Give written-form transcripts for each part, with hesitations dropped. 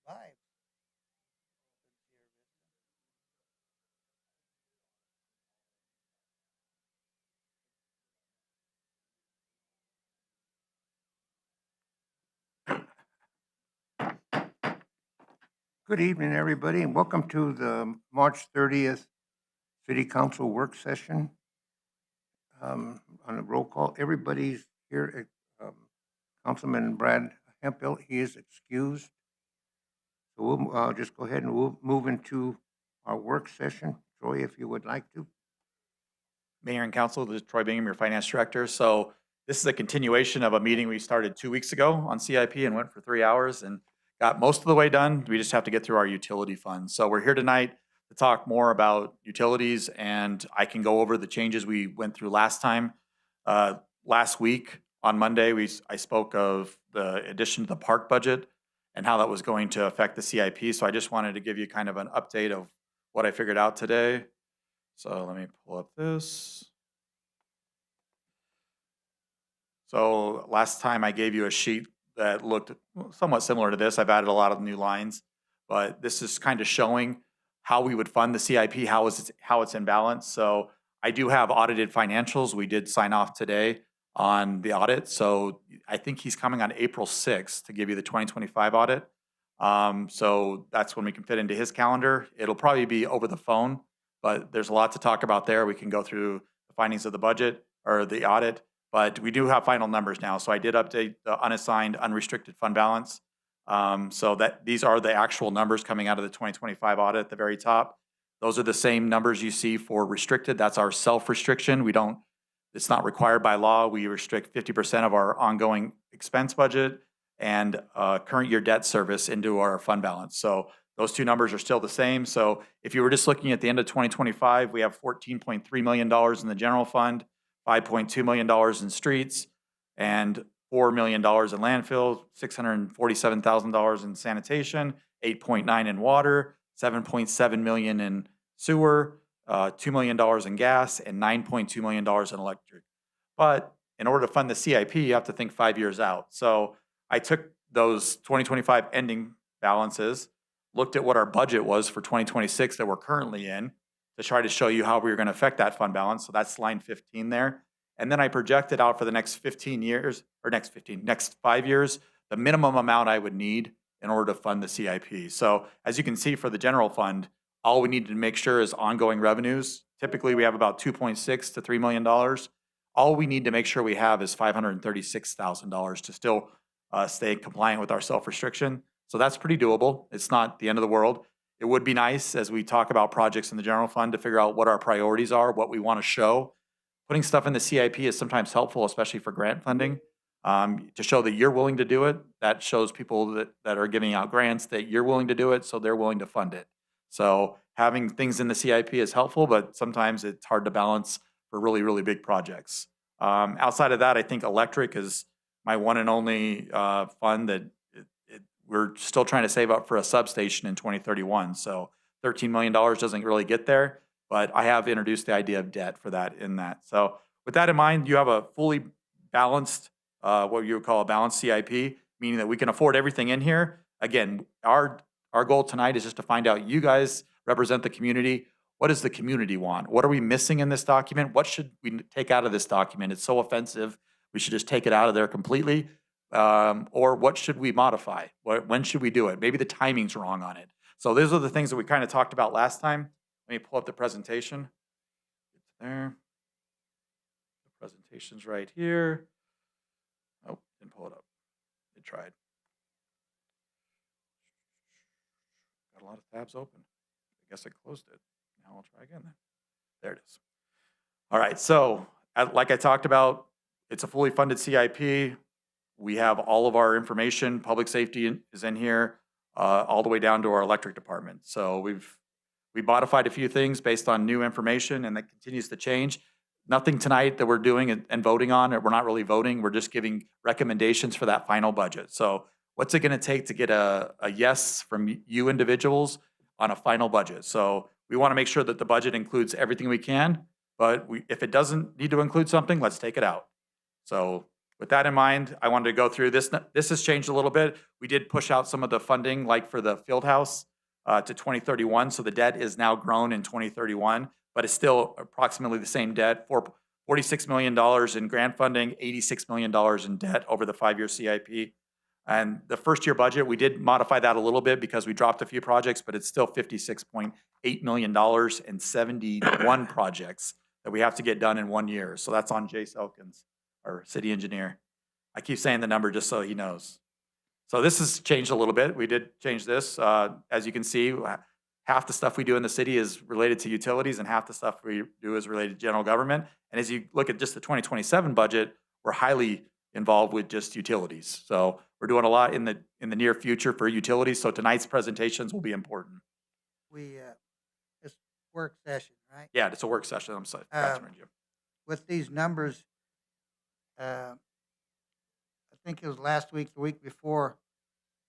Live. Good evening, everybody, and welcome to the March 30th City Council Work Session. On a roll call, everybody's here. Councilman Brad Hempel, he is excused. So we'll just go ahead and we'll move into our work session. Troy, if you would like to. Mayor and Council, this is Troy Bingham, your Finance Director. So this is a continuation of a meeting we started 2 weeks ago on CIP and went for 3 hours and got most of the way done. We just have to get through our utility funds. So we're here tonight to talk more about utilities, and I can go over the changes we went through last time. Last week on Monday, I spoke of the addition to the park budget and how that was going to affect the CIP. So I just wanted to give you kind of an update of what I figured out today. So let me pull up this. So last time I gave you a sheet that looked somewhat similar to this. I've added a lot of new lines, but this is kind of showing how we would fund the CIP, how it's in balance. So I do have audited financials. We did sign off today on the audit. So I think he's coming on April 6th to give you the 2025 audit. So that's when we can fit into his calendar. It'll probably be over the phone, but there's a lot to talk about there. We can go through the findings of the budget or the audit, but we do have final numbers now. So I did update the unassigned unrestricted fund balance. So that these are the actual numbers coming out of the 2025 audit at the very top. Those are the same numbers you see for restricted. That's our self-restriction. It's not required by law. We restrict 50% of our ongoing expense budget and current year debt service into our fund balance. So those two numbers are still the same. So if you were just looking at the end of 2025, we have $14.3 million in the general fund, $5.2 million in streets, and $4 million in landfill, $647,000 in sanitation, 8.9 in water, 7.7 million in sewer, $2 million in gas, and $9.2 million in electric. But in order to fund the CIP, you have to think 5 years out. So I took those 2025 ending balances, looked at what our budget was for 2026 that we're currently in to try to show you how we were going to affect that fund balance. So that's line 15 there. And then I projected out for the next 15 years, or next 5 years, the minimum amount I would need in order to fund the CIP. So as you can see for the general fund, all we need to make sure is ongoing revenues. Typically, we have about $2.6 to $3 million. All we need to make sure we have is $536,000 to still stay compliant with our self-restriction. So that's pretty doable. It's not the end of the world. It would be nice as we talk about projects in the general fund to figure out what our priorities are, what we want to show. Putting stuff in the CIP is sometimes helpful, especially for grant funding, to show that you're willing to do it. That shows people that are giving out grants that you're willing to do it, so they're willing to fund it. So having things in the CIP is helpful, but sometimes it's hard to balance for really, really big projects. Outside of that, I think electric is my one and only fund that we're still trying to save up for a substation in 2031. So $13 million doesn't really get there, but I have introduced the idea of debt for that in that. So with that in mind, you have a fully balanced, what you would call a balanced CIP, meaning that we can afford everything in here. Again, our goal tonight is just to find out, you guys represent the community. What does the community want? What are we missing in this document? What should we take out of this document? It's so offensive. We should just take it out of there completely. Or what should we modify? When should we do it? Maybe the timing's wrong on it. So those are the things that we kind of talked about last time. Let me pull up the presentation. It's there. The presentation's right here. Oh, didn't pull it up. It tried. Got a lot of tabs open. I guess I closed it. Now I'll try again then. There it is. All right, so like I talked about, it's a fully funded CIP. We have all of our information. Public safety is in here, all the way down to our electric department. So we modified a few things based on new information, and that continues to change. Nothing tonight that we're doing and voting on, or we're not really voting. We're just giving recommendations for that final budget. So what's it going to take to get a yes from you individuals on a final budget? So we want to make sure that the budget includes everything we can, but if it doesn't need to include something, let's take it out. So with that in mind, I wanted to go through this. This has changed a little bit. We did push out some of the funding, like for the field house, to 2031. So the debt is now grown in 2031, but it's still approximately the same debt. $46 million in grant funding, $86 million in debt over the 5-year CIP. And the first year budget, we did modify that a little bit because we dropped a few projects, but it's still $56.8 million and 71 projects that we have to get done in 1 year. So that's on Jay Selkins, our city engineer. I keep saying the number just so he knows. So this has changed a little bit. We did change this. As you can see, half the stuff we do in the city is related to utilities and half the stuff we do is related to general government. And as you look at just the 2027 budget, we're highly involved with just utilities. So we're doing a lot in the near future for utilities. So tonight's presentations will be important. This work session, right? Yeah, it's a work session. I'm sorry. Jim. With these numbers, I think it was last week, the week before,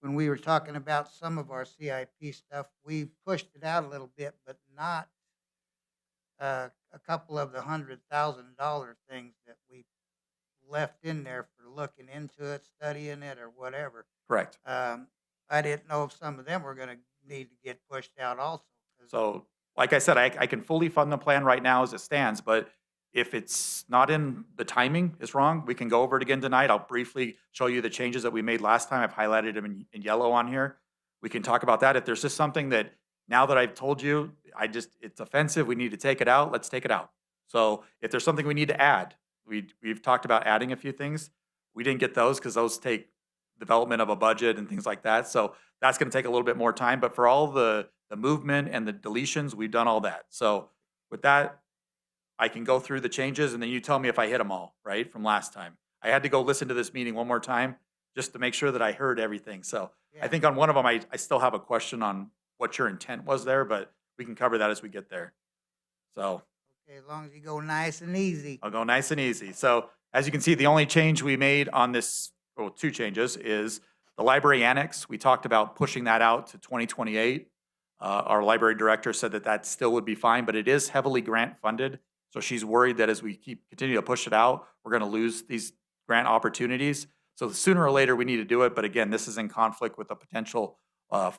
when we were talking about some of our CIP stuff, we pushed it out a little bit, but not a couple of the $100,000 things that we left in there for looking into it, studying it, or whatever. Correct. I didn't know if some of them were going to need to get pushed out also. So, like I said, I can fully fund the plan right now as it stands, but if it's not in the timing is wrong, we can go over it again tonight. I'll briefly show you the changes that we made last time. I've highlighted them in yellow on here. We can talk about that. If there's just something that now that I've told you, it's offensive, we need to take it out, let's take it out. So if there's something we need to add, we've talked about adding a few things. We didn't get those because those take development of a budget and things like that. So that's going to take a little bit more time. But for all the movement and the deletions, we've done all that. So with that, I can go through the changes and then you tell me if I hit them all, right, from last time. I had to go listen to this meeting one more time just to make sure that I heard everything. So I think on one of them, I still have a question on what your intent was there, but we can cover that as we get there. So. Okay, as long as you go nice and easy. I'll go nice and easy. So as you can see, the only change we made on this, well, 2 changes, is the library annex. We talked about pushing that out to 2028. Our library director said that still would be fine, but it is heavily grant funded. So she's worried that as we continue to push it out, we're going to lose these grant opportunities. So sooner or later we need to do it. But again, this is in conflict with a potential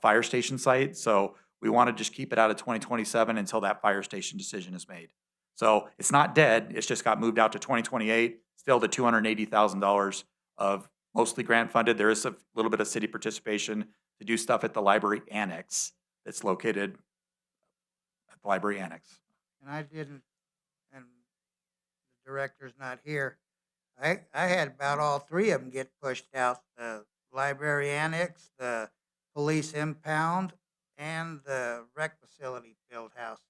fire station site. So we want to just keep it out of 2027 until that fire station decision is made. So it's not dead. It's just got moved out to 2028. Still the $280,000 of mostly grant funded. There is a little bit of city participation to do stuff at the library annex that's located at the library annex. And I didn't, and the director's not here. I had about all 3 of them get pushed out: the library annex, the police impound, and the rec facility field house.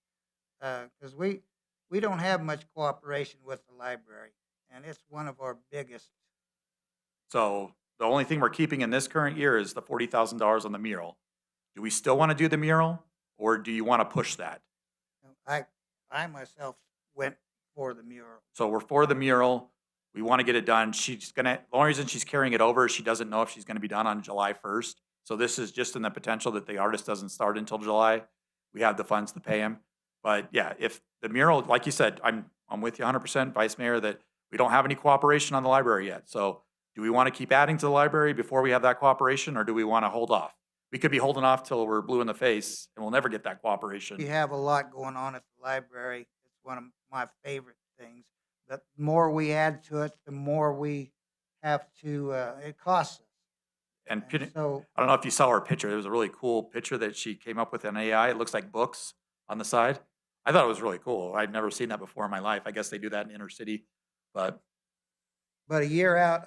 Because we don't have much cooperation with the library, and it's one of our biggest. So the only thing we're keeping in this current year is the $40,000 on the mural. Do we still want to do the mural, or do you want to push that? I myself went for the mural. So we're for the mural. We want to get it done. The only reason she's carrying it over is she doesn't know if she's going to be done on July 1st. So this is just in the potential that the artist doesn't start until July. We have the funds to pay him. But yeah, if the mural, like you said, I'm with you 100%, Vice Mayor, that we don't have any cooperation on the library yet. So do we want to keep adding to the library before we have that cooperation, or do we want to hold off? We could be holding off till we're blue in the face and we'll never get that cooperation. We have a lot going on at the library. It's one of my favorite things. The more we add to it, the more we have to, it costs us. And So I don't know if you saw her picture. There was a really cool picture that she came up with in AI. It looks like books on the side. I thought it was really cool. I'd never seen that before in my life. I guess they do that in inner city, but a year out,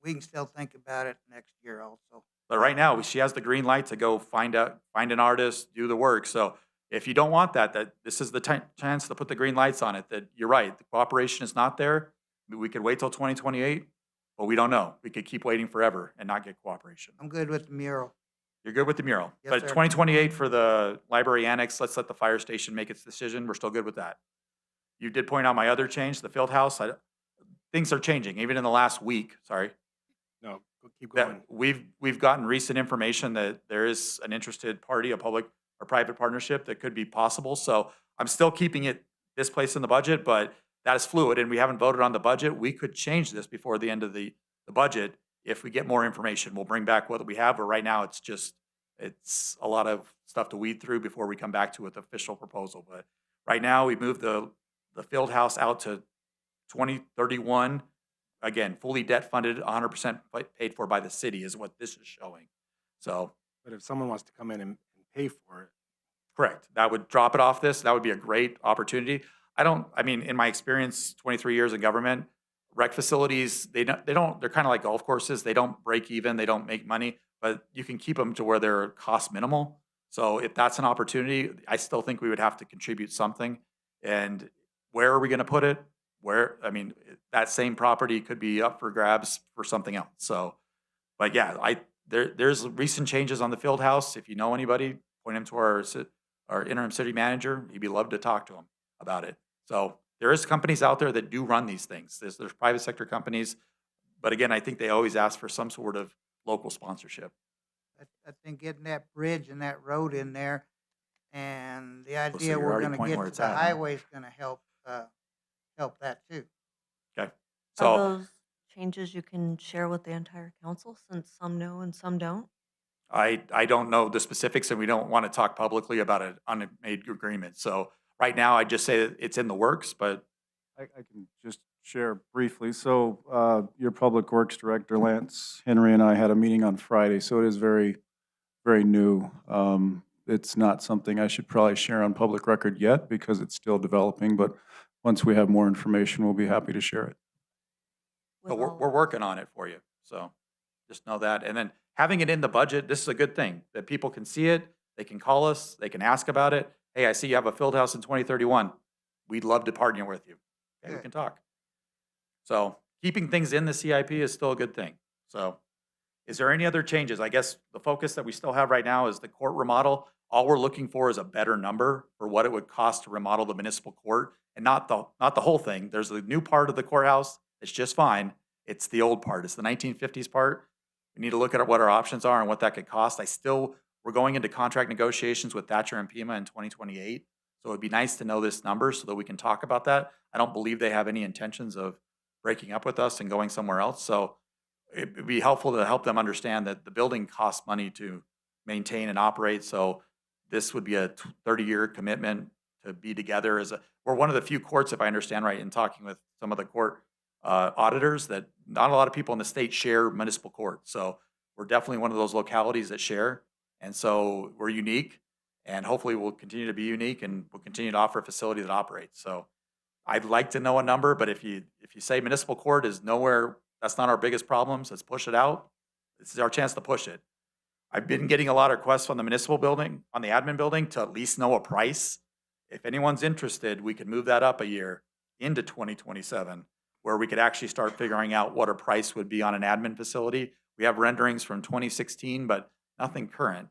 we can still think about it next year also. right now she has the green light to go find an artist, do the work. So if you don't want that this is the chance to put the green lights on it. That you're right, the cooperation is not there. We could wait till 2028, but we don't know. We could keep waiting forever and not get cooperation. I'm good with the mural. You're good with the mural, Yes, but sir. 2028 for the library annex. Let's let the fire station make its decision. We're still good with that. You did point out my other change, the field house. Things are changing, even in the last week. Sorry. No, keep That going. we've gotten recent information that there is an interested party, a public or private partnership that could be possible. So I'm still keeping it this place in the budget, but that is fluid and we haven't voted on the budget. We could change this before the end of the budget if we get more information. We'll bring back what we have, but right now it's a lot of stuff to weed through before we come back to an official proposal. But right now, we moved the field house out to 2031. Again, fully debt funded, 100% paid for by the city is what this is showing. So, But if someone wants to come in and pay for it, correct. That would drop it off this. That would be a great opportunity. I mean, in my experience, 23 years in government, rec facilities, they're kind of like golf courses. They don't break even, they don't make money, but you can keep them to where they're cost minimal. So if that's an opportunity, I still think we would have to contribute something. And where are we going to put it? I mean, that same property could be up for grabs for something else. So, but yeah, there's recent changes on the field house. If you know anybody, point them to our interim city manager. He'd be love to talk to him about it. So there is companies out there that do run these things. There's private sector companies, but again, I think they always ask for some sort of local sponsorship. I think getting that bridge and that road in there, and the so idea you're we're already gonna pointing get where to it's the at, huh? highway is gonna help that too. Okay. Are So those changes you can share with the entire council, since some know and some don't? I don't know the specifics and we don't want to talk publicly about an unmade agreement. So right now, I just say that it's in the works, but I can just share briefly. So your Public Works Director, Lance Henry, and I had a meeting on Friday, so it is very, very new. It's not something I should probably share on public record yet because it's still developing, but once we have more information, we'll be happy to share it. but With all we're of working on it for you. So just know that. And then having it in the budget, this is a good thing that people can see it. They can call us, they can ask about it. Hey, I see you have a field house in 2031. We'd love to partner with you. Okay, we Good. can talk. So keeping things in the CIP is still a good thing. So is there any other changes? I guess the focus that we still have right now is the court remodel. All we're looking for is a better number for what it would cost to remodel the municipal court and not the whole thing. There's a new part of the courthouse. It's just fine. It's the old part. It's the 1950s part. We need to look at what our options are and what that could cost. We're going into contract negotiations with Thatcher and Pima in 2028. So it'd be nice to know this number so that we can talk about that. I don't believe they have any intentions of breaking up with us and going somewhere else. So it'd be helpful to help them understand that the building costs money to maintain and operate. So this would be a 30-year commitment to be together we're one of the few courts, if I understand right, in talking with some of the court auditors, that not a lot of people in the state share municipal court. So we're definitely one of those localities that share. And so we're unique and hopefully we'll continue to be unique and we'll continue to offer a facility that operates. So I'd like to know a number, but if you say municipal court is nowhere, that's not our biggest problems, let's push it out. This is our chance to push it. I've been getting a lot of requests on the municipal building, on the admin building, to at least know a price. If anyone's interested, we could move that up a year into 2027, where we could actually start figuring out what a price would be on an admin facility. We have renderings from 2016, but nothing current.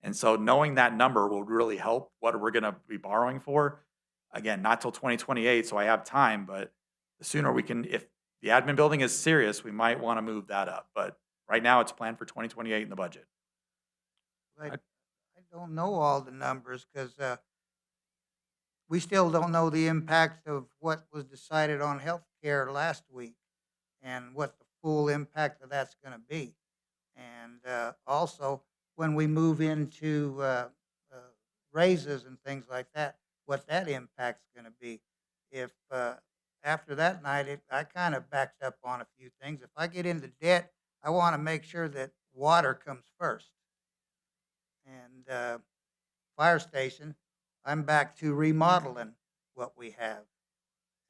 And so knowing that number will really help what we're gonna be borrowing for. Again, not till 2028, so I have time, but the sooner we can, if the admin building is serious, we might wanna move that up. But right now, it's planned for 2028 in the budget. I don't know all the numbers because we still don't know the impact of what was decided on healthcare last week and what the full impact of that's going to be. And also, when we move into raises and things like that, what that impact's going to be. If after that night, I kind of backed up on a few things. If I get into debt, I want to make sure that water comes first. And fire station, I'm back to remodeling what we have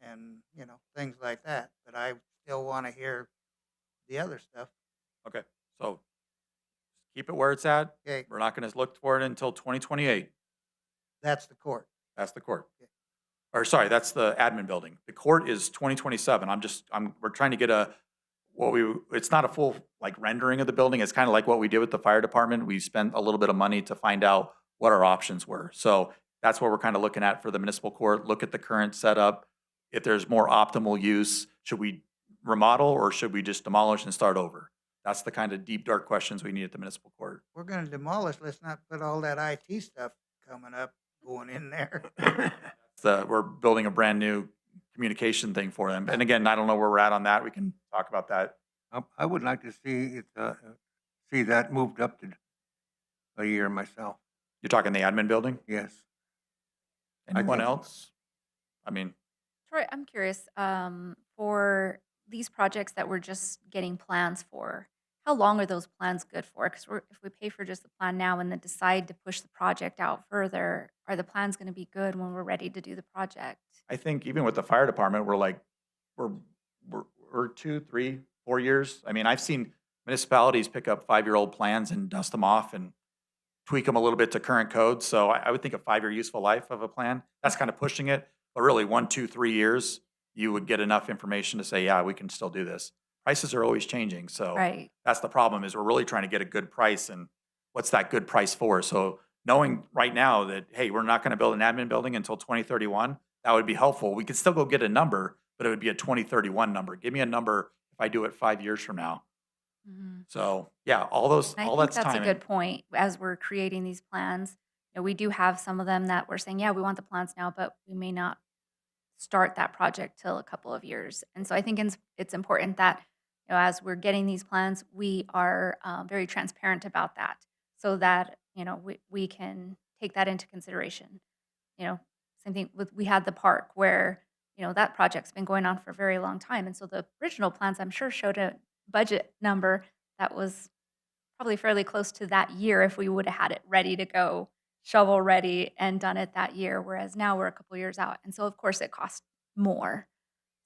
and, things like that. But I still want to hear the other stuff. Okay, so keep it where it's at. Okay, We're not gonna look for it until 2028. that's the court. That's the court. Okay. Or sorry, that's the admin building. The court is 2027. We're trying to get it's not a full like rendering of the building. It's kind of like what we did with the fire department. We spent a little bit of money to find out what our options were. So that's what we're kind of looking at for the municipal court. Look at the current setup. If there's more optimal use, should we remodel or should we just demolish and start over? That's the kind of deep, dark questions we need at the municipal court. We're going to demolish. Let's not put all that IT stuff coming up going in there. We're building a brand new communication thing for them. And again, I don't know where we're at on that. We can talk about that. I would like to see it, see that moved up to a year myself, You're talking the admin building? yes. Anyone think- else? I mean, Troy, I'm curious, for these projects that we're just getting plans for, how long are those plans good for? Because if we pay for just the plan now and then decide to push the project out further, are the plans going to be good when we're ready to do the project? I think even with the fire department, we're 2, 3, 4 years. I mean, I've seen municipalities pick up 5-year-old plans and dust them off and tweak them a little bit to current codes. So I would think a 5-year useful life of a plan, that's kind of pushing it. But really 1, 2, 3 years, you would get enough information to say, yeah, we can still do this. Prices are always changing. So Right. that's the problem, is we're really trying to get a good price, and what's that good price for? So knowing right now that, hey, we're not going to build an admin building until 2031, that would be helpful. We could still go get a number, but it would be a 2031 number. Give me a number if I do it 5 years from now. Mhm. So yeah, all And I think that's that's a timing. good point. As we're creating these plans, we do have some of them that we're saying, yeah, we want the plans now, but we may not start that project till a couple of years. And so I think it's important that, as we're getting these plans, we are very transparent about that, so that, we can take that into consideration. Same thing with, we had the park where, that project's been going on for a very long time. And so the original plans, I'm sure, showed a budget number that was probably fairly close to that year if we would have had it ready to go, shovel ready, and done it that year. Whereas now we're a couple years out. And so, of course, it costs more.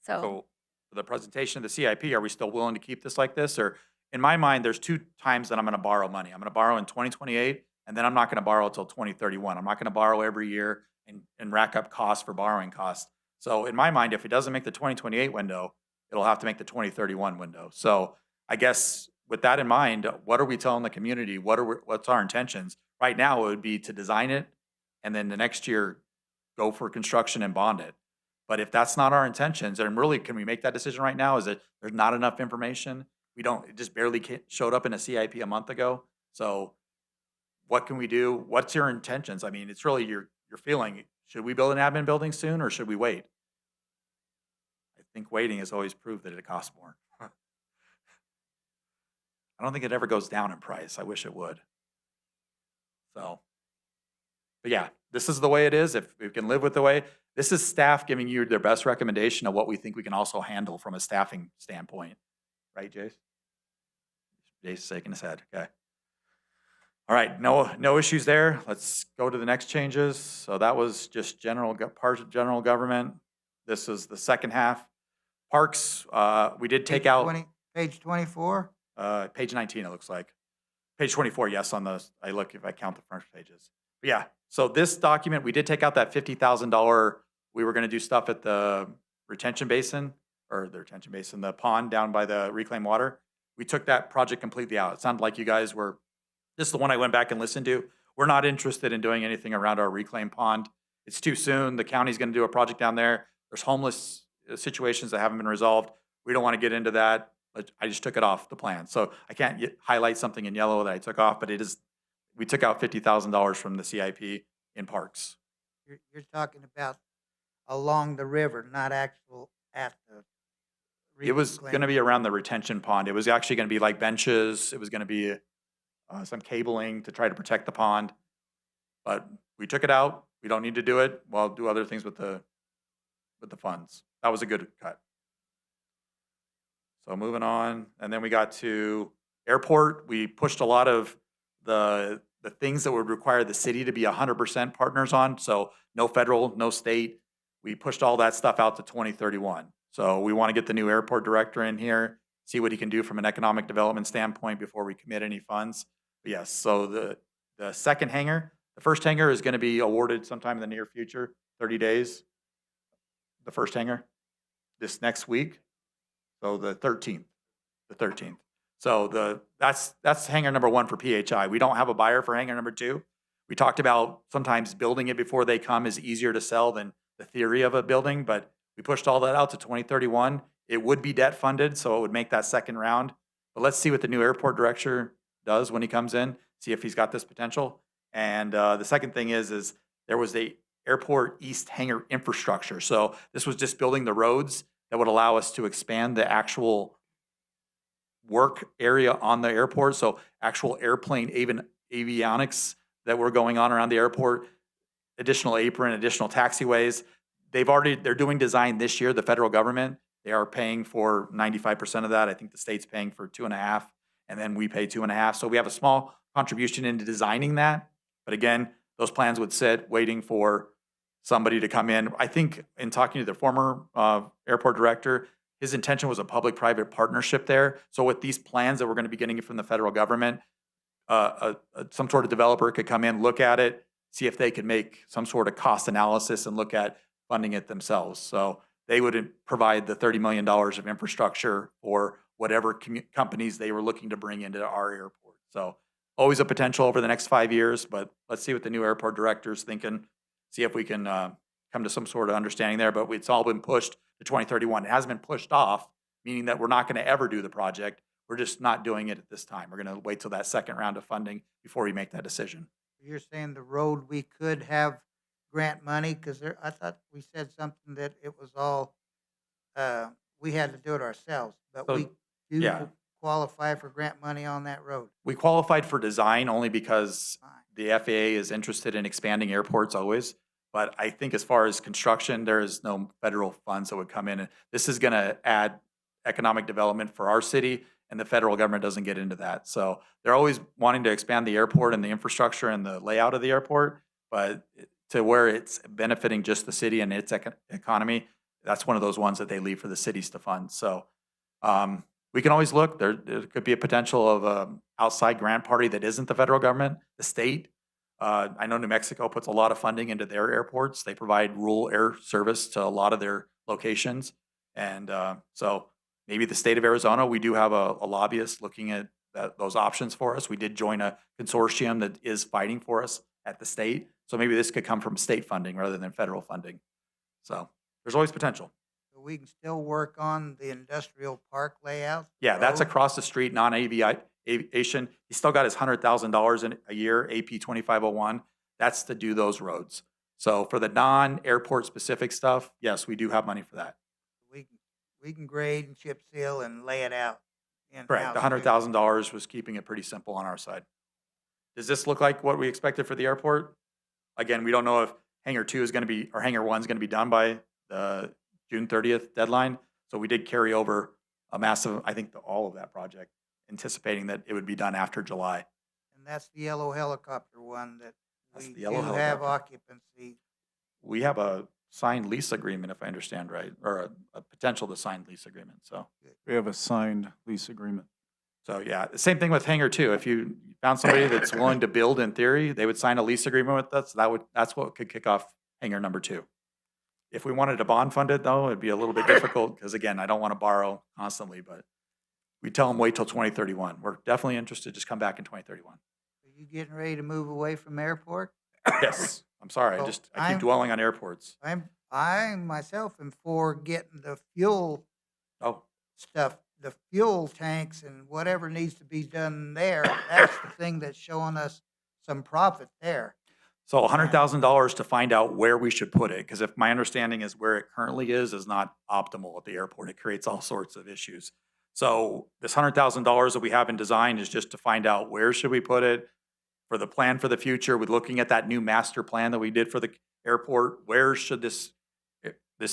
So, So for the presentation of the CIP, are we still willing to keep this like this? Or in my mind, there's 2 times that I'm going to borrow money. I'm going to borrow in 2028, and then I'm not going to borrow until 2031. I'm not going to borrow every year and rack up costs for borrowing costs. So in my mind, if it doesn't make the 2028 window, it'll have to make the 2031 window. So I guess with that in mind, what are we telling the community? What's our intentions? Right now, it would be to design it, and then the next year, go for construction and bond it. But if that's not our intentions, and really, can we make that decision right now? Is it, there's not enough information? It just barely showed up in a CIP a month ago. So what can we do? What's your intentions? I mean, it's really your feeling. Should we build an admin building soon, or should we wait? I think waiting has always proved that it costs more. I don't think it ever goes down in price. I wish it would. So, but yeah, this is the way it is. If we can live with the way, this is staff giving you their best recommendation of what we think we can also handle from a staffing standpoint. Right, Jace? Jace is shaking his head. Okay. All right, no issues there. Let's go to the next changes. So that was just parts of general government. This is the second half. Parks, we did take out Page 24? page 19, it looks like. Page 24, yes, on the, if I count the front pages. But yeah, so this document, we did take out that $50,000. We were gonna do stuff at the the pond down by the reclaimed water. We took that project completely out. It sounded like you guys were, this is the one I went back and listened to. We're not interested in doing anything around our reclaimed pond. It's too soon. The county's gonna do a project down there. There's homeless situations that haven't been resolved. We don't wanna get into that. I just took it off the plan. So I can't highlight something in yellow that I took off, but we took out $50,000 from the CIP in parks. You're talking about along the river, not actual at the. It was gonna be around the retention pond. It was actually gonna be like benches. It was gonna be some cabling to try to protect the pond. But we took it out. We don't need to do it. We'll do other things with the funds. That was a good cut. So moving on, and then we got to airport. We pushed a lot of the things that would require the city to be 100% partners on. So no federal, no state. We pushed all that stuff out to 2031. So we want to get the new airport director in here, see what he can do from an economic development standpoint before we commit any funds. But yes, so the second hangar, the first hangar is going to be awarded sometime in the near future, 30 days. The first hangar, this next week. So the 13th. So that's hangar number 1 for PHI. We don't have a buyer for hangar number 2. We talked about sometimes building it before they come is easier to sell than the theory of a building, but we pushed all that out to 2031. It would be debt funded, so it would make that second round. But let's see what the new airport director does when he comes in, see if he's got this potential. And the second thing is there was airport east hangar infrastructure. So this was just building the roads that would allow us to expand the actual work area on the airport. So actual airplane avionics that were going on around the airport, additional apron, additional taxiways. They're doing design this year, the federal government. They are paying for 95% of that. I think the state's paying for 2.5, and then we pay 2.5. So we have a small contribution into designing that. But again, those plans would sit waiting for somebody to come in. I think in talking to the former airport director, his intention was a public-private partnership there. So with these plans that we're going to be getting from the federal government, some sort of developer could come in, look at it, see if they could make some sort of cost analysis and look at funding it themselves. So they would provide the $30 million of infrastructure for whatever companies they were looking to bring into our airport. So always a potential over the next 5 years, but let's see what the new airport director's thinking, see if we can come to some sort of understanding there. But it's all been pushed to 2031. It hasn't been pushed off, meaning that we're not going to ever do the project. We're just not doing it at this time. We're going to wait till that second round of funding before we make that decision. You're saying the road, we could have grant money? Because I thought we said something that it was all, we had to do it ourselves, but So, we do yeah. qualify for grant money on that road. We qualified for design only because Fine. the FAA is interested in expanding airports always. But I think as far as construction, there is no federal funds that would come in. And this is going to add economic development for our city, and the federal government doesn't get into that. So they're always wanting to expand the airport and the infrastructure and the layout of the airport, but to where it's benefiting just the city and its economy, that's one of those ones that they leave for the cities to fund. So we can always look. There could be a potential of an outside grant party that isn't the federal government, the state. I know New Mexico puts a lot of funding into their airports. They provide rural air service to a lot of their locations. And so maybe the state of Arizona, we do have a lobbyist looking at those options for us. We did join a consortium that is fighting for us at the state. So maybe this could come from state funding rather than federal funding. So there's always potential. So we can still work on the industrial park layout? Yeah, that's road? across the street, non-aviation. He's still got his $100,000 in a year, AP 2501. That's to do those roads. So for the non-airport specific stuff, yes, we do have money for that. We can grade and chip seal and lay it out in-house. Correct. The too. $100,000 was keeping it pretty simple on our side. Does this look like what we expected for the airport? Again, we don't know if Hangar 2 is going to be, or Hangar 1 is going to be done by the June 30th deadline. So we did carry over a massive, I think, all of that project, anticipating that it would be done after July. And that's the yellow helicopter one that That's we the do yellow have helicopter. occupancy. We have a signed lease agreement, if I understand right, or a potential to sign lease agreement. So, We have a signed lease agreement. yeah, the same thing with Hangar 2. If you found somebody that's willing to build in theory, they would sign a lease agreement with us. That's what could kick off Hangar number 2. If we wanted to bond fund it though, it'd be a little bit difficult because again, I don't want to borrow constantly, but we tell them wait till 2031. We're definitely interested. Just come back in 2031. Are you getting ready to move away from airport? Yes, I'm sorry. Well, I keep dwelling on airports. I myself am for getting the fuel Oh, stuff, the fuel tanks and whatever needs to be done there. That's the thing that's showing us some profit there. so $100,000 to find out where we should put it, because if my understanding is where it currently is not optimal at the airport. It creates all sorts of issues. So this $100,000 that we have in design is just to find out where should we put it for the plan for the future. With looking at that new master plan that we did for the airport, where should this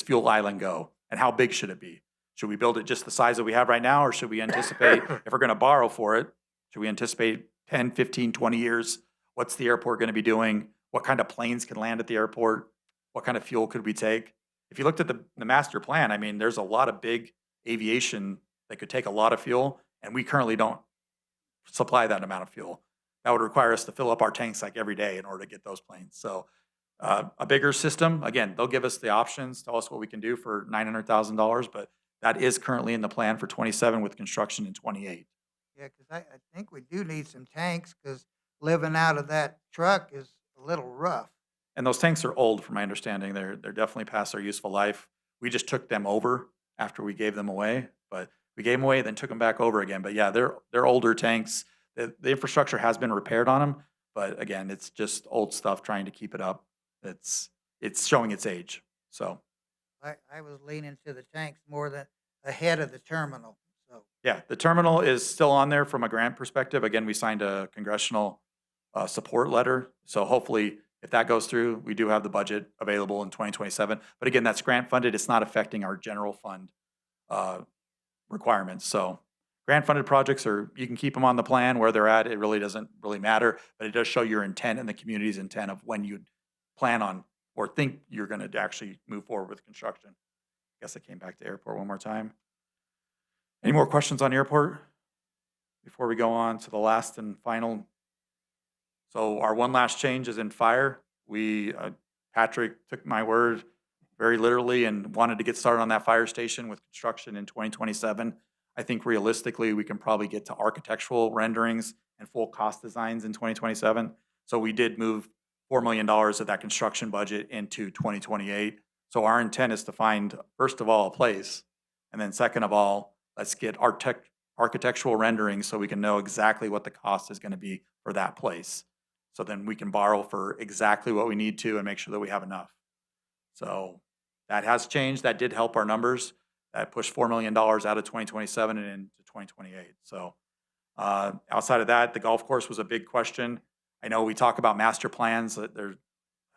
fuel island go, and how big should it be? Should we build it just the size that we have right now, or should we anticipate, if we're going to borrow for it, should we anticipate 10, 15, 20 years? What's the airport going to be doing? What kind of planes can land at the airport? What kind of fuel could we take? If you looked at the master plan, I mean, there's a lot of big aviation that could take a lot of fuel, and we currently don't supply that amount of fuel. That would require us to fill up our tanks like every day in order to get those planes. So a bigger system, again, they'll give us the options, tell us what we can do for $900,000, but that is currently in the plan for 27 with construction in 28. Yeah, because I think we do need some tanks because living out of that truck is a little rough. And those tanks are old, from my understanding. They're definitely past their useful life. We just took them over after we gave them away, but we gave them away, then took them back over again. But yeah, they're older tanks. The infrastructure has been repaired on them, but again, it's just old stuff trying to keep it up. It's it's showing its age. So, I was leaning to the tanks more than ahead of the terminal, so. yeah, the terminal is still on there from a grant perspective. Again, we signed a congressional support letter. So hopefully, if that goes through, we do have the budget available in 2027. But again, that's grant funded. It's not affecting our general fund requirements. So grant funded projects are, you can keep them on the plan where they're at. It really doesn't really matter, but it does show your intent and the community's intent of when you plan on or think you're going to actually move forward with construction. I guess I came back to airport one more time. Any more questions on airport before we go on to the last and final? So our one last change is in fire. Patrick took my word very literally and wanted to get started on that fire station with construction in 2027. I think realistically, we can probably get to architectural renderings and full cost designs in 2027. So we did move $4 million of that construction budget into 2028. So our intent is to find, first of all, a place, and then second of all, let's get architectural renderings so we can know exactly what the cost is going to be for that place. So then we can borrow for exactly what we need to and make sure that we have enough. So that has changed. That did help our numbers. That pushed $4 million out of 2027 and into 2028. So outside of that, the golf course was a big question. I know we talk about master plans.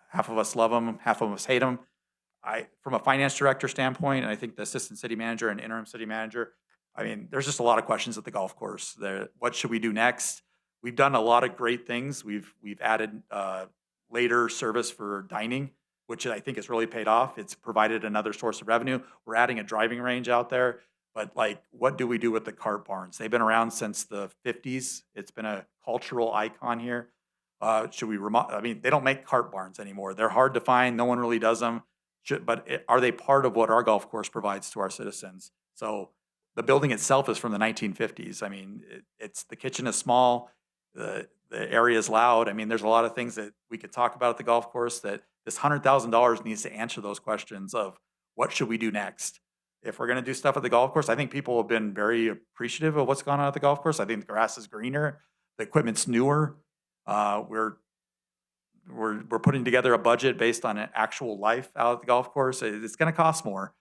Half of us love them, half of us hate them. From a finance director standpoint, and I think the assistant city manager and interim city manager, I mean, there's just a lot of questions at the golf course. What should we do next? We've done a lot of great things. We've added later service for dining, which I think has really paid off. It's provided another source of revenue. We're adding a driving range out there, but like, what do we do with the cart barns? They've been around since the 50s. It's been a cultural icon here. Should we I mean, they don't make cart barns anymore. They're hard to find. No one really does them. Are they part of what our golf course provides to our citizens? So the building itself is from the 1950s. I mean, the kitchen is small. The area is loud. I mean, there's a lot of things that we could talk about at the golf course that this $100,000 needs to answer those questions of what should we do next? If we're going to do stuff at the golf course, I think people have been very appreciative of what's gone on at the golf course. I think the grass is greener. The equipment's newer. We're putting together a budget based on an actual life out at the golf course. It's going to cost more,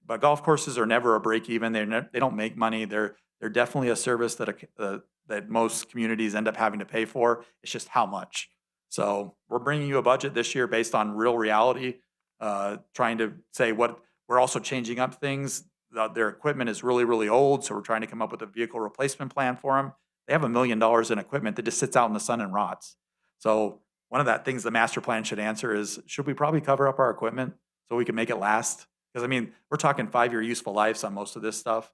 but golf courses are never a break even. They don't make money. They're definitely a service that most communities end up having to pay for. It's just how much. So we're bringing you a budget this year based on real reality, trying to say what we're also changing up things. Their equipment is really, really old, so we're trying to come up with a vehicle replacement plan for them. They have $1 million in equipment that just sits out in the sun and rots. So one of the things the master plan should answer is, should we probably cover up our equipment so we can make it last? Because I mean, we're talking 5-year useful lives on most of this stuff.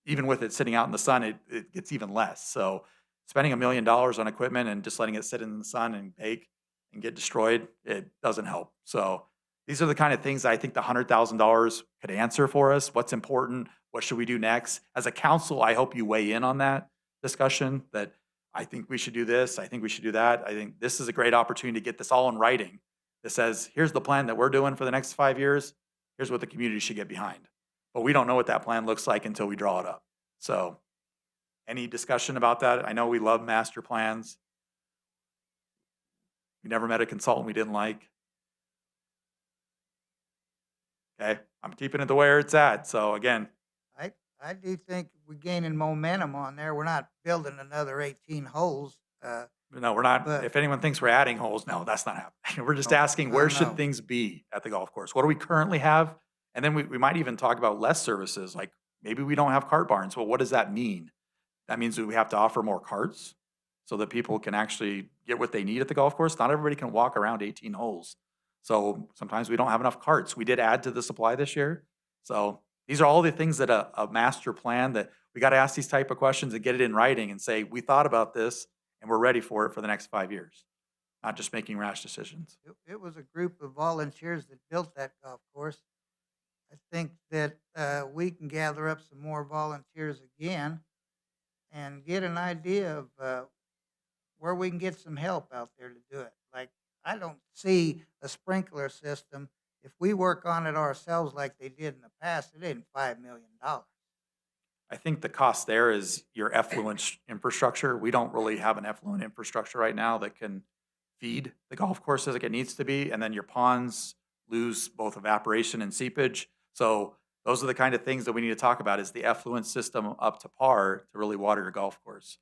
Even with it sitting out in the sun, it gets even less. So spending $1 million on equipment and just letting it sit in the sun and bake and get destroyed, it doesn't help. So these are the kind of things that I think the $100,000 could answer for us. What's important? What should we do next? As a council, I hope you weigh in on that discussion, that I think we should do this. I think we should do that. I think this is a great opportunity to get this all in writing that says, here's the plan that we're doing for the next 5 years. Here's what the community should get behind. But we don't know what that plan looks like until we draw it up. So any discussion about that? I know we love master plans. We never met a consultant we didn't like. Okay, I'm keeping it the way it's at. So again, I do think we're gaining momentum on there. We're not building another 18 holes. no, we're not. But- If anyone thinks we're adding holes, no, that's not happening. We're just No, asking, no, where no. should things be at the golf course? What do we currently have? And then we might even talk about less services, like maybe we don't have cart barns. Well, what does that mean? That means that we have to offer more carts so that people can actually get what they need at the golf course. Not everybody can walk around 18 holes. So sometimes we don't have enough carts. We did add to the supply this year. So these are all the things that a master plan that we got to ask these type of questions and get it in writing and say, we thought about this and we're ready for it for the next 5 years. Not just making rash decisions. It was a group of volunteers that built that golf course. I think that we can gather up some more volunteers again and get an idea of where we can get some help out there to do it. Like, I don't see a sprinkler system, if we work on it ourselves like they did in the past, it ain't $5 million. I think the cost there is your effluent infrastructure. We don't really have an effluent infrastructure right now that can feed the golf courses like it needs to be, and then your ponds lose both evaporation and seepage. So those are the kind of things that we need to talk about, is the effluent system up to par to really water your golf course.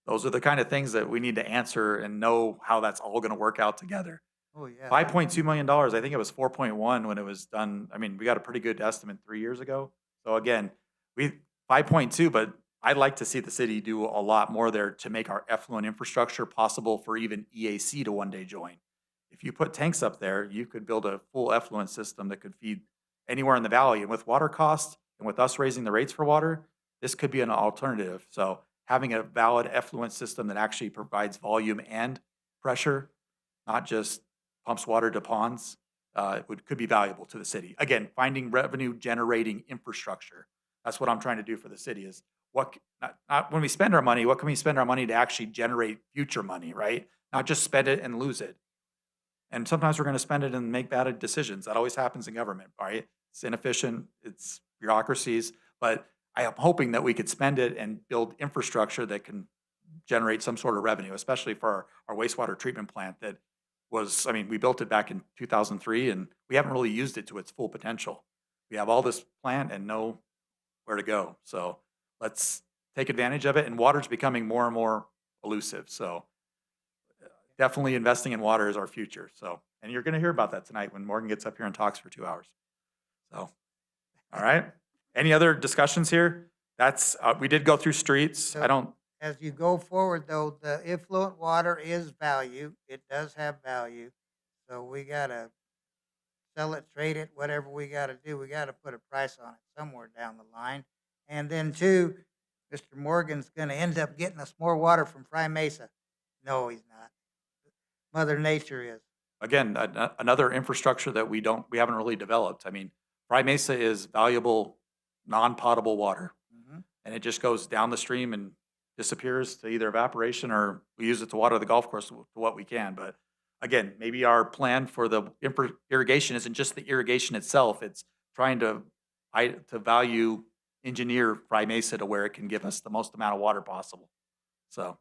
Those are the kind of things that we need to answer and know how that's all gonna work out together. Oh, yeah. $5.2 million, I think it was 4.1 when it was done. I mean, we got a pretty good estimate 3 years ago. So again, 5.2, but I'd like to see the city do a lot more there to make our effluent infrastructure possible for even EAC to one day join. If you put tanks up there, you could build a full effluent system that could feed anywhere in the valley. And with water costs and with us raising the rates for water, this could be an alternative. So having a valid effluent system that actually provides volume and pressure, not just pumps water to ponds, could be valuable to the city. Again, finding revenue generating infrastructure. That's what I'm trying to do for the city, is not when we spend our money, what can we spend our money to actually generate future money, right? Not just spend it and lose it. And sometimes we're going to spend it and make bad decisions. That always happens in government, right? It's inefficient, it's bureaucracies, but I am hoping that we could spend it and build infrastructure that can generate some sort of revenue, especially for our wastewater treatment plant that was, I mean, we built it back in 2003 and we haven't really used it to its full potential. We have all this plant and know where to go. So let's take advantage of it. And water's becoming more and more elusive. So definitely investing in water is our future. So, and you're going to hear about that tonight when Morgan gets up here and talks for 2 hours. So, all right. Any other discussions here? That's, we did go through streets. I don't, As you go forward, though, the effluent water is value. It does have value. So we gotta sell it, trade it, whatever we gotta do. We gotta put a price on it somewhere down the line. And then two, Mr. Morgan's gonna end up getting us more water from Fry Mesa. No, he's not. Mother Nature is. again, another infrastructure that we haven't really developed. I mean, Fry Mesa is valuable, non-potable water, Mhm. and it just goes down the stream and disappears to either evaporation, or we use it to water the golf course to what we can. But again, maybe our plan for the irrigation isn't just the irrigation itself, it's trying to value engineer Fry Mesa to where it can give us the most amount of water possible. So,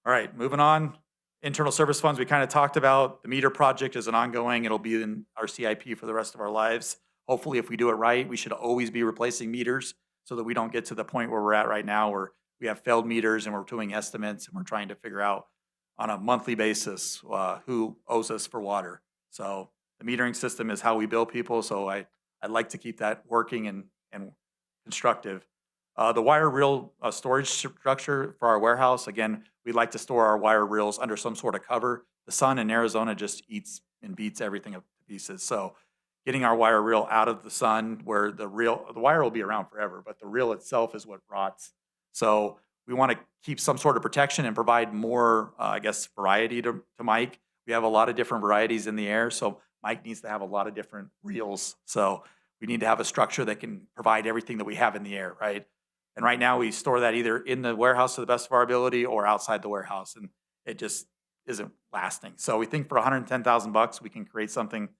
all right, moving on. Internal service funds, we kind of talked about. The meter project is an ongoing, it'll be in our CIP for the rest of our lives. Hopefully, if we do it right, we should always be replacing meters so that we don't get to the point where we're at right now, where we have failed meters and we're doing estimates and we're trying to figure out on a monthly basis who owes us for water. So the metering system is how we bill people, so I'd like to keep that working and constructive. The wire reel storage structure for our warehouse, again, we'd like to store our wire reels under some sort of cover. The sun in Arizona just eats and beats everything up to pieces. So getting our wire reel out of the sun where the wire will be around forever, but the reel itself is what rots. So we want to keep some sort of protection and provide more, I guess, variety to Mike. We have a lot of different varieties in the air, so Mike needs to have a lot of different reels. So we need to have a structure that can provide everything that we have in the air, right? And right now we store that either in the warehouse to the best of our ability or outside the warehouse, and it just isn't lasting. So we think for $110,000 we can create something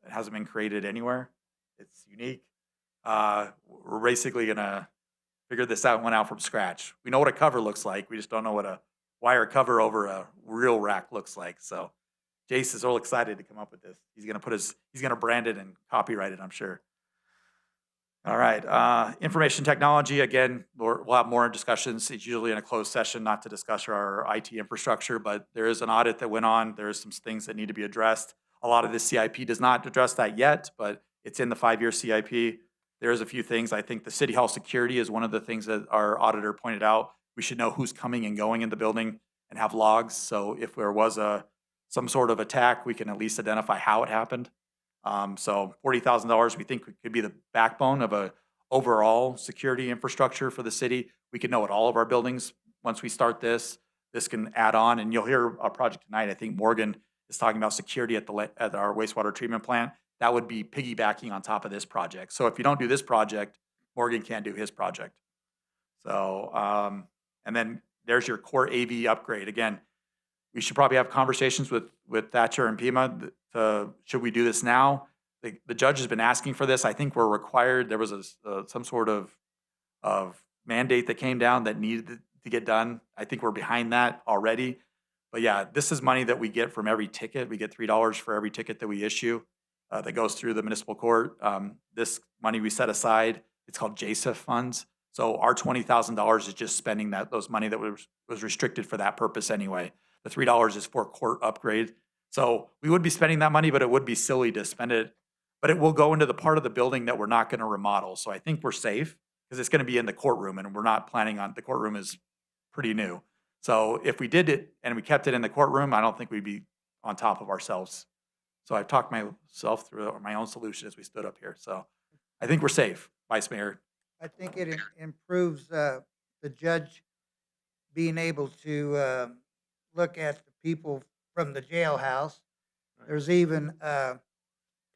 that hasn't been created anywhere. It's unique. We're basically gonna figure this out from scratch. We know what a cover looks like. We just don't know what a wire cover over a reel rack looks like. So Jace is all excited to come up with this. He's gonna brand it and copyright it, I'm sure. All right, information technology, again, we'll have more discussions. It's usually in a closed session, not to discuss our IT infrastructure, but there is an audit that went on. There's some things that need to be addressed. A lot of this CIP does not address that yet, but it's in the 5-year CIP. There's a few things. I think the city hall security is one of the things that our auditor pointed out. We should know who's coming and going in the building and have logs. So if there was some sort of attack, we can at least identify how it happened. So $40,000 we think could be the backbone of a overall security infrastructure for the city. We could know at all of our buildings once we start this. This can add on, and you'll hear our project tonight. I think Morgan is talking about security at our wastewater treatment plant. That would be piggybacking on top of this project. So if you don't do this project, Morgan can't do his project. So, and then there's your core AV upgrade. Again, we should probably have conversations with Thatcher and Pima. Should we do this now? The judge has been asking for this. I think we're required. There was some sort of mandate that came down that needed to get done. I think we're behind that already. But yeah, this is money that we get from every ticket. We get $3 for every ticket that we issue that goes through the municipal court. This money we set aside, it's called JSIF funds. So our $20,000 is just spending those money that was restricted for that purpose anyway. The $3 is for court upgrade. So we would be spending that money, but it would be silly to spend it. But it will go into the part of the building that we're not going to remodel. So I think we're safe because it's going to be in the courtroom, and we're not planning on, the courtroom is pretty new. So if we did it and we kept it in the courtroom, I don't think we'd be on top of ourselves. So I've talked myself through my own solution as we stood up here. So I think we're safe, Vice Mayor. I think it improves the judge being able to look at the people from the jailhouse. There's even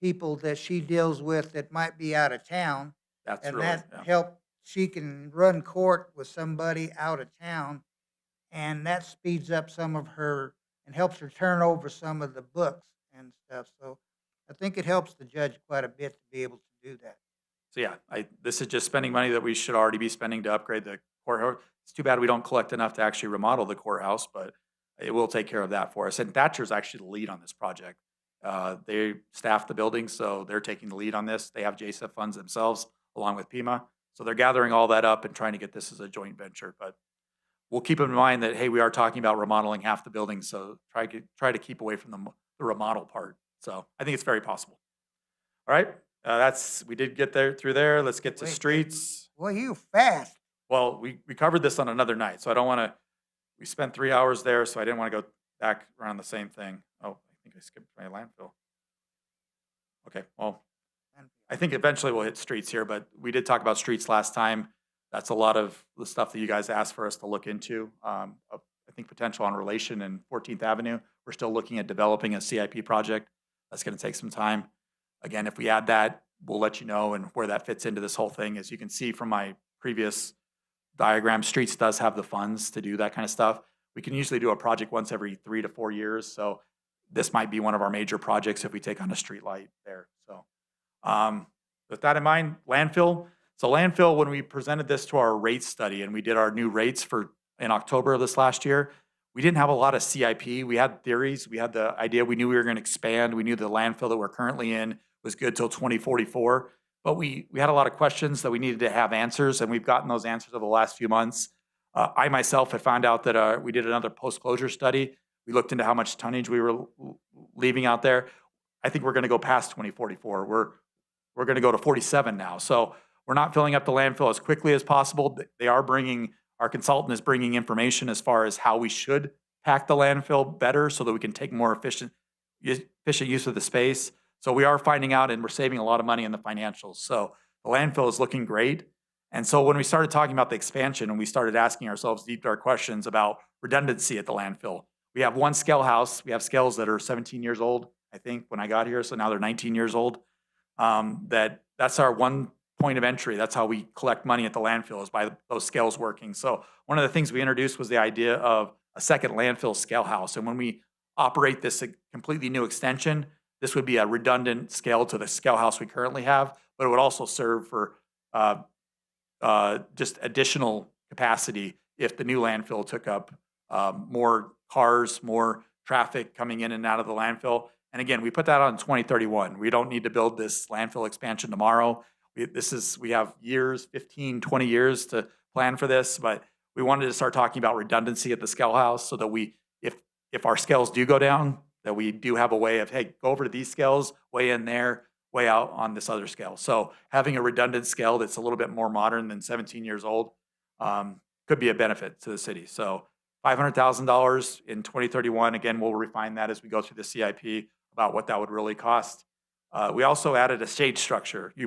people that she deals with that might be out of town, That's and really, that yeah. help, she can run court with somebody out of town, and that speeds up some of her and helps her turn over some of the books and stuff. So I think it helps the judge quite a bit to be able to do that. So yeah, this is just spending money that we should already be spending to upgrade the courthouse. It's too bad we don't collect enough to actually remodel the courthouse, but it will take care of that for us. And Thatcher's actually the lead on this project. They staff the building, so they're taking the lead on this. They have JSIF funds themselves along with PIMA. So they're gathering all that up and trying to get this as a joint venture. But we'll keep in mind that, hey, we are talking about remodeling half the building, so try to keep away from the remodel part. So I think it's very possible. All right, we did get through there. Let's get to Wait, streets. Boy, you fast. Well, we covered this on another night, so I don't want to, we spent 3 hours there, so I didn't want to go back around the same thing. Oh, I think I skipped my landfill. Okay, well, I think eventually we'll hit streets here, but we did talk about streets last time. That's a lot of the stuff that you guys asked for us to look into. I think potential on Relation and 14th Avenue. We're still looking at developing a CIP project. That's going to take some time. Again, if we add that, we'll let you know and where that fits into this whole thing. As you can see from my previous diagram, streets does have the funds to do that kind of stuff. We can usually do a project once every 3 to 4 years. So this might be one of our major projects if we take on a street light there. So with that in mind, landfill. So landfill, when we presented this to our rate study and we did our new rates in October of this last year, we didn't have a lot of CIP. We had theories. We had the idea. We knew we were going to expand. We knew the landfill that we're currently in was good till 2044. But we had a lot of questions that we needed to have answers, and we've gotten those answers over the last few months. I myself had found out that we did another post-closure study. We looked into how much tonnage we were leaving out there. I think we're going to go past 2044. We're going to go to 47 now. So we're not filling up the landfill as quickly as possible. Our consultant is bringing information as far as how we should pack the landfill better so that we can take more efficient use of the space. So we are finding out, and we're saving a lot of money in the financials. So the landfill is looking great. And so when we started talking about the expansion and we started asking ourselves deep dark questions about redundancy at the landfill, we have one scale house. We have scales that are 17 years old, I think, when I got here. So now they're 19 years old. That's our one point of entry. That's how we collect money at the landfill, is by those scales working. So one of the things we introduced was the idea of a second landfill scale house. And when we operate this completely new extension, this would be a redundant scale to the scale house we currently have, but it would also serve for just additional capacity if the new landfill took up more cars, more traffic coming in and out of the landfill. And again, we put that on 2031. We don't need to build this landfill expansion tomorrow. We have years, 15, 20 years to plan for this, but we wanted to start talking about redundancy at the scale house so that if our scales do go down, that we do have a way of, hey, go over to these scales, way in there, way out on this other scale. So having a redundant scale that's a little bit more modern than 17 years old could be a benefit to the city. So $500,000 in 2031. Again, we'll refine that as we go through the CIP about what that would really cost. We also added a shade structure. We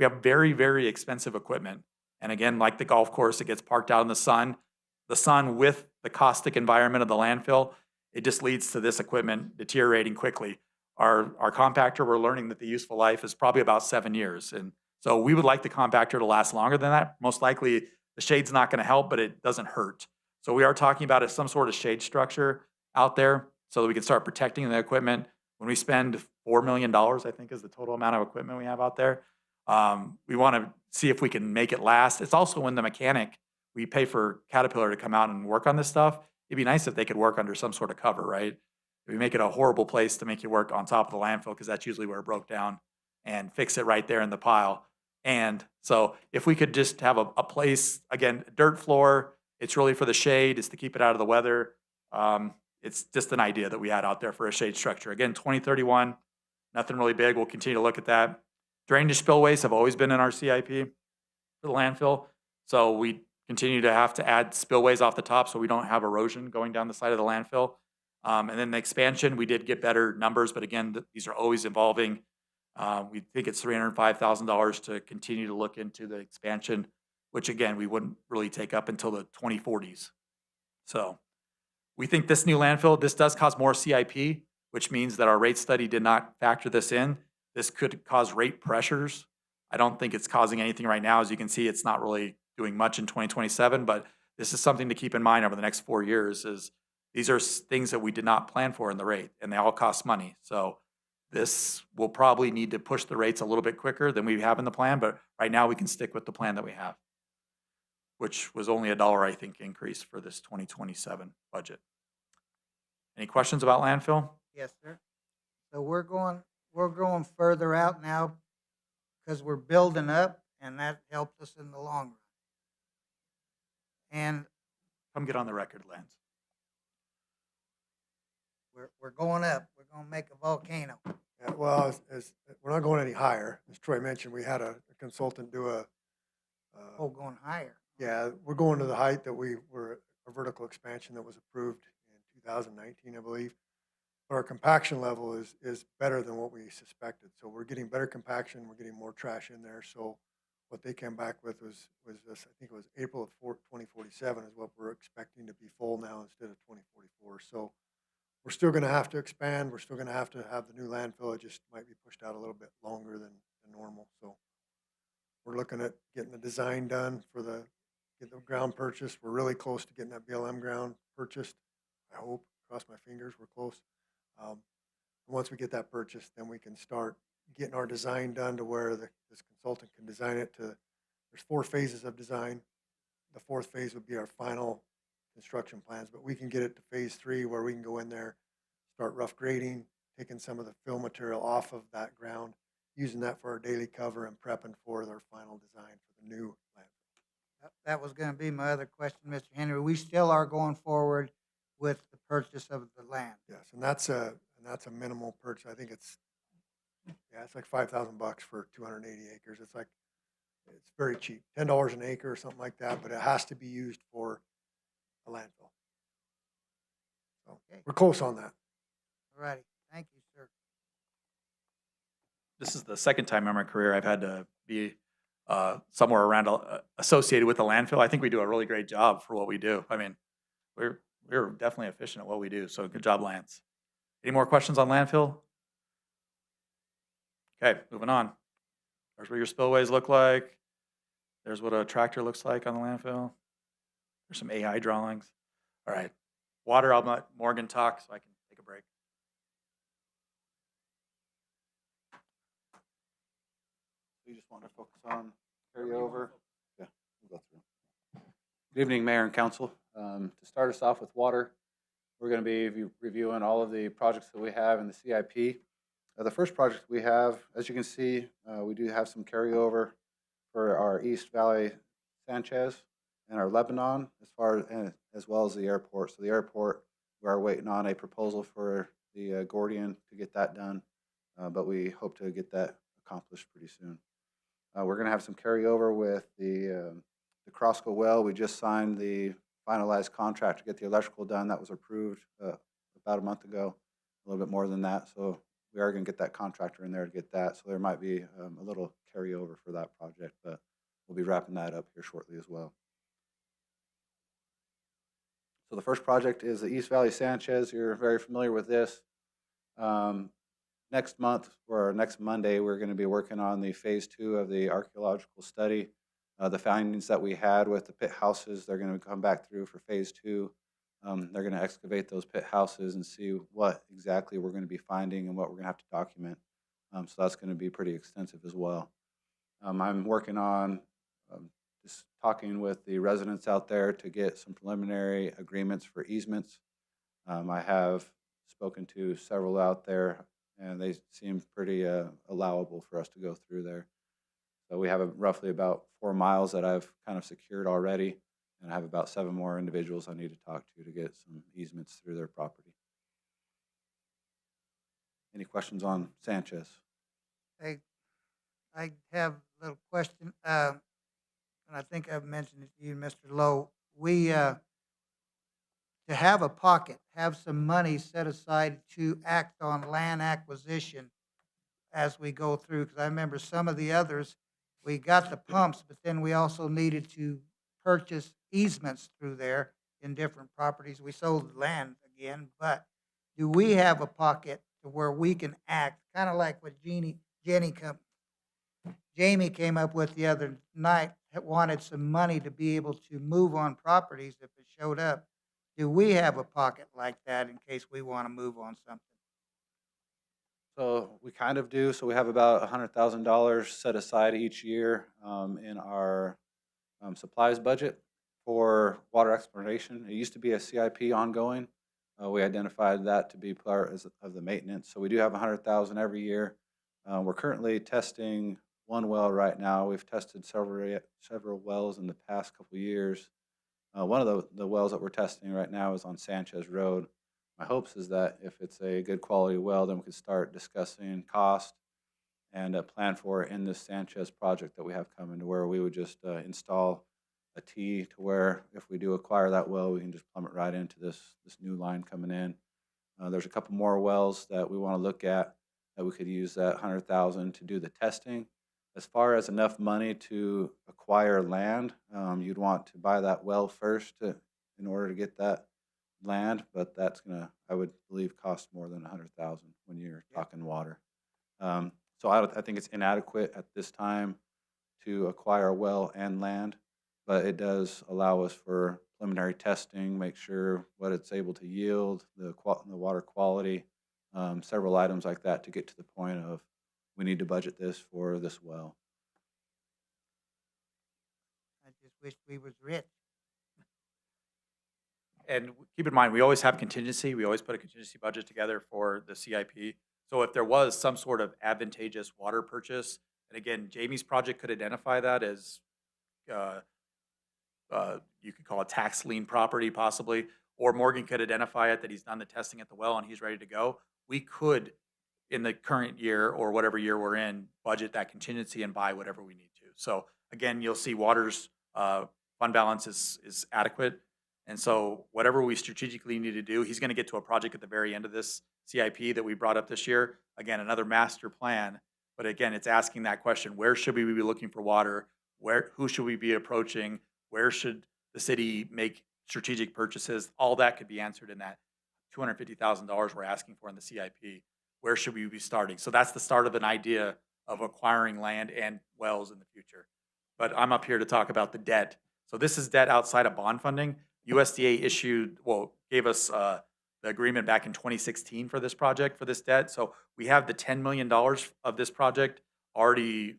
have very, very expensive equipment. And again, like the golf course, it gets parked out in the sun with the caustic environment of the landfill, it just leads to this equipment deteriorating quickly. Our compactor, we're learning that the useful life is probably about 7 years. And so we would like the compactor to last longer than that. Most likely the shade's not going to help, but it doesn't hurt. So we are talking about some sort of shade structure out there so that we can start protecting the equipment. When we spend $4 million, I think is the total amount of equipment we have out there, we want to see if we can make it last. It's also when the mechanic, we pay for Caterpillar to come out and work on this stuff. it'd be nice if they could work under some sort of cover, right? If we make it a horrible place to make you work on top of the landfill, because that's usually where it broke down, and fix it right there in the pile. And so if we could just have a place, again, dirt floor, it's really for the shade, it's to keep it out of the weather. It's just an idea that we had out there for a shade structure. Again, 2031, nothing really big. We'll continue to look at that. Drainage spillways have always been in our CIP for the landfill. So we continue to have to add spillways off the top so we don't have erosion going down the side of the landfill. And then the expansion, we did get better numbers, but again, these are always evolving. We think it's $305,000 to continue to look into the expansion, which again, we wouldn't really take up until the 2040s. So we think this new landfill, this does cause more CIP, which means that our rate study did not factor this in. This could cause rate pressures. I don't think it's causing anything right now. As you can see, it's not really doing much in 2027, but this is something to keep in mind over the next 4 years. Is these are things that we did not plan for in the rate, and they all cost money. So this will probably need to push the rates a little bit quicker than we have in the plan, but right now we can stick with the plan that we have, which was only $1, I think, increase for this 2027 budget. Any questions about landfill? Yes, sir. So we're going further out now because we're building up, and that helped us in the long run. And Come get on the record, Lance. we're going up. We're going to make a volcano. Yeah, well, we're not going any higher. As Troy mentioned, we had a consultant do Oh, going higher. yeah, we're going to the height that we were, a vertical expansion that was approved in 2019, I believe. But our compaction level is better than what we suspected. So we're getting better compaction, we're getting more trash in there. So what they came back with was this, I think it was April of 2047 is what we're expecting to be full now instead of 2044. So we're still going to have to expand. We're still going to have the new landfill. It just might be pushed out a little bit longer than normal. So we're looking at getting the design done for get the ground purchased. We're really close to getting that BLM ground purchased. I hope, cross my fingers, we're close. Once we get that purchased, then we can start getting our design done to where this consultant can design it to, there's 4 phases of design. The 4th phase would be our final construction plans, but we can get it to phase 3 where we can go in there, start rough grading, taking some of the fill material off of that ground, using that for our daily cover and prepping for their final design for the new landfill. That was going to be my other question, Mr. Henry. We still are going forward with the purchase of the land. Yes, and that's a minimal purchase. I think it's like $5,000 for 280 acres. It's very cheap, $10 an acre or something like that, but it has to be used for a landfill. So Okay. we're close on that. All righty. Thank you, sir. This is the second time in my career I've had to be somewhere around associated with the landfill. I think we do a really great job for what we do. I mean, we're definitely efficient at what we do. So good job, Lance. Any more questions on landfill? Okay, moving on. There's what your spillways look like. There's what a tractor looks like on the landfill. There's some AI drawings. All right. Water, I'll let Morgan talk so I can take a break. We just want to focus on carryover. Yeah, we'll go through. Good evening, Mayor and Council. To start us off with water, we're going to be reviewing all of the projects that we have in the CIP. The first project we have, as you can see, we do have some carryover for our East Valley Sanchez and our Lebanon, as well as the airport. So the airport, we are waiting on a proposal for the Gordian to get that done, but we hope to get that accomplished pretty soon. We're going to have some carryover with the Crosco well. We just signed the finalized contract to get the electrical done. That was approved about a month ago, a little bit more than that. So we are going to get that contractor in there to get that. So there might be a little carryover for that project, but we'll be wrapping that up here shortly as well. So the first project is the East Valley Sanchez. You're very familiar with this. Next month, or next Monday, we're going to be working on the phase 2 of the archaeological study. The findings that we had with the pit houses, they're going to come back through for phase 2. They're going to excavate those pit houses and see what exactly we're going to be finding and what we're going to have to document. So that's going to be pretty extensive as well. I'm working on just talking with the residents out there to get some preliminary agreements for easements. I have spoken to several out there, and they seem pretty allowable for us to go through there. So we have roughly about 4 miles that I've kind of secured already, and I have about 7 more individuals I need to talk to get some easements through their property. Any questions on Sanchez? I have a little question, and I think I've mentioned it to you, Mr. Lowe. We, to have a pocket, have some money set aside to act on land acquisition as we go through, because I remember some of the others, we got the pumps, but then we also needed to purchase easements through there in different properties. We sold the land again, but do we have a pocket to where we can act, kind of like what Jamie came up with the other night, that wanted some money to be able to move on properties if it showed up. Do we have a pocket like that in case we want to move on something? So we kind of do. So we have about $100,000 set aside each year in our supplies budget for water exploration. It used to be a CIP ongoing. We identified that to be part of the maintenance. So we do have 100,000 every year. We're currently testing one well right now. We've tested several wells in the past couple of years. One of the wells that we're testing right now is on Sanchez Road. My hopes is that if it's a good quality well, then we can start discussing cost and a plan for it in this Sanchez project that we have coming, to where we would just install a T to where if we do acquire that well, we can just plumb it right into this new line coming in. There's a couple more wells that we want to look at that we could use that 100,000 to do the testing. As far as enough money to acquire land, you'd want to buy that well first in order to get that land, but that's gonna, I would believe, cost more than 100,000 when you're talking water. So I think it's inadequate at this time to acquire a well and land, but it does allow us for preliminary testing, make sure what it's able to yield, the water quality, several items like that to get to the point of we need to budget this for this well. I just wish we was rich. And keep in mind, we always have contingency. We always put a contingency budget together for the CIP. So if there was some sort of advantageous water purchase, and again, Jamie's project could identify that as, you could call it tax lien property possibly, or Morgan could identify it that he's done the testing at the well and he's ready to go. We could, in the current year or whatever year we're in, budget that contingency and buy whatever we need to. So again, you'll see water's fund balance is adequate. And so whatever we strategically need to do, he's going to get to a project at the very end of this CIP that we brought up this year. Again, another master plan. But again, it's asking that question: where should we be looking for water? Who should we be approaching? Where should the city make strategic purchases? All that could be answered in that $250,000 we're asking for in the CIP. Where should we be starting? So that's the start of an idea of acquiring land and wells in the future. But I'm up here to talk about the debt. So this is debt outside of bond funding. USDA gave us the agreement back in 2016 for this project, for this debt. So we have the $10 million of this project already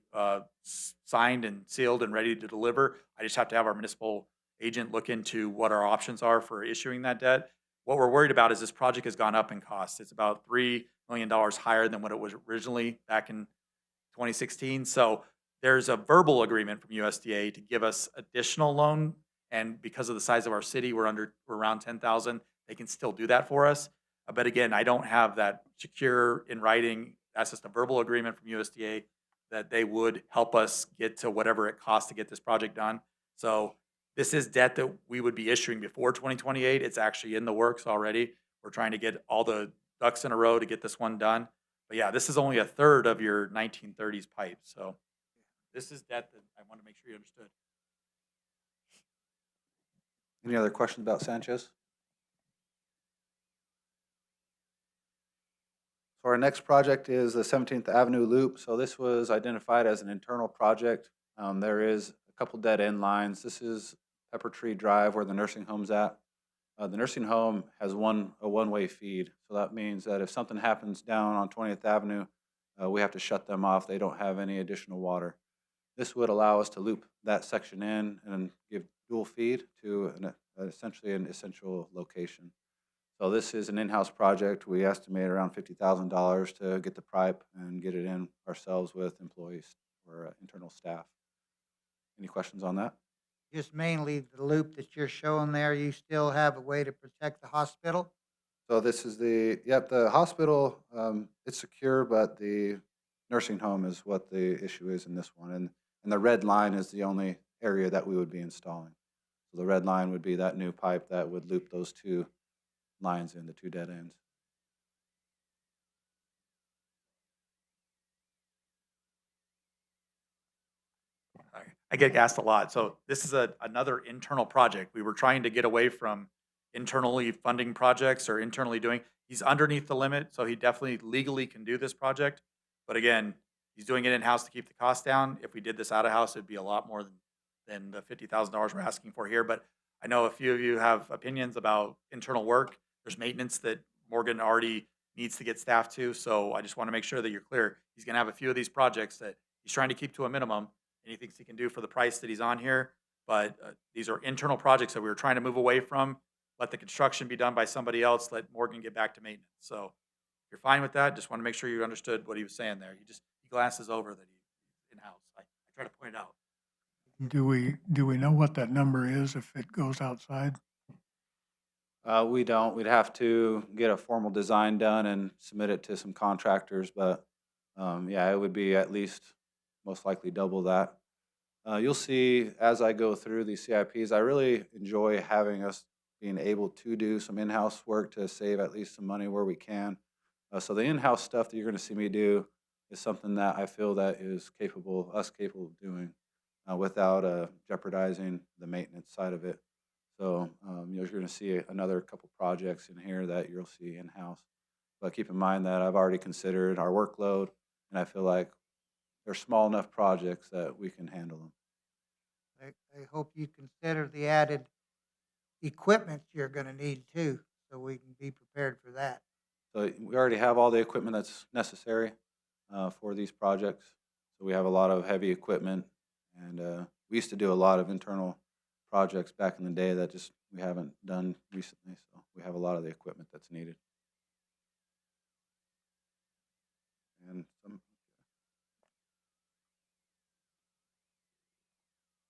signed and sealed and ready to deliver. I just have to have our municipal agent look into what our options are for issuing that debt. What we're worried about is this project has gone up in cost. It's about $3 million higher than what it was originally back in 2016. So there's a verbal agreement from USDA to give us additional loan. And because of the size of our city, we're around 10,000. They can still do that for us. But again, I don't have that secure in writing. That's just a verbal agreement from USDA that they would help us get to whatever it costs to get this project done. So this is debt that we would be issuing before 2028. It's actually in the works already. We're trying to get all the ducks in a row to get this one done. But yeah, this is only a third of your 1930s pipe. So this is debt that I want to make sure you understood. Any other questions about Sanchez? So our next project is the 17th Avenue Loop. So this was identified as an internal project. There is a couple dead end lines. This is Pepper Tree Drive where the nursing home's at. The nursing home has a one-way feed. So that means that if something happens down on 20th Avenue, we have to shut them off. They don't have any additional water. This would allow us to loop that section in and give dual feed to essentially an essential location. So this is an in-house project. We estimate around $50,000 to get the pipe and get it in ourselves with employees or internal staff. Any questions on that? Just mainly the loop that you're showing there, you still have a way to protect the hospital? So this is the hospital, it's secure, but the nursing home is what the issue is in this one. And the red line is the only area that we would be installing. So the red line would be that new pipe that would loop those two lines in, the two dead ends. I get asked a lot. So this is another internal project. We were trying to get away from internally funding projects or internally doing. He's underneath the limit, so he definitely legally can do this project. But again, he's doing it in-house to keep the cost down. If we did this out of house, it'd be a lot more than the $50,000 we're asking for here. But I know a few of you have opinions about internal work. There's maintenance that Morgan already needs to get staff to. So I just want to make sure that you're clear. He's going to have a few of these projects that he's trying to keep to a minimum, and he thinks he can do for the price that he's on here. But these are internal projects that we were trying to move away from. Let the construction be done by somebody else. Let Morgan get back to maintenance. So if you're fine with that, just want to make sure you understood what he was saying there. He glasses over that he's in-house. I try to point it out. Do we know what that number is if it goes outside? We don't. We'd have to get a formal design done and submit it to some contractors, but yeah, it would be at least most likely double that. You'll see as I go through these CIPs, I really enjoy having us being able to do some in-house work to save at least some money where we can. So the in-house stuff that you're going to see me do is something that I feel that is capable of doing without jeopardizing the maintenance side of it. So you're going to see another couple projects in here that you'll see in-house. But keep in mind that I've already considered our workload, and I feel like they're small enough projects that we can handle them. I hope you consider the added equipment you're gonna need too, so we can be prepared for that. So we already have all the equipment that's necessary for these projects. So we have a lot of heavy equipment, and we used to do a lot of internal projects back in the day that just we haven't done recently. So we have a lot of the equipment that's needed. And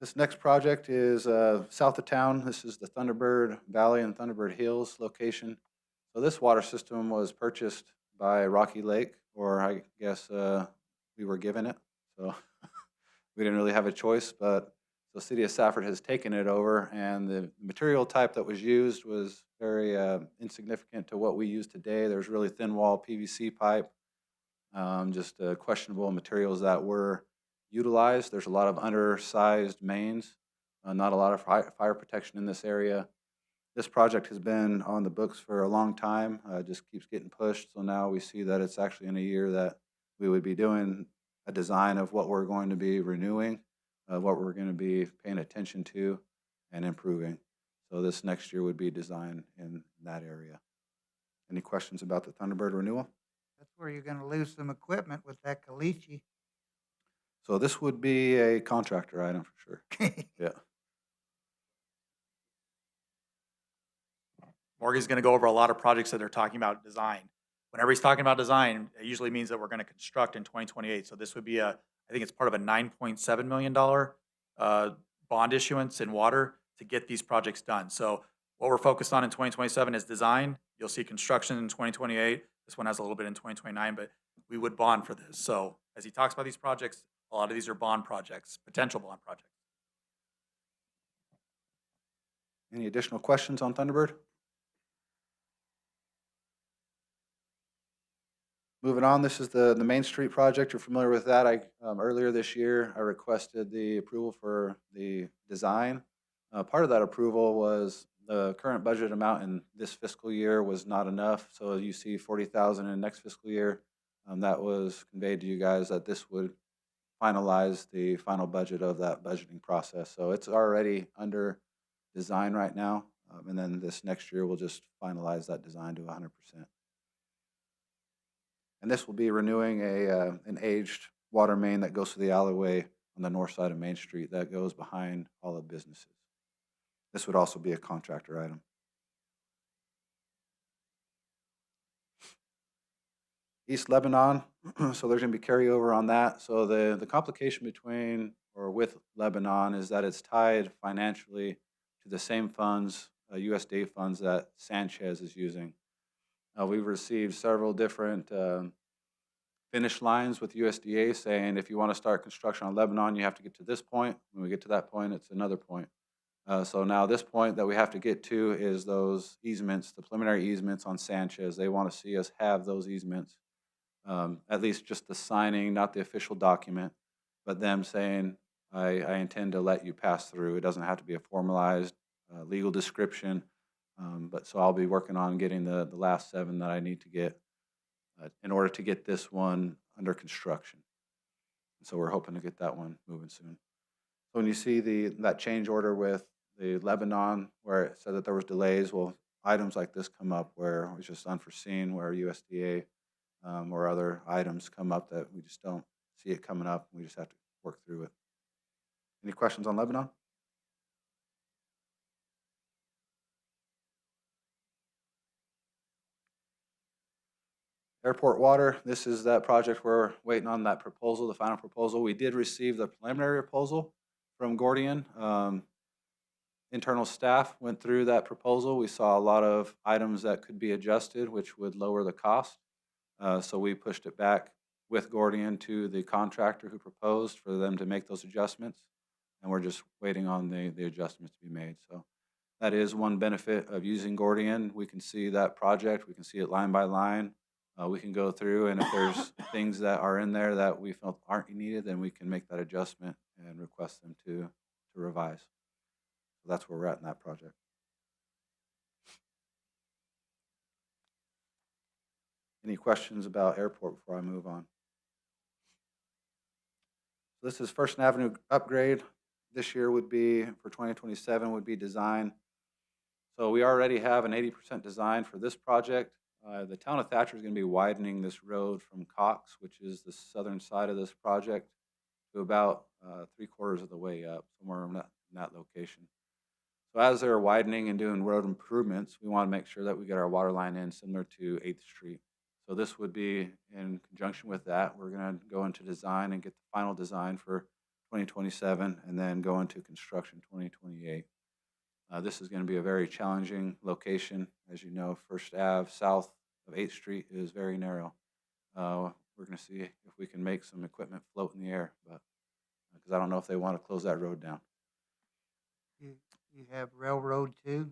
this next project is south of town. This is the Thunderbird Valley and Thunderbird Hills location. So this water system was purchased by Rocky Lake, or I guess we were given it. So we didn't really have a choice, but the city of Safford has taken it over, and the material type that was used was very insignificant to what we use today. There's really thin wall PVC pipe, just questionable materials that were utilized. There's a lot of undersized mains, not a lot of fire protection in this area. This project has been on the books for a long time, just keeps getting pushed. So now we see that it's actually in a year that we would be doing a design of what we're going to be renewing, what we're going to be paying attention to and improving. So this next year would be design in that area. Any questions about the Thunderbird renewal? That's where you're gonna lose some equipment with that caliche. So this would be a contractor item for sure. Yeah. Morgan's going to go over a lot of projects that they're talking about design. Whenever he's talking about design, it usually means that we're going to construct in 2028. So this would be I think it's part of a $9.7 million bond issuance in water to get these projects done. So what we're focused on in 2027 is design. You'll see construction in 2028. This one has a little bit in 2029, but we would bond for this. So as he talks about these projects, a lot of these are bond projects, potential bond projects. Any additional questions on Thunderbird? Moving on, this is the Main Street project. You're familiar with that. Earlier this year, I requested the approval for the design. Part of that approval was the current budget amount in this fiscal year was not enough. So you see 40,000 in next fiscal year. That was conveyed to you guys that this would finalize the final budget of that budgeting process. So it's already under design right now. And then this next year, we'll just finalize that design to 100%. And this will be renewing an aged water main that goes to the alleyway on the north side of Main Street that goes behind all the businesses. This would also be a contractor item. East Lebanon, so there's gonna be carryover on that. So the complication between or with Lebanon is that it's tied financially to the same funds, USDA funds that Sanchez is using. We've received several different finish lines with USDA saying if you want to start construction on Lebanon, you have to get to this point. When we get to that point, it's another point. So now this point that we have to get to is those easements, the preliminary easements on Sanchez. They want to see us have those easements, at least just the signing, not the official document, but them saying, I intend to let you pass through. It doesn't have to be a formalized legal description. But so I'll be working on getting the last 7 that I need to get in order to get this one under construction. So we're hoping to get that one moving soon. So when you see that change order with the Lebanon where it said that there was delays, well, items like this come up where it's just unforeseen, where USDA or other items come up that we just don't see it coming up. We just have to work through it. Any questions on Lebanon? Airport water, this is that project we're waiting on that proposal, the final proposal. We did receive the preliminary proposal from Gordian. Internal staff went through that proposal. We saw a lot of items that could be adjusted, which would lower the cost. So we pushed it back with Gordian to the contractor who proposed for them to make those adjustments. And we're just waiting on the adjustments to be made. So that is one benefit of using Gordian. We can see that project. We can see it line by line. We can go through, and if there's things that are in there that we felt aren't needed, then we can make that adjustment and request them to revise. So that's where we're at in that project. Any questions about airport before I move on? This is First Avenue upgrade. This year would be, for 2027, would be design. So we already have an 80% design for this project. The town of Thatcher is going to be widening this road from Cox, which is the southern side of this project, to about 3/4 of the way up, somewhere in that location. So as they're widening and doing road improvements, we want to make sure that we get our water line in similar to 8th Street. So this would be in conjunction with that. We're going to go into design and get the final design for 2027 and then go into construction 2028. This is going to be a very challenging location. As you know, First Ave south of 8th Street is very narrow. We're going to see if we can make some equipment float in the air, but because I don't know if they want to close that road down. You have railroad too?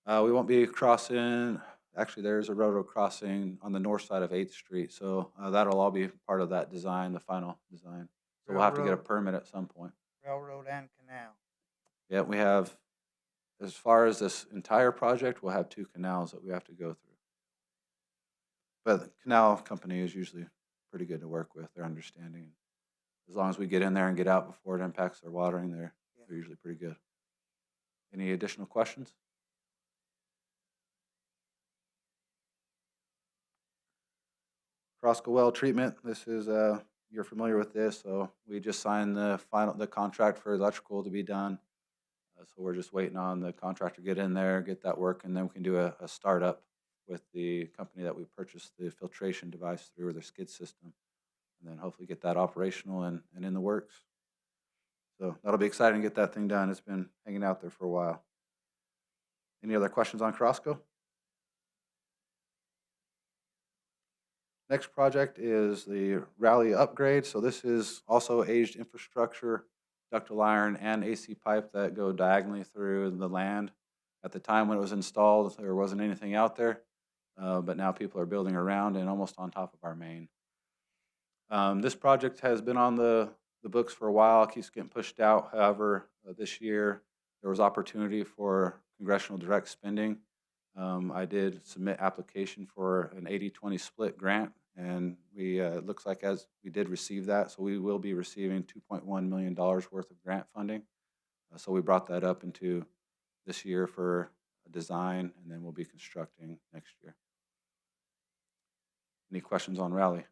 We won't be crossing, actually there's a railroad crossing on the north side of 8th Street, so that'll all be part of that design, the final design. So we'll have to get a Railroad. permit at some point. Railroad and canal. Yeah, we have, as far as this entire project, we'll have 2 canals that we have to go through. But the canal company is usually pretty good to work with, their understanding. As long as we get in there and get out before it impacts their watering, they're usually pretty good. Any additional questions? Crosco well treatment, this is, you're familiar with this, so we just signed the contract for electrical to be done. So we're just waiting on the contractor to get in there, get that work, and then we can do a startup with the company that we purchased the filtration device through, or their skid system, and then hopefully get that operational and in the works. So that'll be exciting to get that thing done. It's been hanging out there for a while. Any other questions on Crosco? Next project is the Raleigh upgrade. So this is also aged infrastructure, ductile iron and AC pipe that go diagonally through the land. At the time when it was installed, there wasn't anything out there, but now people are building around and almost on top of our main. This project has been on the books for a while, keeps getting pushed out. However, this year there was opportunity for congressional direct spending. I did submit application for an 80-20 split grant, and it looks like as we did receive that, so we will be receiving $2.1 million worth of grant funding. So we brought that up into this year for a design, and then we'll be constructing next year. Any questions on Raleigh?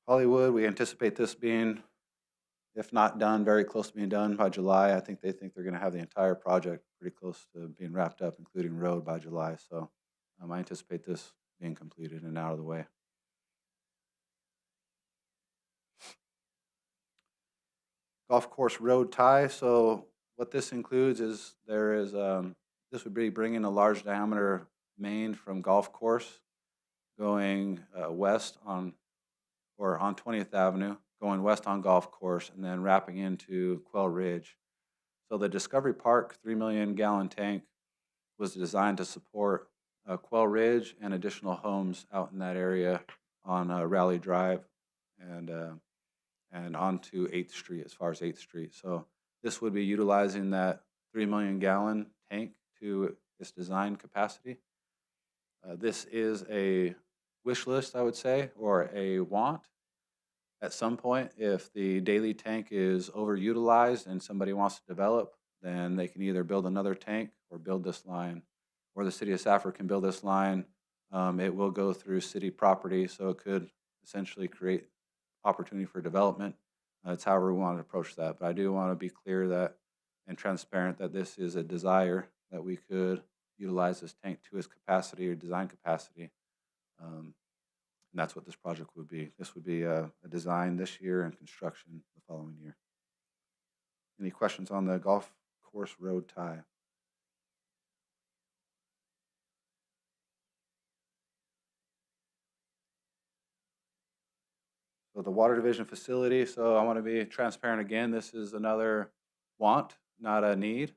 Hollywood, we anticipate this being, if not done, very close to being done by July. I think they think they're going to have the entire project pretty close to being wrapped up, including road, by July. So I anticipate this being completed and out of the way. Golf course road tie. So what this includes is this would be bringing a large diameter main from golf course going west on 20th Avenue, going west on golf course, and then wrapping into Quail Ridge. So the Discovery Park 3 million gallon tank was designed to support Quail Ridge and additional homes out in that area on Raleigh Drive and onto 8th Street, as far as 8th Street. So this would be utilizing that 3 million gallon tank to its design capacity. This is a wish list, I would say, or a want. At some point, if the daily tank is overutilized and somebody wants to develop, then they can either build another tank or build this line, or the city of Safford can build this line. It will go through city property, so it could essentially create opportunity for development. That's however we want to approach that. But I do want to be clear that and transparent that this is a desire that we could utilize this tank to its capacity or design capacity. And that's what this project would be. This would be a design this year and construction the following year. Any questions on the golf course road tie? So the water division facility, so I want to be transparent again. This is another want, not a need.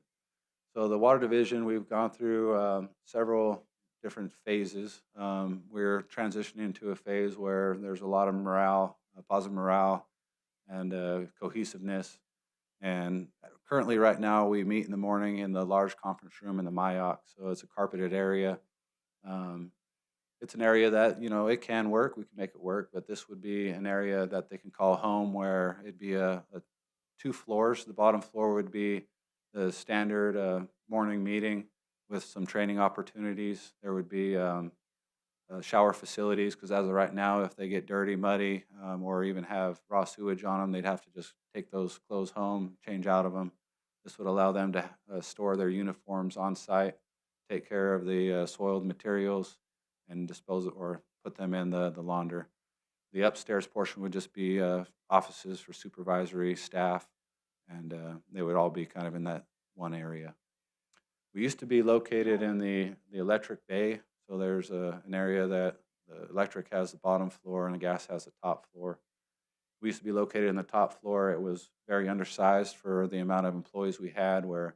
So the water division, we've gone through several different phases. We're transitioning to a phase where there's a lot of morale, positive morale, and cohesiveness. And currently, right now, we meet in the morning in the large conference room in the Mayock. So it's a carpeted area. It's an area that, it can work. We can make it work, but this would be an area that they can call home, where it'd be a 2 floors. The bottom floor would be the standard morning meeting with some training opportunities. There would be shower facilities, because as of right now, if they get dirty, muddy, or even have raw sewage on them, they'd have to just take those clothes home, change out of them. This would allow them to store their uniforms on site, take care of the soiled materials, and dispose it or put them in the launder. The upstairs portion would just be offices for supervisory staff, and they would all be kind of in that one area. We used to be located in the electric bay, so there's an area that the electric has the bottom floor and the gas has the top floor. We used to be located in the top floor. It was very undersized for the amount of employees we had, where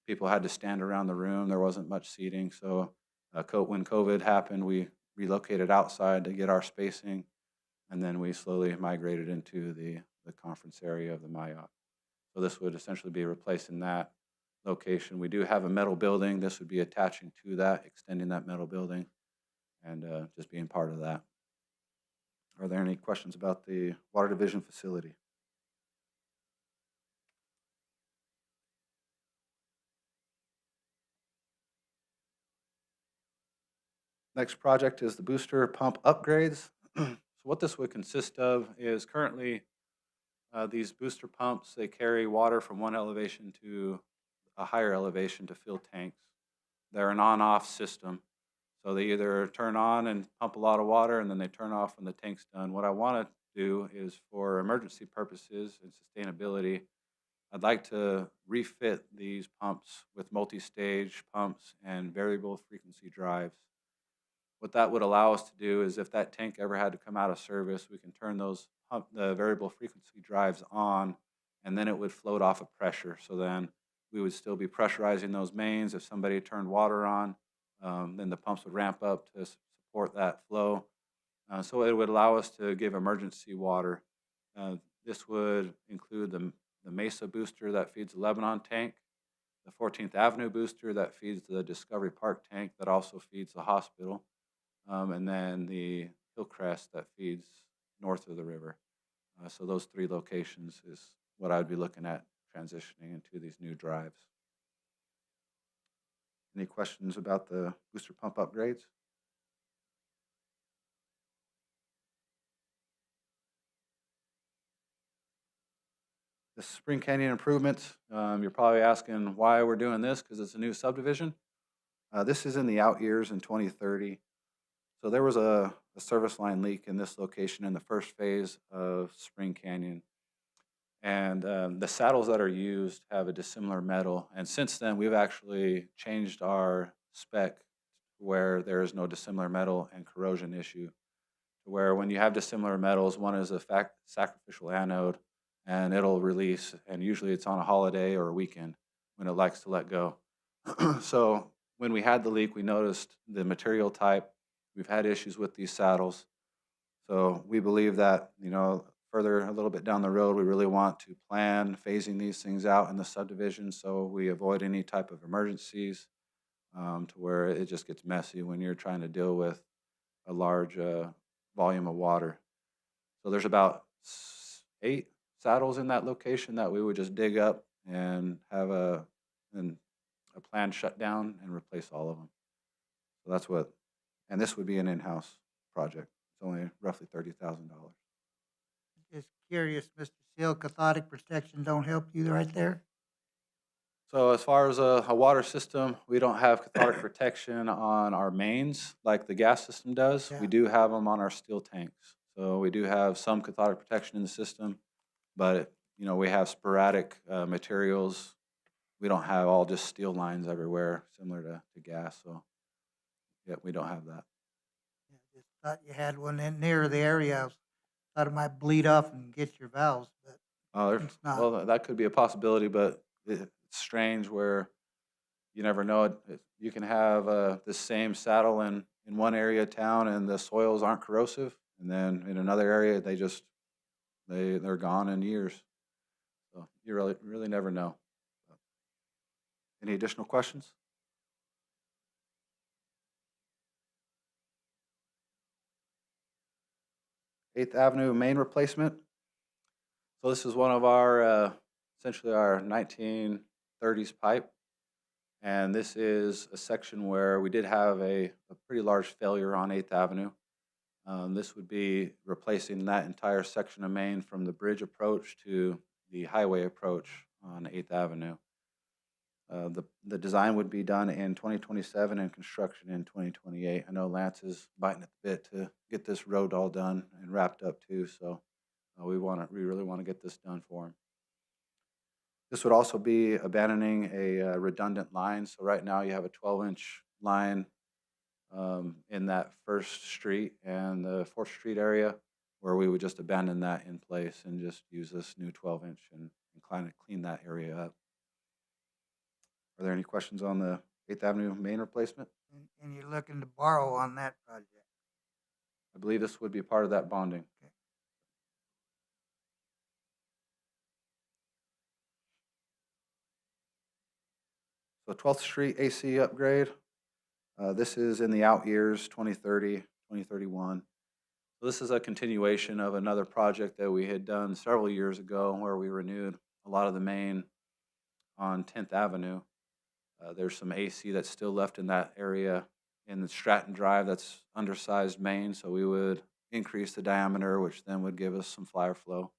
people had to stand around the room. There wasn't much seating, so when COVID happened, we relocated outside to get our spacing, and then we slowly migrated into the conference area of the Mayock. So this would essentially be replacing that location. We do have a metal building. This would be attaching to that, extending that metal building, and just being part of that. Are there any questions about the water division facility? Next project is the booster pump upgrades. So what this would consist of is currently these booster pumps, they carry water from one elevation to a higher elevation to fill tanks. They're an on-off system. So they either turn on and pump a lot of water, and then they turn off when the tank's done. What I want to do is, for emergency purposes and sustainability, I'd like to refit these pumps with multi-stage pumps and variable frequency drives. What that would allow us to do is, if that tank ever had to come out of service, we can turn the variable frequency drives on, and then it would float off of pressure. So then we would still be pressurizing those mains. If somebody turned water on, then the pumps would ramp up to support that flow. So it would allow us to give emergency water. This would include the Mesa booster that feeds the Lebanon tank, the 14th Avenue booster that feeds the Discovery Park tank that also feeds the hospital, and then the Hillcrest that feeds north of the river. So those 3 locations is what I would be looking at transitioning into these new drives. Any questions about the booster pump upgrades? The Spring Canyon improvements, you're probably asking why we're doing this, because it's a new subdivision. This is in the out years in 2030. So there was a service line leak in this location in the first phase of Spring Canyon. And the saddles that are used have a dissimilar metal. And since then, we've actually changed our spec where there is no dissimilar metal and corrosion issue. Where when you have dissimilar metals, one is a sacrificial anode, and it'll release, and usually it's on a holiday or a weekend when it likes to let go. So when we had the leak, we noticed the material type. We've had issues with these saddles. So we believe that, further a little bit down the road, we really want to plan phasing these things out in the subdivision so we avoid any type of emergencies, to where it just gets messy when you're trying to deal with a large volume of water. So there's about 8 saddles in that location that we would just dig up and have a planned shutdown and replace all of them. So that's what, and this would be an in-house project. It's only roughly $30,000. Just curious, Mr. Seal, cathodic protection don't help you right there? So as far as a water system, we don't have cathodic protection on our mains like the gas system does. Yeah. We do have them on our steel tanks. So we do have some cathodic protection in the system, but we have sporadic materials. We don't have all just steel lines everywhere, similar to gas. So yeah, we don't have that. Yeah, just thought you had one in near the area. I thought it might bleed off and get your valves, but it's not. Well, that could be a possibility, but it's strange where you never know. You can have the same saddle in one area of town and the soils aren't corrosive, and then in another area they're gone in years. So you really never know. Any additional questions? Eighth Avenue main replacement. So this is one of our, essentially our 1930s pipe. And this is a section where we did have a pretty large failure on 8th Avenue. This would be replacing that entire section of main from the bridge approach to the highway approach on 8th Avenue. The design would be done in 2027 and construction in 2028. I know Lance is biting at the bit to get this road all done and wrapped up too, so we really want to get this done for him. This would also be abandoning a redundant line. So right now you have a 12-inch line in that First Street and the 4th Street area, where we would just abandon that in place and just use this new 12-inch and kind of clean that area up. Are there any questions on the 8th Avenue main replacement? And you're looking to borrow on that project. I believe this would be part of that bonding. So 12th Street AC upgrade. This is in the out years, 2030, 2031. So this is a continuation of another project that we had done several years ago where we renewed a lot of the main on 10th Avenue. There's some AC that's still left in that area in the Stratton Drive that's undersized main, so we would increase the diameter, which then would give us some flyer flow.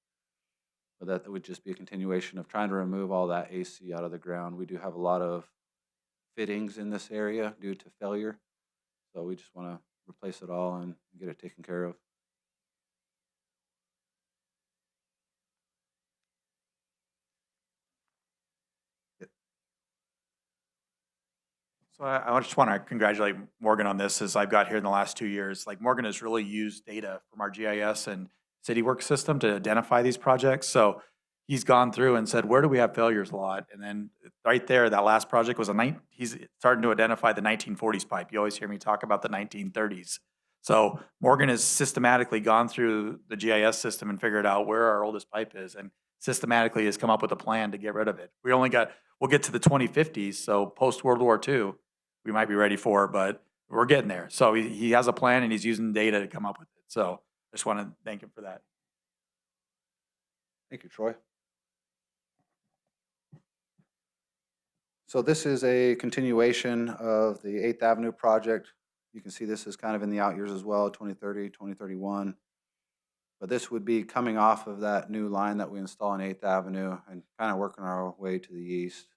But that would just be a continuation of trying to remove all that AC out of the ground. We do have a lot of fittings in this area due to failure, so we just want to replace it all and get it taken care of. So I just want to congratulate Morgan on this, as I've got here in the last 2 years. Like, Morgan has really used data from our GIS and CityWorks system to identify these projects. So he's gone through and said, where do we have failures a lot? And then right there, that last project was he's starting to identify the 1940s pipe. You always hear me talk about the 1930s. So Morgan has systematically gone through the GIS system and figured out where our oldest pipe is, and systematically has come up with a plan to get rid of it. We'll get to the 2050s, so post World War II, we might be ready for, but we're getting there. So he has a plan and he's using data to come up with it. So I just want to thank him for that. Thank you, Troy. So this is a continuation of the 8th Avenue project. You can see this is kind of in the out years as well, 2030, 2031. But this would be coming off of that new line that we install on 8th Avenue and kind of working our way to the east.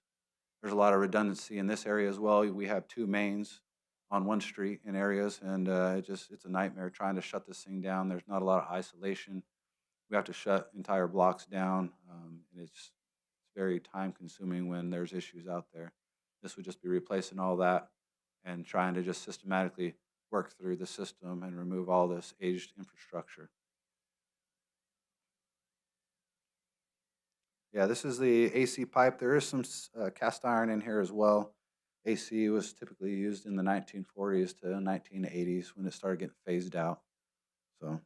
There's a lot of redundancy in this area as well. We have 2 mains on one street in areas, and it's a nightmare trying to shut this thing down. There's not a lot of isolation. We have to shut entire blocks down, and it's very time consuming when there's issues out there. This would just be replacing all that and trying to just systematically work through the system and remove all this aged infrastructure. Yeah, this is the AC pipe. There is some cast iron in here as well. AC was typically used in the 1940s to 1980s when it started getting phased out. So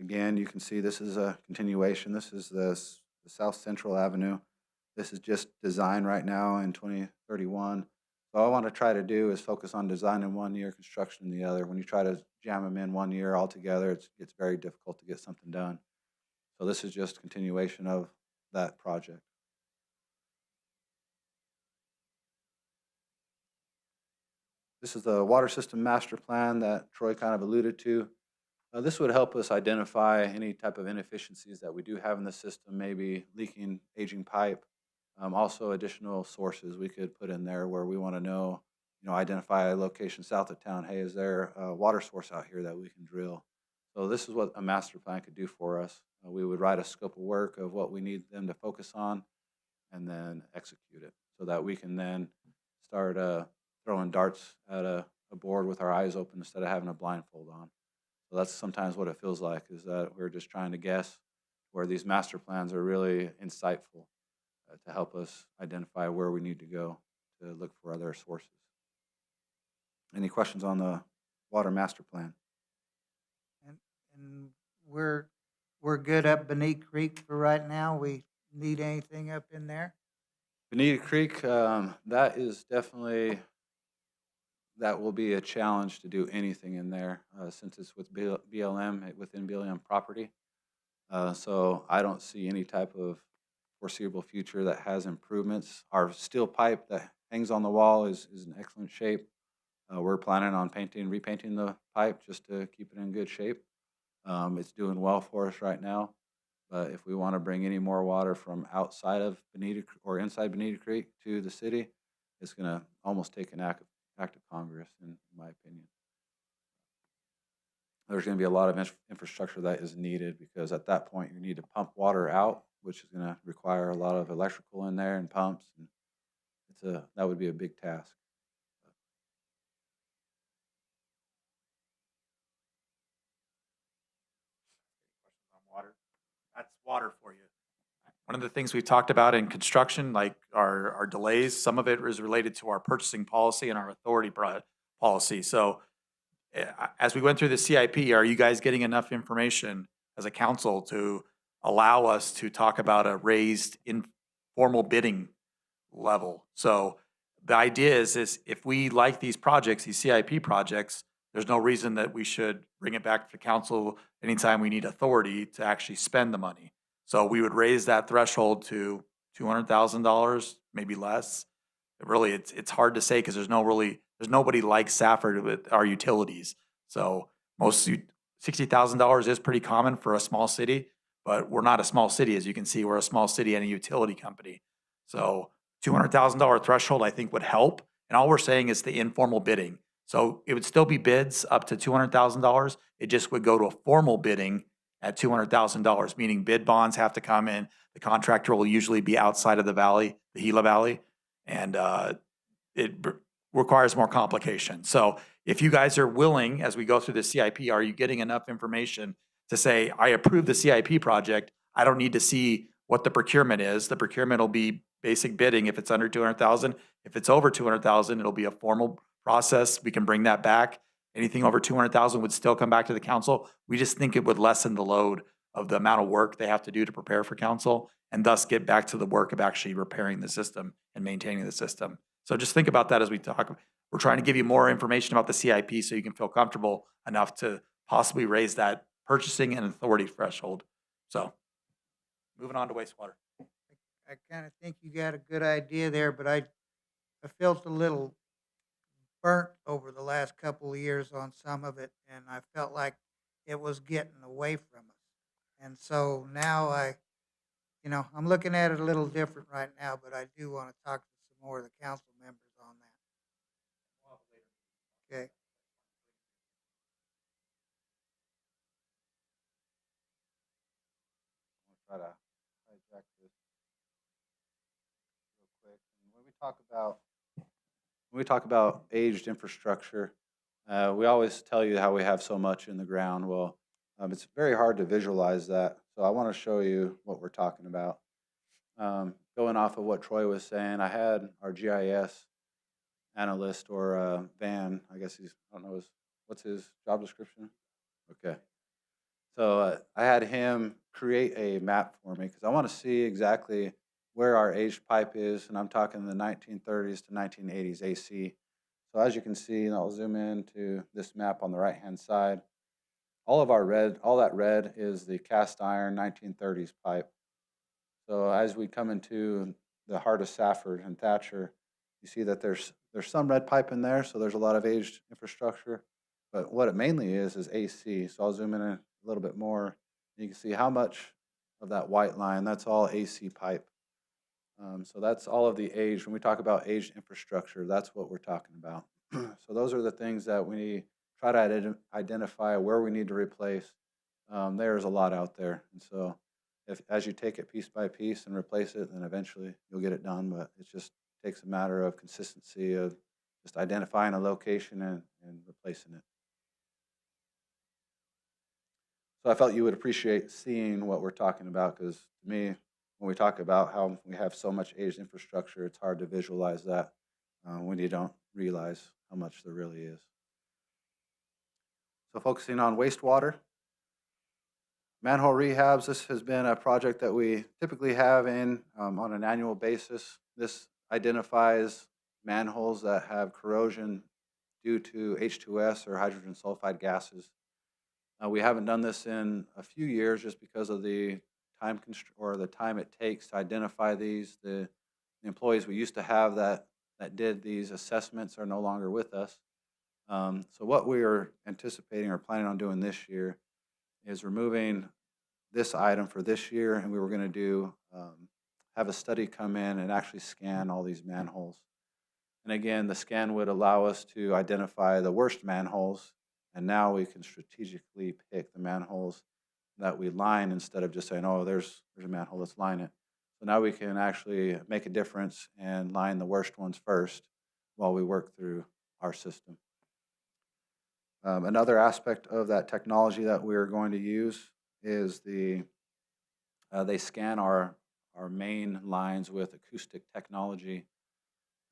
again, you can see this is a continuation. This is the South Central Avenue. This is just design right now in 2031. So all I want to try to do is focus on design in one year, construction in the other. When you try to jam them in one year all together, it's very difficult to get something done. So this is just continuation of that project. This is the water system master plan that Troy kind of alluded to. This would help us identify any type of inefficiencies that we do have in the system, maybe leaking, aging pipe. Also additional sources we could put in there where we want to know, identify a location south of town. Hey, is there a water source out here that we can drill? So this is what a master plan could do for us. We would write a scope of work of what we need them to focus on and then execute it so that we can then start throwing darts at a board with our eyes open instead of having a blindfold on. So that's sometimes what it feels like, is that we're just trying to guess, where these master plans are really insightful to help us identify where we need to go to look for other sources. Any questions on the water master plan? And we're good up Benite Creek for right now. We need anything up in there? Bonita Creek, that is definitely, that will be a challenge to do anything in there since it's with BLM, within BLM property. So I don't see any type of foreseeable future that has improvements. Our steel pipe that hangs on the wall is in excellent shape. We're planning on repainting the pipe just to keep it in good shape. It's doing well for us right now. But if we want to bring any more water from outside of Bonita or inside Bonita Creek to the city, it's going to almost take an act of Congress, in my opinion. There's going to be a lot of infrastructure that is needed, because at that point you need to pump water out, which is going to require a lot of electrical in there and pumps, and that would be a big task. Water. That's water for you. One of the things we've talked about in construction, like our delays, some of it is related to our purchasing policy and our authority policy. So as we went through the CIP, are you guys getting enough information as a council to allow us to talk about a raised informal bidding level? So the idea is if we like these projects, these CIP projects, there's no reason that we should bring it back to the council anytime we need authority to actually spend the money. So we would raise that threshold to $200,000, maybe less. Really, it's hard to say because there's nobody like Safford with our utilities. So $60,000 is pretty common for a small city, but we're not a small city. As you can see, we're a small city and a utility company. So $200,000 threshold, I think, would help. And all we're saying is the informal bidding. So it would still be bids up to $200,000. It just would go to a formal bidding at $200,000, meaning bid bonds have to come in. The contractor will usually be outside of the valley, the Gila Valley, and it requires more complication. So if you guys are willing, as we go through the CIP, are you getting enough information to say, I approve the CIP project, I don't need to see what the procurement is. The procurement will be basic bidding if it's under 200,000. If it's over 200,000, it'll be a formal process. We can bring that back. Anything over 200,000 would still come back to the council. We just think it would lessen the load of the amount of work they have to do to prepare for council, and thus get back to the work of actually repairing the system and maintaining the system. So just think about that as we talk. We're trying to give you more information about the CIP so you can feel comfortable enough to possibly raise that purchasing and authority threshold. So moving on to wastewater. I kind of think you got a good idea there, but I felt a little burnt over the last couple of years on some of it, and I felt like it was getting away from us. And so now I'm looking at it a little different right now, but I do want to talk to some more of the council members on that. Okay. I'll try to hijack this real quick. And when we talk about aged infrastructure, we always tell you how we have so much in the ground. Well, it's very hard to visualize that. So I want to show you what we're talking about. Going off of what Troy was saying, I had our GIS analyst or Van, I guess I don't know what's his job description? Okay. So I had him create a map for me because I want to see exactly where our aged pipe is, and I'm talking the 1930s to 1980s AC. So as you can see, and I'll zoom in to this map on the right-hand side, all that red is the cast iron 1930s pipe. So as we come into the heart of Safford and Thatcher, you see that there's some red pipe in there, so there's a lot of aged infrastructure. But what it mainly is AC. So I'll zoom in a little bit more. You can see how much of that white line, that's all AC pipe. So that's all of the aged. When we talk about aged infrastructure, that's what we're talking about. So those are the things that we try to identify where we need to replace. There's a lot out there. And so as you take it piece by piece and replace it, then eventually you'll get it done. But it just takes a matter of consistency of just identifying a location and replacing it. So I felt you would appreciate seeing what we're talking about, because to me, when we talk about how we have so much aged infrastructure, it's hard to visualize that when you don't realize how much there really is. So focusing on wastewater. Manhole rehabs, this has been a project that we typically have in on an annual basis. This identifies manholes that have corrosion due to H2S or hydrogen sulfide gases. We haven't done this in a few years just because of the time it takes to identify these. The employees we used to have that did these assessments are no longer with us. So what we are anticipating or planning on doing this year is removing this item for this year, and we were going to do have a study come in and actually scan all these manholes. And again, the scan would allow us to identify the worst manholes, and now we can strategically pick the manholes that we line instead of just saying, oh, there's a manhole, let's line it. So now we can actually make a difference and line the worst ones first while we work through our system. Another aspect of that technology that we're going to use is they scan our main lines with acoustic technology.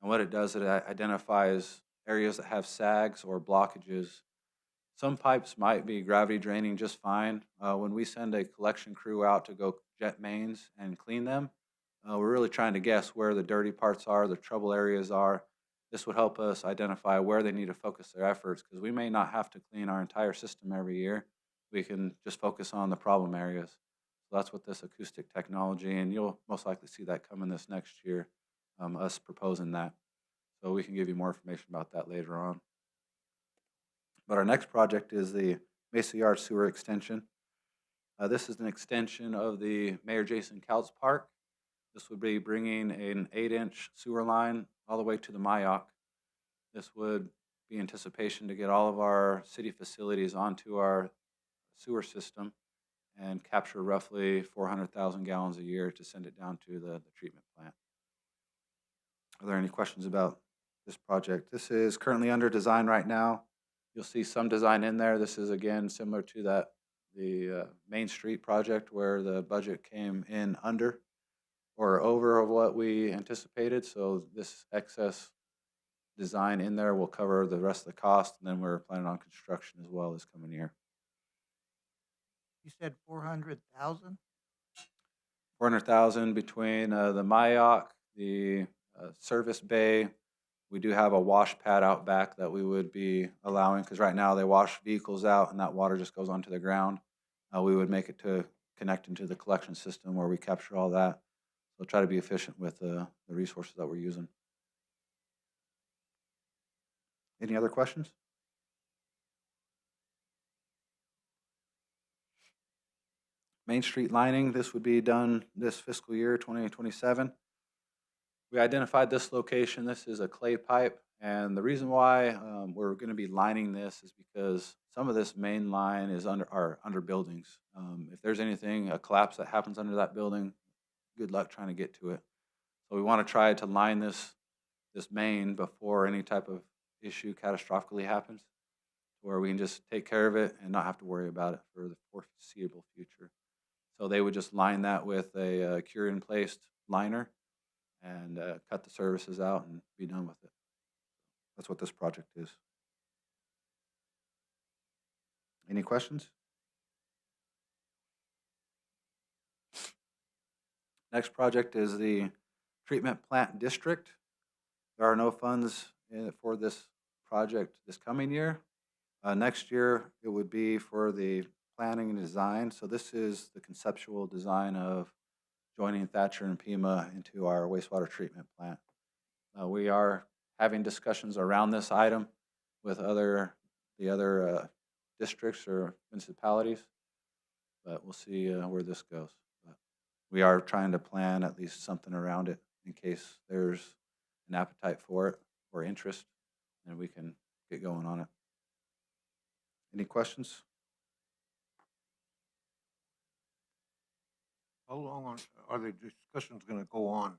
And what it does, it identifies areas that have sags or blockages. Some pipes might be gravity draining just fine. When we send a collection crew out to go jet mains and clean them, we're really trying to guess where the dirty parts are, the trouble areas are. This would help us identify where they need to focus their efforts, because we may not have to clean our entire system every year. We can just focus on the problem areas. So that's what this acoustic technology, and you'll most likely see that coming this next year, us proposing that. So we can give you more information about that later on. But our next project is the Mesa Yard Sewer Extension. This is an extension of the Mayor Jason Couts Park. This would be bringing an 8-inch sewer line all the way to the Mayock. This would be anticipation to get all of our city facilities onto our sewer system and capture roughly 400,000 gallons a year to send it down to the treatment plant. Are there any questions about this project? This is currently under design right now. You'll see some design in there. This is again similar to the Main Street project where the budget came in under or over of what we anticipated. So this excess design in there will cover the rest of the cost, and then we're planning on construction as well this coming year. You said 400,000? 400,000 between the Mayock, the service bay. We do have a wash pad out back that we would be allowing, because right now they wash vehicles out and that water just goes onto the ground. We would make it to connect into the collection system where we capture all that. So try to be efficient with the resources that we're using. Any other questions? Main Street lining, this would be done this fiscal year, 2027. We identified this location. This is a clay pipe. And the reason why we're going to be lining this is because some of this main line is under buildings. If there's anything, a collapse that happens under that building, good luck trying to get to it. So we want to try to line this main before any type of issue catastrophically happens, where we can just take care of it and not have to worry about it for the foreseeable future. So they would just line that with a cure-in-place liner and cut the services out and be done with it. That's what this project is. Any questions? Next project is the treatment plant district. There are no funds for this project this coming year. Next year, it would be for the planning and design. So this is the conceptual design of joining Thatcher and Pima into our wastewater treatment plant. We are having discussions around this item with the other districts or municipalities, but we'll see where this goes. But we are trying to plan at least something around it in case there's an appetite for it or interest, and we can get going on it. Any questions? How long are the discussions gonna go on?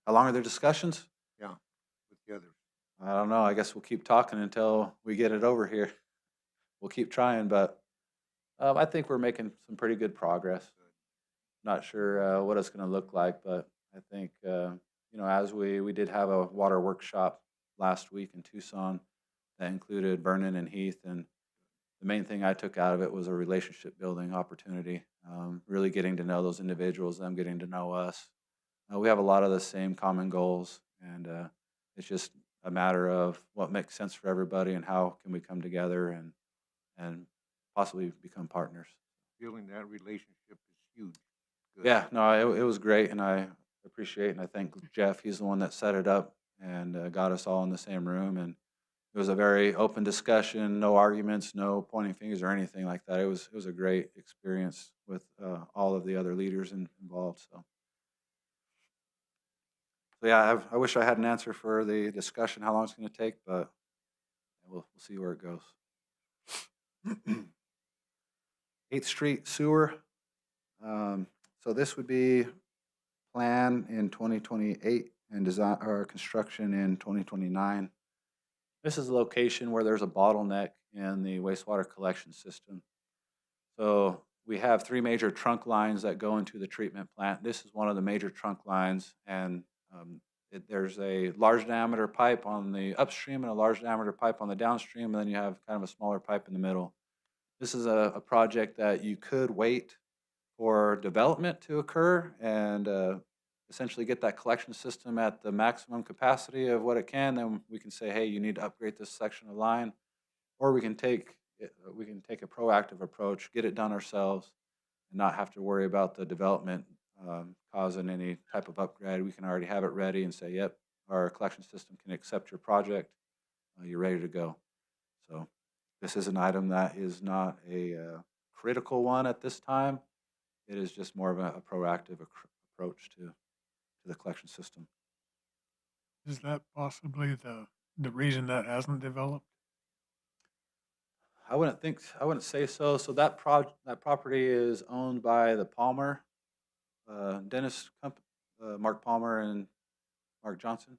How long are their discussions? Yeah, with the others? I don't know. I guess we'll keep talking until we get it over here. We'll keep trying, but I think we're making some pretty good progress. Not sure what it's going to look like, but I think, as we did have a water workshop last week in Tucson that included Vernon and Heath, and the main thing I took out of it was a relationship building opportunity, really getting to know those individuals, them getting to know us. We have a lot of the same common goals, and it's just a matter of what makes sense for everybody and how can we come together and possibly become partners. Feeling that relationship is huge. Good. Yeah, no, it was great, and I appreciate and I thank Jeff. He's the one that set it up and got us all in the same room, and it was a very open discussion, no arguments, no pointing fingers or anything like that. It was a great experience with all of the other leaders involved. So yeah, I wish I had an answer for the discussion, how long it's going to take, but we'll see where it goes. 8th Street Sewer. So this would be planned in 2028 and design or construction in 2029. This is a location where there's a bottleneck in the wastewater collection system. So we have 3 major trunk lines that go into the treatment plant. This is one of the major trunk lines, and there's a large diameter pipe on the upstream and a large diameter pipe on the downstream, and then you have kind of a smaller pipe in the middle. This is a project that you could wait for development to occur and essentially get that collection system at the maximum capacity of what it can. Then we can say, hey, you need to upgrade this section of line, or we can take a proactive approach, get it done ourselves, and not have to worry about the development causing any type of upgrade. We can already have it ready and say, yep, our collection system can accept your project. You're ready to go. So this is an item that is not a critical one at this time. It is just more of a proactive approach to the collection system. Is that possibly the reason that hasn't developed? I wouldn't say so. So that property is owned by the Palmer, Dennis Mark Palmer and Mark Johnson.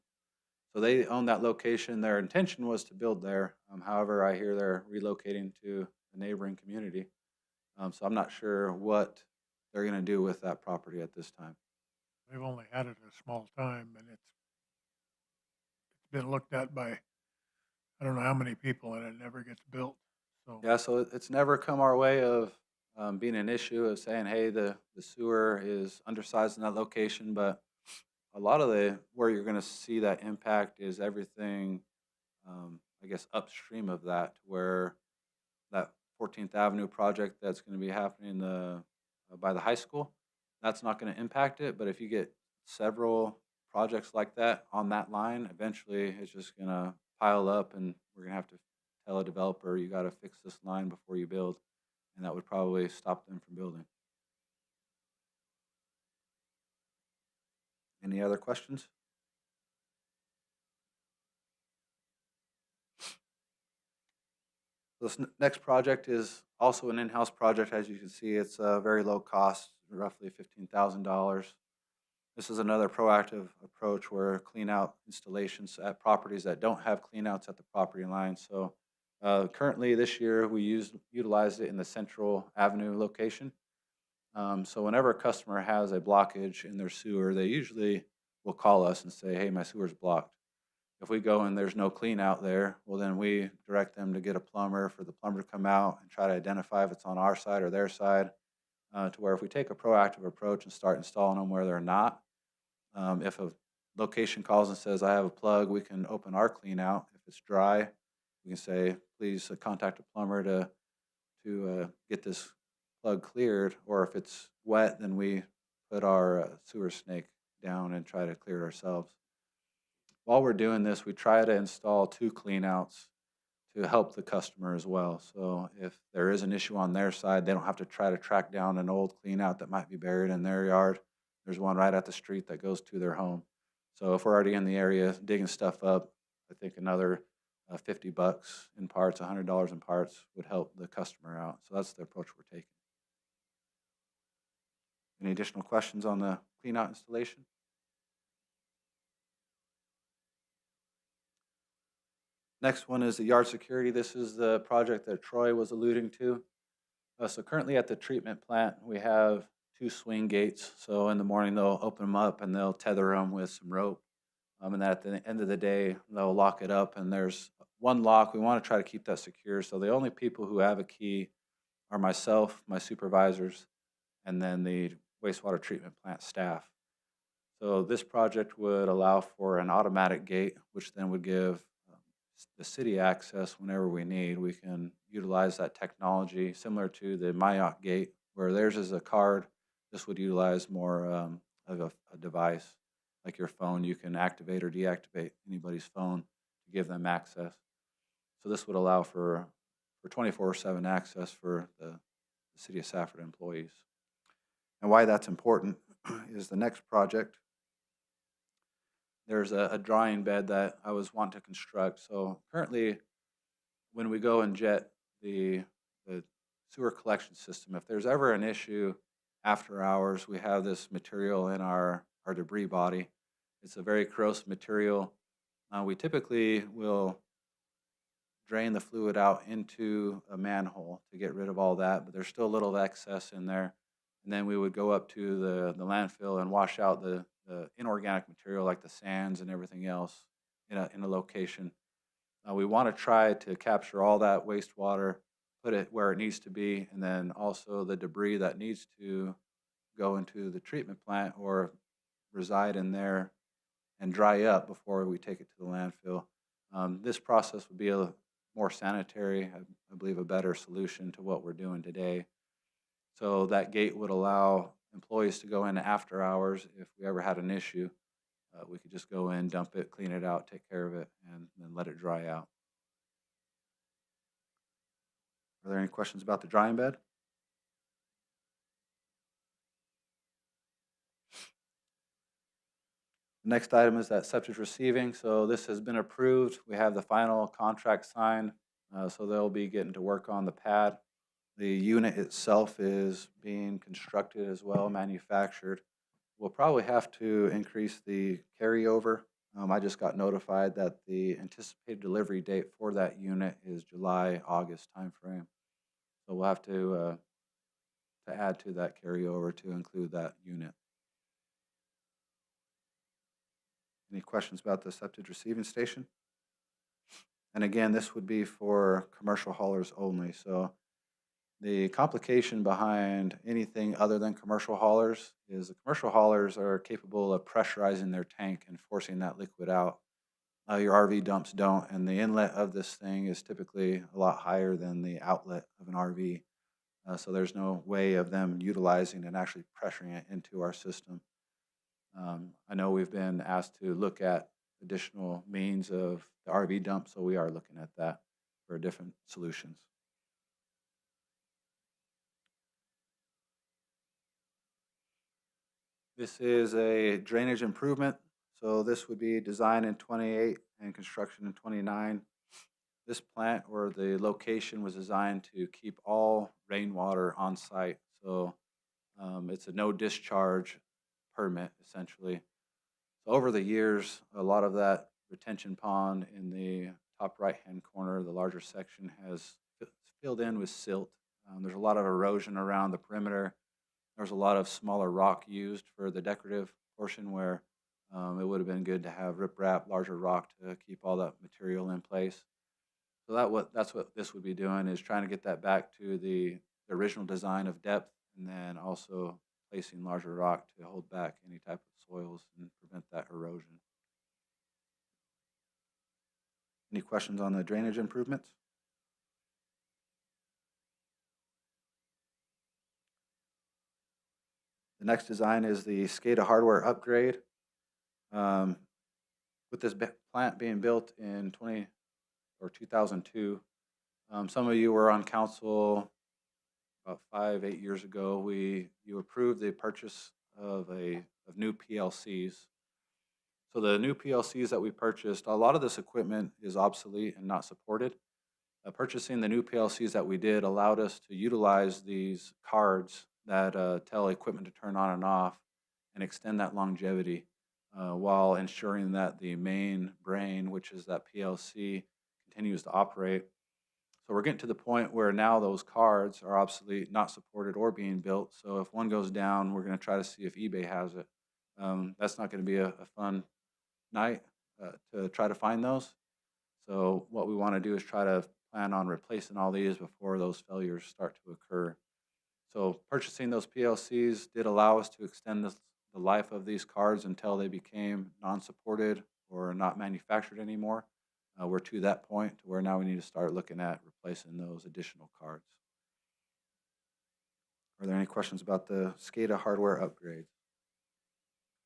So they own that location. Their intention was to build there. However, I hear they're relocating to a neighboring community. So I'm not sure what they're going to do with that property at this time. They've only had it a small time, and it's been looked at by I don't know how many people, and it never gets built. So Yeah, so it's never come our way of being an issue of saying, hey, the sewer is undersized in that location, but a lot of where you're going to see that impact is everything, I guess, upstream of that, where that 14th Avenue project that's going to be happening by the high school, that's not going to impact it. But if you get several projects like that on that line, eventually it's just going to pile up, and we're gonna have to tell a developer, you gotta fix this line before you build, and that would probably stop them from building. Any other questions? This next project is also an in-house project. As you can see, it's very low cost, roughly $15,000. This is another proactive approach where clean out installations at properties that don't have clean outs at the property line. So currently this year we utilized it in the Central Avenue location. So whenever a customer has a blockage in their sewer, they usually will call us and say, hey, my sewer's blocked. If we go and there's no clean out there, well, then we direct them to get a plumber, for the plumber to come out and try to identify if it's on our side or their side, to where if we take a proactive approach and start installing them where they're not, if a location calls and says, I have a plug, we can open our clean out. If it's dry, we can say, please contact a plumber to get this plug cleared. Or if it's wet, then we put our sewer snake down and try to clear it ourselves. While we're doing this, we try to install 2 cleanouts to help the customer as well. So if there is an issue on their side, they don't have to try to track down an old cleanout that might be buried in their yard. There's one right at the street that goes to their home. So if we're already in the area digging stuff up, I think another $50 in parts, $100 in parts would help the customer out. So that's the approach we're taking. Any additional questions on the cleanout installation? Next one is the yard security. This is the project that Troy was alluding to. So currently at the treatment plant, we have 2 swing gates. So in the morning, they'll open them up and they'll tether them with some rope. And then at the end of the day, they'll lock it up. And there's one lock. We want to try to keep that secure. So the only people who have a key are myself, my supervisors, and then the wastewater treatment plant staff. So this project would allow for an automatic gate, which then would give the city access whenever we need. We can utilize that technology similar to the Mayotte gate, where theirs is a card. This would utilize more of a device like your phone. You can activate or deactivate anybody's phone to give them access. So this would allow for 24/7 access for the city of Safford employees. And why that's important is the next project. There's a drying bed that I was wanting to construct. So currently, when we go and jet the sewer collection system, if there's ever an issue after hours, we have this material in our debris body. It's a very corrosive material. We typically will drain the fluid out into a manhole to get rid of all that, but there's still a little excess in there. And then we would go up to the landfill and wash out the inorganic material like the sands and everything else in a location. We want to try to capture all that wastewater, put it where it needs to be, and then also the debris that needs to go into the treatment plant or reside in there and dry up before we take it to the landfill. This process would be a more sanitary, I believe a better solution to what we're doing today. So that gate would allow employees to go in after hours. If we ever had an issue, we could just go in, dump it, clean it out, take care of it, and then let it dry out. Are there any questions about the drying bed? The next item is that septic receiving. So this has been approved. We have the final contract signed. So they'll be getting to work on the pad. The unit itself is being constructed as well, manufactured. We'll probably have to increase the carryover. I just got notified that the anticipated delivery date for that unit is July, August timeframe. So we'll have to add to that carryover to include that unit. Any questions about the septic receiving station? And again, this would be for commercial haulers only. So the complication behind anything other than commercial haulers is the commercial haulers are capable of pressurizing their tank and forcing that liquid out. Your RV dumps don't, and the inlet of this thing is typically a lot higher than the outlet of an RV. So there's no way of them utilizing and actually pressuring it into our system. I know we've been asked to look at additional means of the RV dump, so we are looking at that for different solutions. This is a drainage improvement, so this would be designed in 28 and construction in 29. This plant or the location was designed to keep all rainwater on site, so it's a no discharge permit essentially. So over the years, a lot of that retention pond in the top right-hand corner, the larger section, has filled in with silt. There's a lot of erosion around the perimeter. There's a lot of smaller rock used for the decorative portion where it would have been good to have riprap, larger rock to keep all that material in place. So that's what this would be doing, is trying to get that back to the original design of depth, and then also placing larger rock to hold back any type of soils and prevent that erosion. Any questions on the drainage improvements? The next design is the SCADA hardware upgrade. With this plant being built in 2002, some of you were on council about 5-8 years ago. You approved the purchase of new PLCs. So the new PLCs that we purchased, a lot of this equipment is obsolete and not supported. Purchasing the new PLCs that we did allowed us to utilize these cards that tell equipment to turn on and off and extend that longevity while ensuring that the main brain, which is that PLC, continues to operate. So we're getting to the point where now those cards are obsolete, not supported or being built. So if one goes down, we're going to try to see if eBay has it. That's not going to be a fun night to try to find those. So what we want to do is try to plan on replacing all these before those failures start to occur. So purchasing those PLCs did allow us to extend the life of these cards until they became non-supported or not manufactured anymore. We're to that point to where now we need to start looking at replacing those additional cards. Are there any questions about the SCADA hardware upgrades?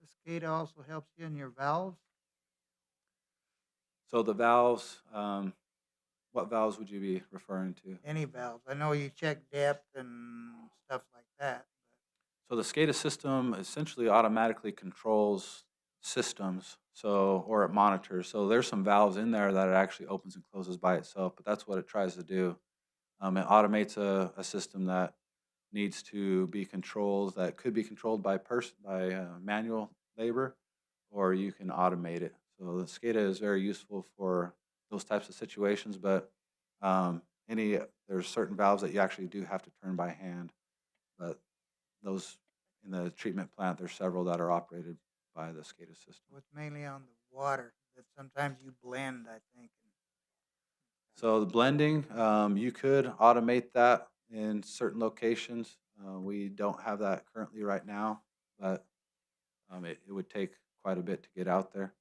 The SCADA also helps you in your valves. So the valves, what valves would you be referring to? Any valves. I know you check depth and stuff like that. So the SCADA system essentially automatically controls systems, or it monitors. So there's some valves in there that it actually opens and closes by itself, but that's what it tries to do. It automates a system that needs to be controlled, that could be controlled by manual labor, or you can automate it. So the SCADA is very useful for those types of situations, but there's certain valves that you actually do have to turn by hand. But those in the treatment plant, there's several that are operated by the SCADA system. So it's mainly on the water that sometimes you blend, I think. So the blending, you could automate that in certain locations. We don't have that currently right now, but it would take quite a bit to get out there,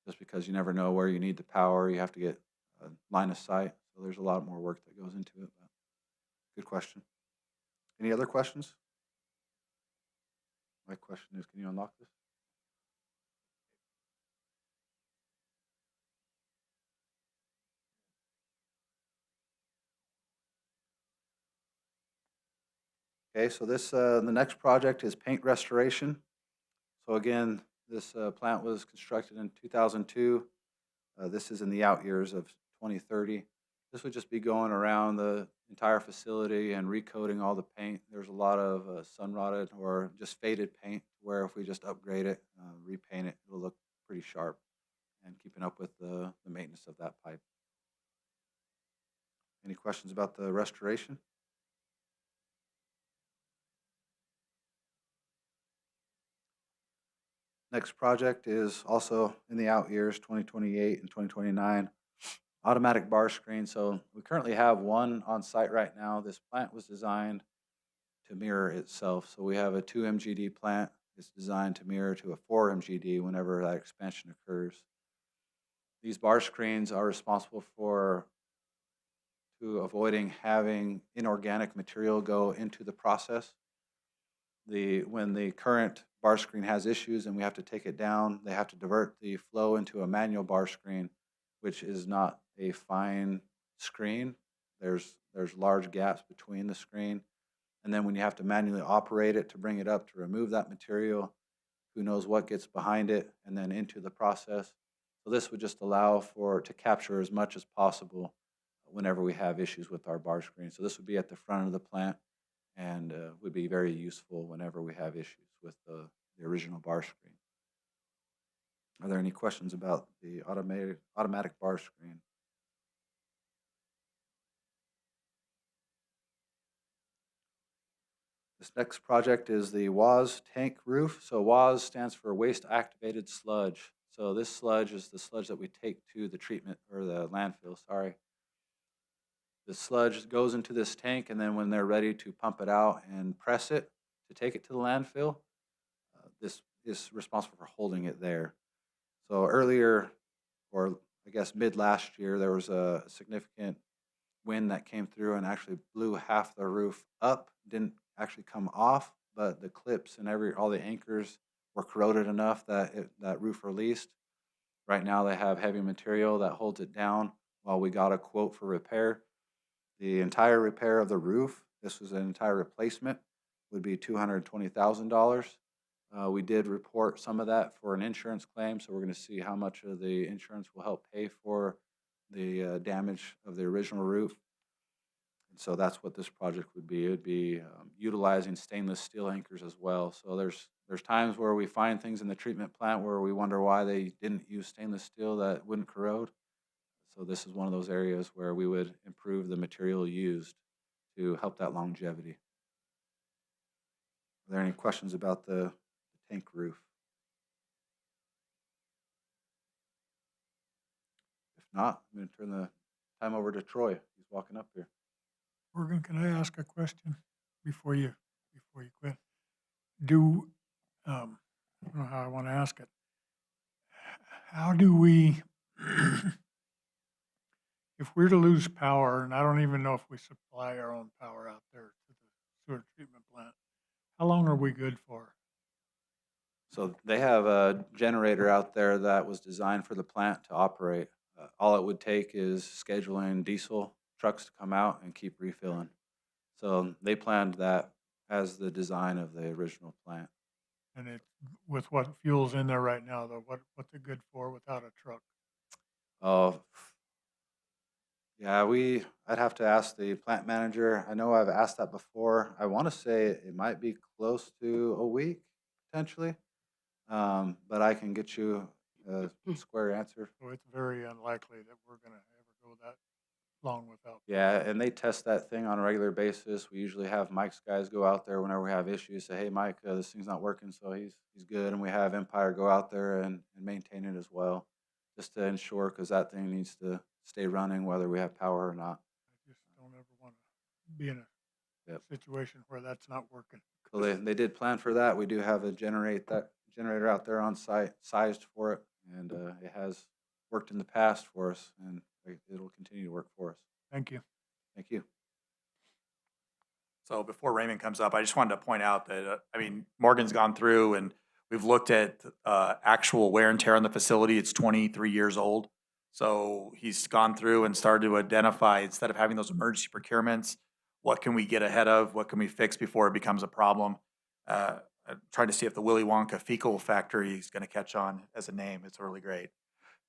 just because you never know where you need the power. You have to get a line of sight. So there's a lot more work that goes into it. But good question. Any other questions? My question is, can you unlock this? Okay, so the next project is paint restoration. So again, this plant was constructed in 2002. This is in the out years of 2030. This would just be going around the entire facility and recoating all the paint. There's a lot of sun-rotted or just faded paint, where if we just upgrade it, repaint it, it'll look pretty sharp, and keeping up with the maintenance of that pipe. Any questions about the restoration? Next project is also in the out years, 2028 and 2029. Automatic bar screen. So we currently have one on site right now. This plant was designed to mirror itself. So we have a 2 MGD plant. It's designed to mirror to a 4 MGD whenever that expansion occurs. These bar screens are responsible to avoiding having inorganic material go into the process. when the current bar screen has issues and we have to take it down, they have to divert the flow into a manual bar screen, which is not a fine screen. There's large gaps between the screen. And then when you have to manually operate it to bring it up to remove that material, who knows what gets behind it and then into the process. So this would just allow to capture as much as possible whenever we have issues with our bar screen. So this would be at the front of the plant and would be very useful whenever we have issues with the original bar screen. Are there any questions about the automatic bar screen? This next project is the WAS tank roof. So WAS stands for waste activated sludge. So this sludge is the sludge that we take to the treatment or the landfill, sorry. The sludge goes into this tank, and then when they're ready to pump it out and press it to take it to the landfill, this is responsible for holding it there. So earlier, or I guess mid last year, there was a significant wind that came through and actually blew half the roof up. Didn't actually come off, but the clips and all the anchors were corroded enough that that roof released. Right now they have heavy material that holds it down while we got a quote for repair. The entire repair of the roof, this was an entire replacement, would be $220,000. We did report some of that for an insurance claim, so we're going to see how much of the insurance will help pay for the damage of the original roof. And so that's what this project would be. It would be utilizing stainless steel anchors as well. So there's times where we find things in the treatment plant where we wonder why they didn't use stainless steel that wouldn't corrode. So this is one of those areas where we would improve the material used to help that longevity. Are there any questions about the tank roof? If not, I'm going to turn the time over to Troy. He's walking up here. Morgan, can I ask a question before you quit? I don't know how I want to ask it. How do we, if we're to lose power, and I don't even know if we supply our own power out there to the sewer treatment plant, how long are we good for? So they have a generator out there that was designed for the plant to operate. All it would take is scheduling diesel trucks to come out and keep refilling. So they planned that as the design of the original plant. And it's with what fuel's in there right now, though, what's it good for without a truck? Oh, yeah, I'd have to ask the plant manager. I know I've asked that before. I want to say it might be close to a week, potentially. But I can get you a square answer. So it's very unlikely that we're gonna ever go that long without. Yeah, and they test that thing on a regular basis. We usually have Mike's guys go out there whenever we have issues, say, hey, Mike, this thing's not working, so he's good. And we have Empire go out there and maintain it as well, just to ensure, because that thing needs to stay running whether we have power or not. I just don't ever want to be in a Yep. situation where that's not working. So they did plan for that. We do have a generator out there on site, sized for it, and it has worked in the past for us, and it'll continue to work for us. Thank you. Thank you. So before Raymond comes up, I just wanted to point out that, Morgan's gone through and we've looked at actual wear and tear on the facility. It's 23 years old. So he's gone through and started to identify, instead of having those emergency procurements, what can we get ahead of? What can we fix before it becomes a problem? I'm trying to see if the Willy Wonka fecal factory is going to catch on as a name. It's really great.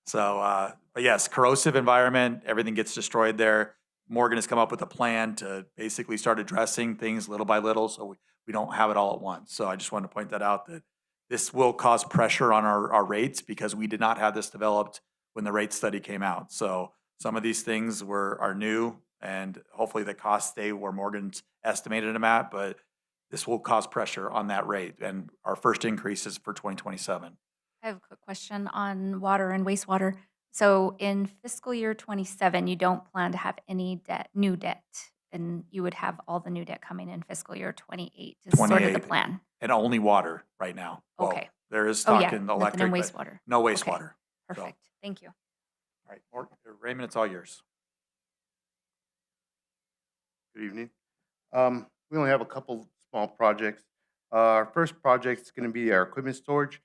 So, but yes, corrosive environment, everything gets destroyed there. Morgan has come up with a plan to basically start addressing things little by little, so we don't have it all at once. So I just wanted to point that out, that this will cause pressure on our rates, because we did not have this developed when the rate study came out. So some of these things are new, and hopefully the costs stay where Morgan's estimated them at, but this will cause pressure on that rate. And our first increase is for 2027. I have a quick question on water and wastewater. So in fiscal year 27, you don't plan to have any new debt, and you would have all the new debt coming in fiscal year 28 is sort of the 28. plan. And only water right now. Well, Okay. there is Oh, talk yeah, in nothing electric, in but wastewater. no Okay. wastewater. So, Perfect. Thank you. all right, Raymond, it's all yours. Good evening. We only have a couple small projects. Our first project is going to be our equipment storage.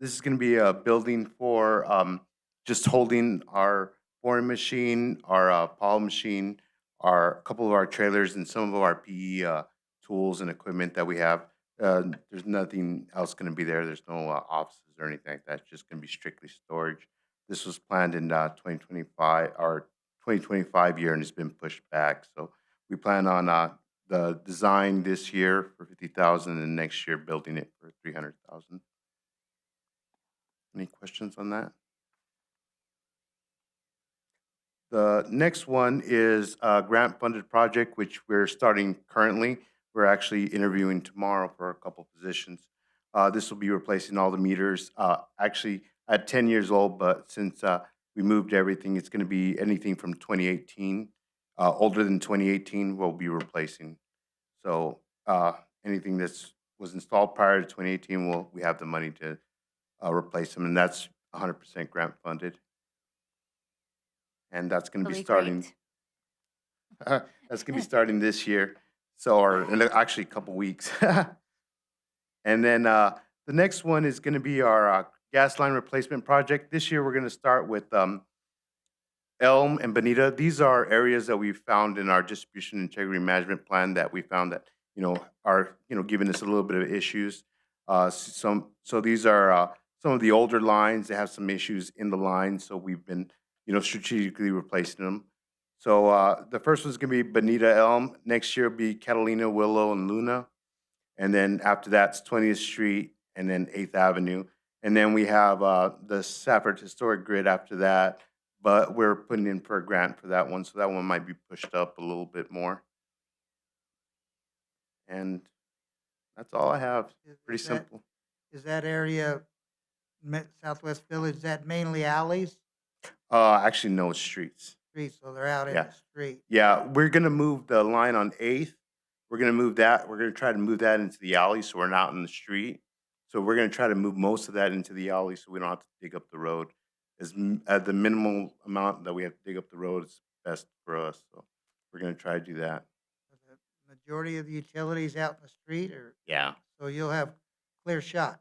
This is going to be a building for just holding our boring machine, our power machine, our couple of our trailers, and some of our PE tools and equipment that we have. There's nothing else going to be there. There's no offices or anything like that. It's just going to be strictly storage. This was planned in 2025, our 2025 year, and it's been pushed back. So we plan on the design this year for 50,000 and next year building it for 300,000. Any questions on that? The next one is a grant-funded project, which we're starting currently. We're actually interviewing tomorrow for a couple positions. This will be replacing all the meters. Actually, at 10 years old, but since we moved everything, it's going to be anything from 2018. Older than 2018, we'll be replacing. So anything that's was installed prior to 2018, we have the money to replace them, and that's 100% grant funded. And that's going to be Really starting. great. That's going to be starting this year, so or in actually a couple weeks. And then the next one is going to be our gas line replacement project. This year we're going to start with Elm and Bonita. These are areas that we found in our distribution integrity management plan that we found that are giving us a little bit of issues. So these are some of the older lines that have some issues in the line. So we've been strategically replacing them. So the first one's going to be Bonita Elm. Next year will be Catalina, Willow, and Luna. And then after that's 20th Street and then 8th Avenue. And then we have the Safford Historic Grid after that. But we're putting in for a grant for that one. So that one might be pushed up a little bit more. And that's all I have. Pretty simple. Is that area, Southwest Village, is that mainly alleys? Actually, no, it's streets. Streets, so they're out in Yeah. the street. Yeah, we're gonna move the line on 8th. We're gonna move that. We're gonna try to move that into the alley so we're not in the street. So we're gonna try to move most of that into the alley so we don't have to dig up the road. At the minimal amount that we have to dig up the road is best for us. So we're gonna try to do that. Are the majority of the utilities out in the street, or Yeah. so you'll have clear shot?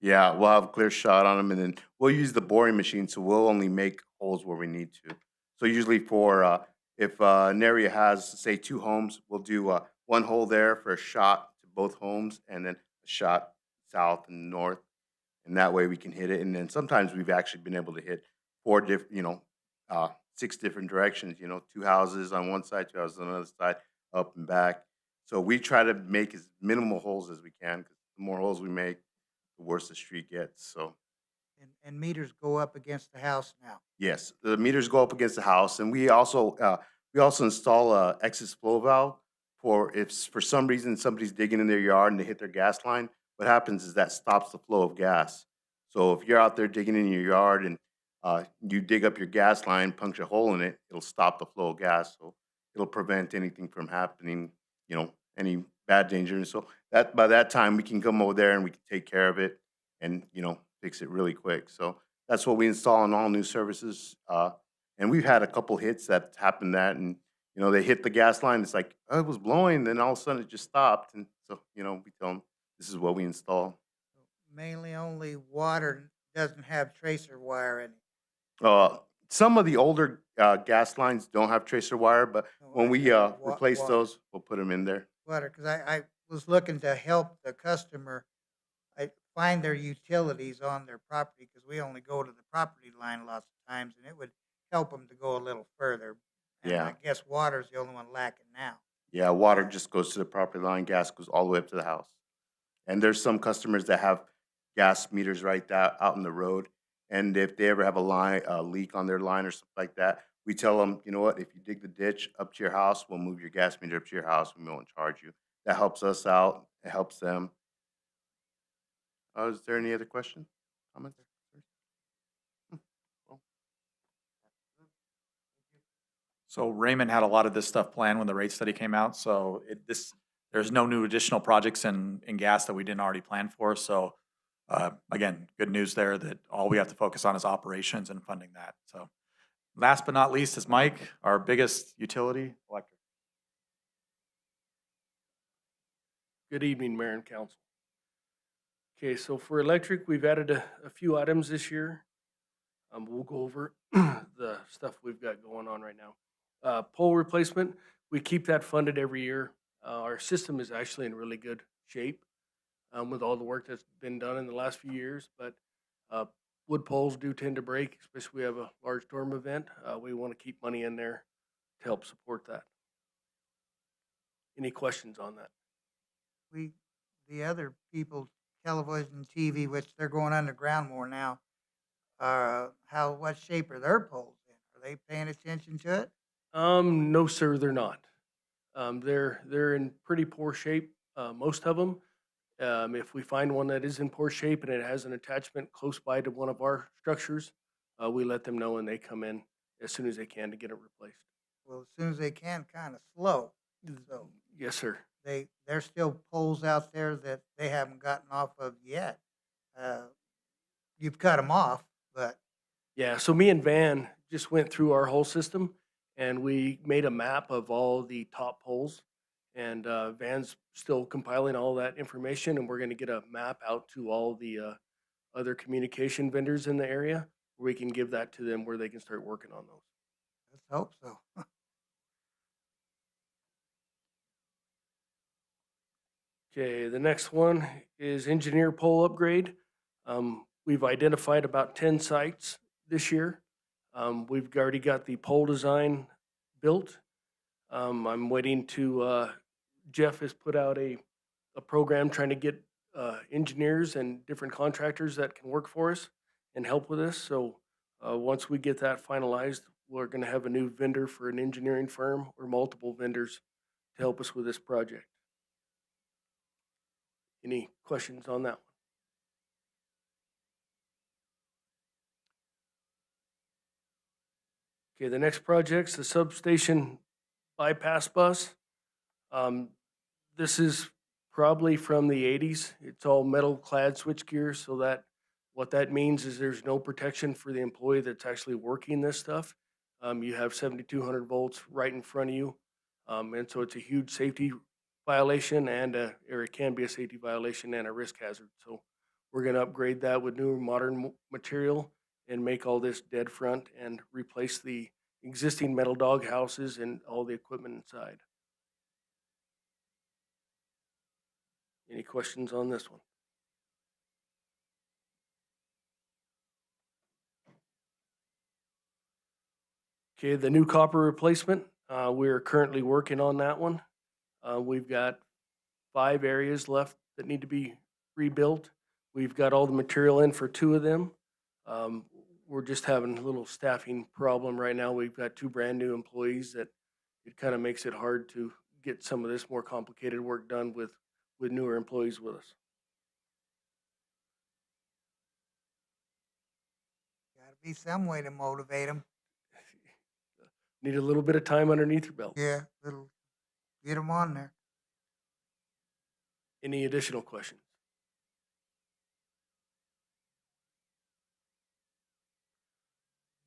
Yeah, we'll have a clear shot on them, and then we'll use the boring machine, so we'll only make holes where we need to. So usually for, if an area has, say, 2 homes, we'll do one hole there for a shot to both homes, and then a shot south and north, and that way we can hit it. And then sometimes we've actually been able to hit 4 different, 6 different directions, 2 houses on one side, 2 houses on the other side, up and back. So we try to make as minimal holes as we can, because the more holes we make, the worse the street gets. So And meters go up against the house now. yes, the meters go up against the house, and we also install a excess flow valve for if for some reason somebody's digging in their yard and they hit their gas line. What happens is that stops the flow of gas. So if you're out there digging in your yard and you dig up your gas line, punch a hole in it, it'll stop the flow of gas. So it'll prevent anything from happening, any bad danger. And so that by that time we can come over there and we can take care of it and fix it really quick. So that's what we install on all new services. And we've had a couple hits that happened that, and they hit the gas line. It's like, oh, it was blowing, then all of a sudden it just stopped. And so we tell them this is what we install. Mainly only water, doesn't have tracer wire in it. Some of the older gas lines don't have tracer wire, but when we replace those, we'll put them in there. Water, because I was looking to help the customer find their utilities on their property, because we only go to the property line lots of times, and it would help them to go a little further. And Yeah. I guess water's the only one lacking now. Yeah, water just goes to the property line, gas goes all the way up to the house. And there's some customers that have gas meters right out in the road. And if they ever have a leak on their line or something like that, we tell them, you know what, if you dig the ditch up to your house, we'll move your gas meter up to your house and we won't charge you. That helps us out, it helps them. Is there any other question, comments? So Raymond had a lot of this stuff planned when the rate study came out, so there's no new additional projects in gas that we didn't already plan for, so, again, good news there that all we have to focus on is operations and funding that, so. Last but not least is Mike, our biggest utility, electric. Good evening, Mayor and Council. Okay, so for electric, we've added a few items this year. We'll go over the stuff we've got going on right now. Pole replacement, we keep that funded every year. Our system is actually in really good shape with all the work that's been done in the last few years, but uh, wood poles do tend to break, especially if we have a large storm event. We want to keep money in there to help support that. Any questions on that? The other people, television, TV, which they're going underground more now, what shape are their poles in? Are they paying attention to it? No, sir, they're not. They're in pretty poor shape, most of them. If we find one that is in poor shape and it has an attachment close by to one of our structures, we let them know and they come in as soon as they can to get it replaced. Well, as soon as they can, kind of slow. So Yes, sir. there's still poles out there that they haven't gotten off of yet. You've cut them off, but Yeah, so me and Van just went through our whole system and we made a map of all the top poles. And Van's still compiling all that information and we're going to get a map out to all the other communication vendors in the area where we can give that to them where they can start working on those. let's hope so. Okay, the next one is engineer pole upgrade. We've identified about 10 sites this year. We've already got the pole design built. I'm waiting to, Jeff has put out a program trying to get engineers and different contractors that can work for us and help with this. So once we get that finalized, we're going to have a new vendor for an engineering firm or multiple vendors to help us with this project. Any questions on that one? Okay, the next project's the substation bypass bus. This is probably from the 80s. It's all metal clad switchgear, so that what that means is there's no protection for the employee that's actually working this stuff. You have 7,200 volts right in front of you, and so it's a huge safety violation or it can be a safety violation and a risk hazard. So we're going to upgrade that with new modern material and make all this dead front and replace the existing metal dog houses and all the equipment inside. Any questions on this one? Okay, the new copper replacement, we're currently working on that one. We've got 5 areas left that need to be rebuilt. We've got all the material in for 2 of them. We're just having a little staffing problem right now. We've got 2 brand new employees that it kind of makes it hard to get some of this more complicated work done with newer employees with us. Gotta be some way to motivate them. Need a little bit of time underneath your belt. Yeah, get them on there. Any additional questions?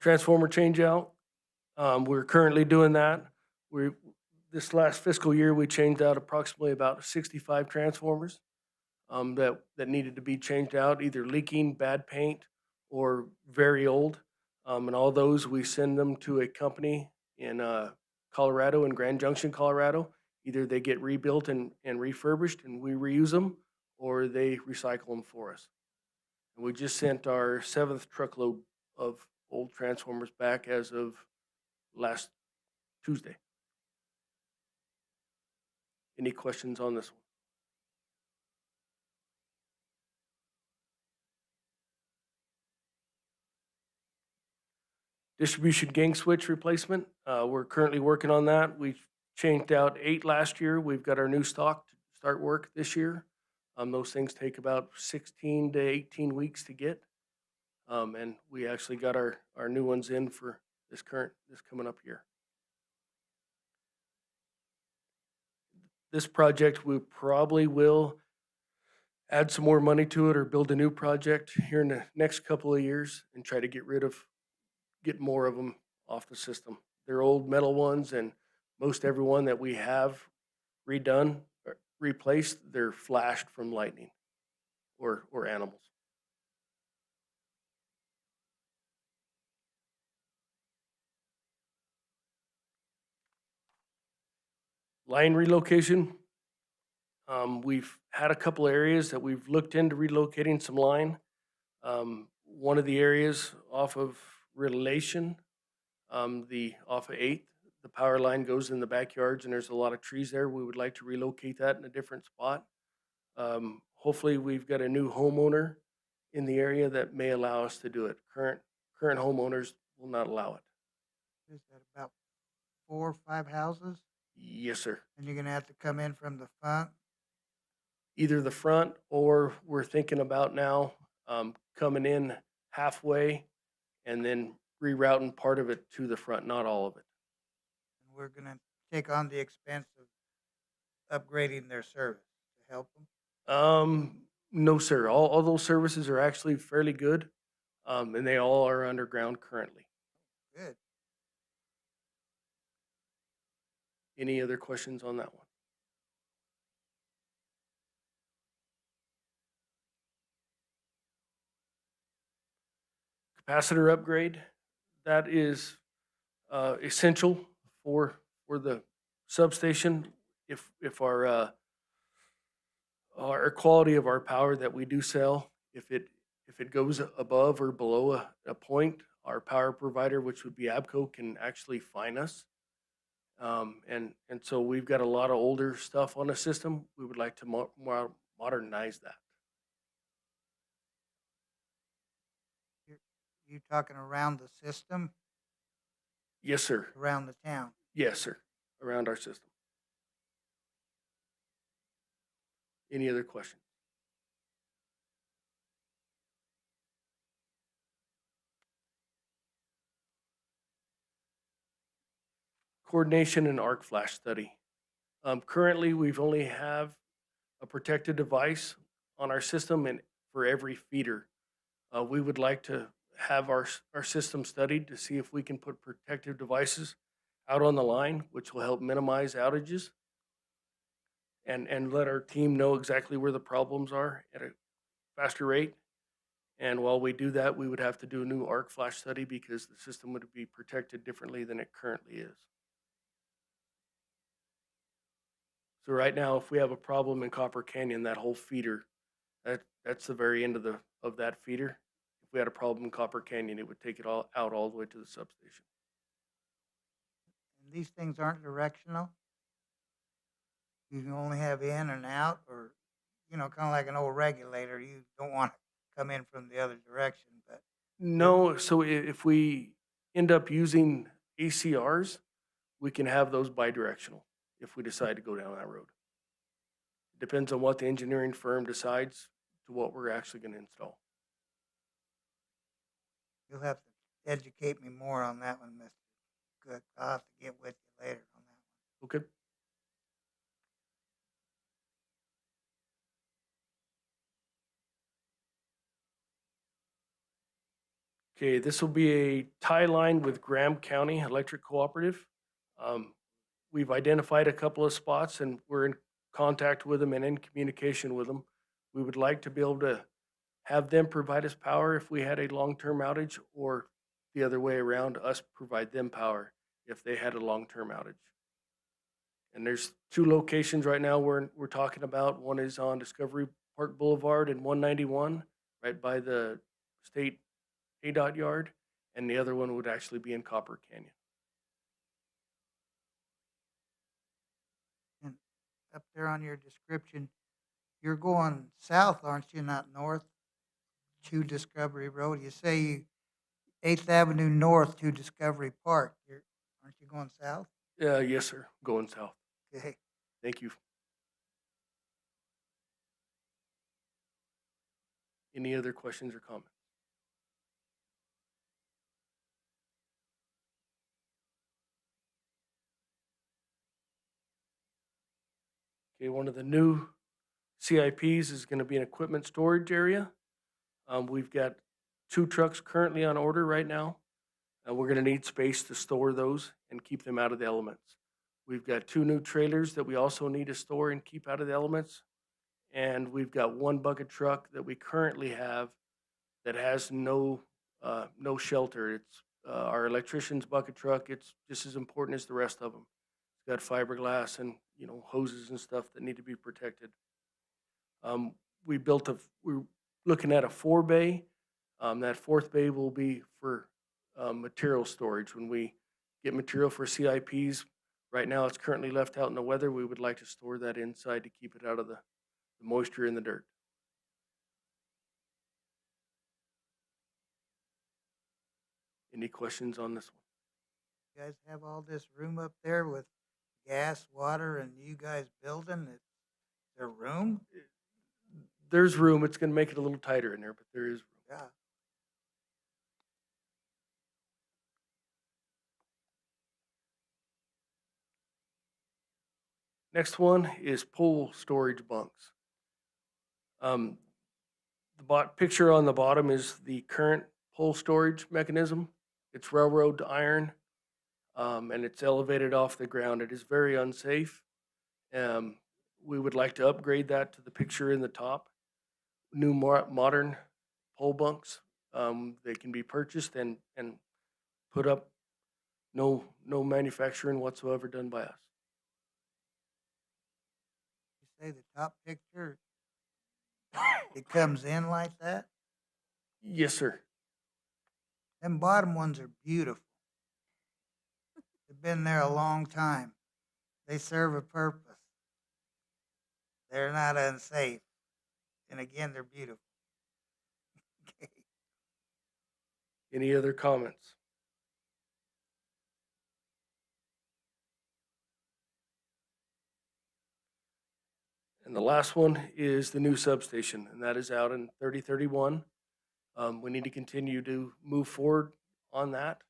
Transformer change out. We're currently doing that. This last fiscal year, we changed out approximately about 65 transformers that needed to be changed out, either leaking, bad paint, or very old. And all those, we send them to a company in Colorado, in Grand Junction, Colorado. Either they get rebuilt and refurbished and we reuse them, or they recycle them for us. And we just sent our 7th truckload of old transformers back as of last Tuesday. Any questions on this one? Distribution gang switch replacement. We're currently working on that. We changed out 8 last year. We've got our new stock to start work this year. Those things take about 16 to 18 weeks to get. And we actually got our new ones in for this coming up year. This project, we probably will add some more money to it or build a new project here in the next couple of years and try to get more of them off the system. They're old metal ones, and most everyone that we have redone or replaced, they're flashed from lightning or animals. Line relocation. We've had a couple areas that we've looked into relocating some line. One of the areas off of Relation, off of 8th, the power line goes in the backyards and there's a lot of trees there. We would like to relocate that in a different spot. Hopefully, we've got a new homeowner in the area that may allow us to do it. Current homeowners will not allow it. Is that about 4 or 5 houses? Yes, sir. And you're gonna have to come in from the front? Either the front or we're thinking about now coming in halfway and then rerouting part of it to the front, not all of it. And we're gonna take on the expense of upgrading their service to help them? No, sir. All those services are actually fairly good, and they all are underground currently. Good. Any other questions on that one? Capacitor upgrade, that is essential for the substation. If our quality of our power that we do sell, if it goes above or below a point, our power provider, which would be ABCO, can actually fine us. And so we've got a lot of older stuff on the system. We would like to modernize that. You talking around the system, Yes, sir. around the town? Yes, sir. Around our system. Any other questions? Coordination and arc flash study. Currently, we've only have a protected device on our system and for every feeder. We would like to have our system studied to see if we can put protective devices out on the line, which will help minimize outages and let our team know exactly where the problems are at a faster rate. And while we do that, we would have to do a new arc flash study because the system would be protected differently than it currently is. So right now, if we have a problem in Copper Canyon, that whole feeder, that's the very end of that feeder. If we had a problem in Copper Canyon, it would take it all out all the way to the substation. And these things aren't directional? You can only have in and out, or, kind of like an old regulator, you don't want to come in from the other direction, but No, so if we end up using ACRs, we can have those bidirectional if we decide to go down that road. Depends on what the engineering firm decides to what we're actually going to install. you'll have to educate me more on that one, Mr. Cook. I'll have to get with you later on that one. Okay. Okay, this will be a tie line with Graham County Electric Cooperative. We've identified a couple of spots and we're in contact with them and in communication with them. We would like to be able to have them provide us power if we had a long-term outage, or the other way around, us provide them power if they had a long-term outage. And there's 2 locations right now we're talking about. One is on Discovery Park Boulevard and 191, right by the state ADOT yard, and the other one would actually be in Copper Canyon. And up there on your description, you're going south, aren't you, not north to Discovery Road? You say 8th Avenue North to Discovery Park. Aren't you going south? Yes, sir. Going south. Okay. Thank you. Any other questions or comments? Okay, one of the new CIPs is going to be an equipment storage area. We've got 2 trucks currently on order right now, and we're going to need space to store those and keep them out of the elements. We've got 2 new trailers that we also need to store and keep out of the elements. and we've got one bucket truck that we currently have that has no shelter. It's our electrician's bucket truck. It's just as important as the rest of them. It's got fiberglass and, hoses and stuff that need to be protected. We're looking at a 4-bay. That 4th bay will be for material storage. When we get material for CIPs, right now it's currently left out in the weather. We would like to store that inside to keep it out of the moisture in the dirt. Any questions on this one? You guys have all this room up there with gas, water, and you guys building? Is there room? There's room. It's going to make it a little tighter in there, but there is room. Yeah. Next one is pole storage bunks. The picture on the bottom is the current pole storage mechanism. It's railroad iron, and it's elevated off the ground. It is very unsafe. We would like to upgrade that to the picture in the top. New modern pole bunks. They can be purchased and put up. No manufacturing whatsoever done by us. You say the top picture, it comes in like that? Yes, sir. Them bottom ones are beautiful. They've been there a long time. They serve a purpose. They're not unsafe. And again, they're beautiful. Okay. Any other comments? And the last one is the new substation, and that is out in 3031. We need to continue to move forward on that.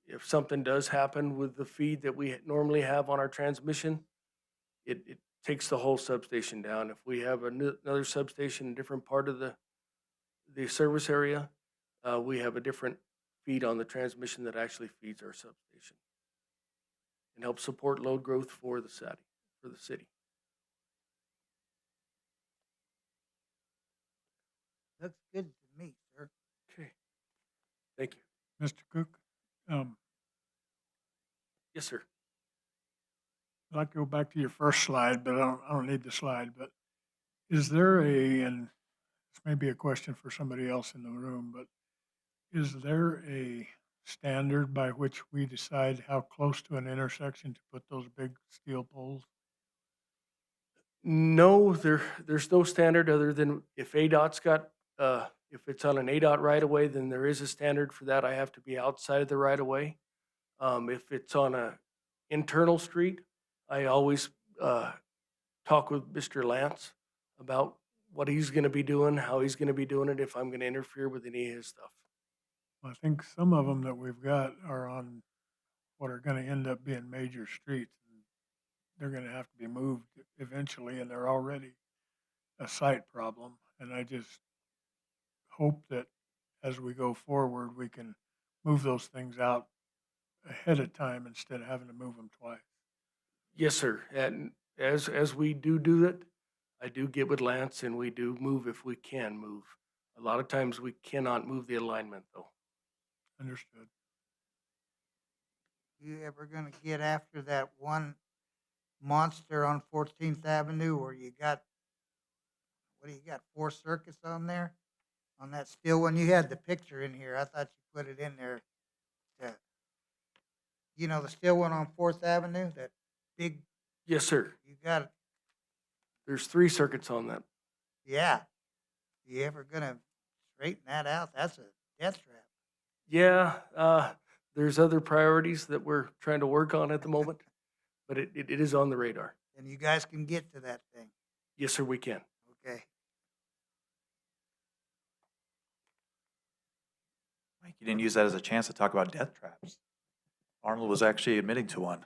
If something does happen with the feed that we normally have on our transmission, it takes the whole substation down. If we have another substation in a different part of the service area, we have a different feed on the transmission that actually feeds our substation and helps support load growth for the city. Looks good to me, sir. Okay. Thank you. Mr. Cook, Yes, sir. I'd like to go back to your first slide, but I don't need the slide, but is there and this may be a question for somebody else in the room, but is there a standard by which we decide how close to an intersection to put those big steel poles? No, there's no standard other than if ADOT's got, if it's on an ADOT right of way, then there is a standard for that. I have to be outside of the right of way. If it's on a internal street, I always talk with Mr. Lance about what he's going to be doing, how he's going to be doing it, if I'm going to interfere with any of his stuff. I think some of them that we've got are on what are going to end up being major streets. They're going to have to be moved eventually, and they're already a site problem. And I just hope that as we go forward, we can move those things out ahead of time instead of having to move them twice. Yes, sir. And as we do it, I do get with Lance, and we do move if we can move. A lot of times we cannot move the alignment, though. Understood. You ever gonna get after that one monster on 14th Avenue where you got, what do you got, 4 circuits on there? On that steel one, you had the picture in here. I thought you put it in there. You know, the steel one on 4th Avenue, that big, Yes, sir. you got, There's 3 circuits on that. yeah. You ever gonna straighten that out? That's a death trap. Yeah, there's other priorities that we're trying to work on at the moment, but it is on the radar. And you guys can get to that thing, Yes, sir, we can. okay? Mike, you didn't use that as a chance to talk about death traps. Arnold was actually admitting to one.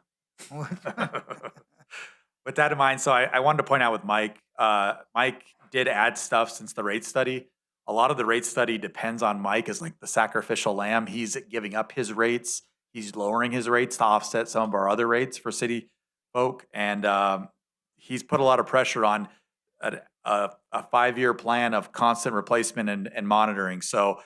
With that in mind, so I wanted to point out with Mike, Mike did add stuff since the rate study. A lot of the rate study depends on Mike as like the sacrificial lamb. He's giving up his rates. He's lowering his rates to offset some of our other rates for city folk. And he's put a lot of pressure on a 5-year plan of constant replacement and monitoring. So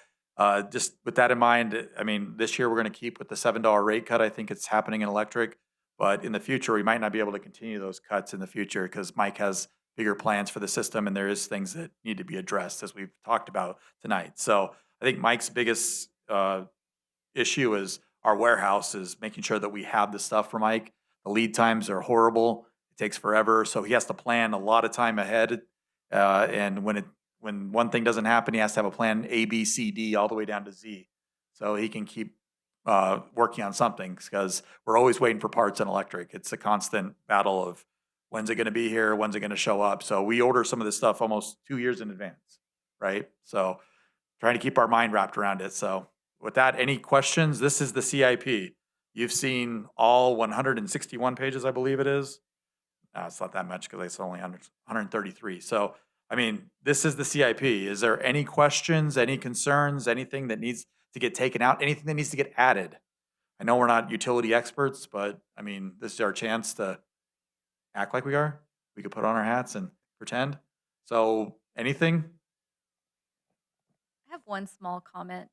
just with that in mind, I mean, this year we're going to keep with the $7 rate cut. I think it's happening in electric, but in the future, we might not be able to continue those cuts in the future because Mike has bigger plans for the system and there is things that need to be addressed as we've talked about tonight. So I think Mike's biggest issue is our warehouse is making sure that we have the stuff for Mike. The lead times are horrible. It takes forever. So he has to plan a lot of time ahead. And when one thing doesn't happen, he has to have a plan A, B, C, D, all the way down to Z. So he can keep working on something because we're always waiting for parts in electric. It's a constant battle of when's it going to be here? When's it going to show up? So we order some of this stuff almost 2 years in advance, right? So trying to keep our mind wrapped around it. So with that, any questions? This is the CIP. You've seen all 161 pages, I believe it is. It's not that much because it's only 133. So, I mean, this is the CIP. Is there any questions, any concerns, anything that needs to get taken out, anything that needs to get added? I know we're not utility experts, but I mean, this is our chance to act like we are. We could put on our hats and pretend. So, anything? I have one small comment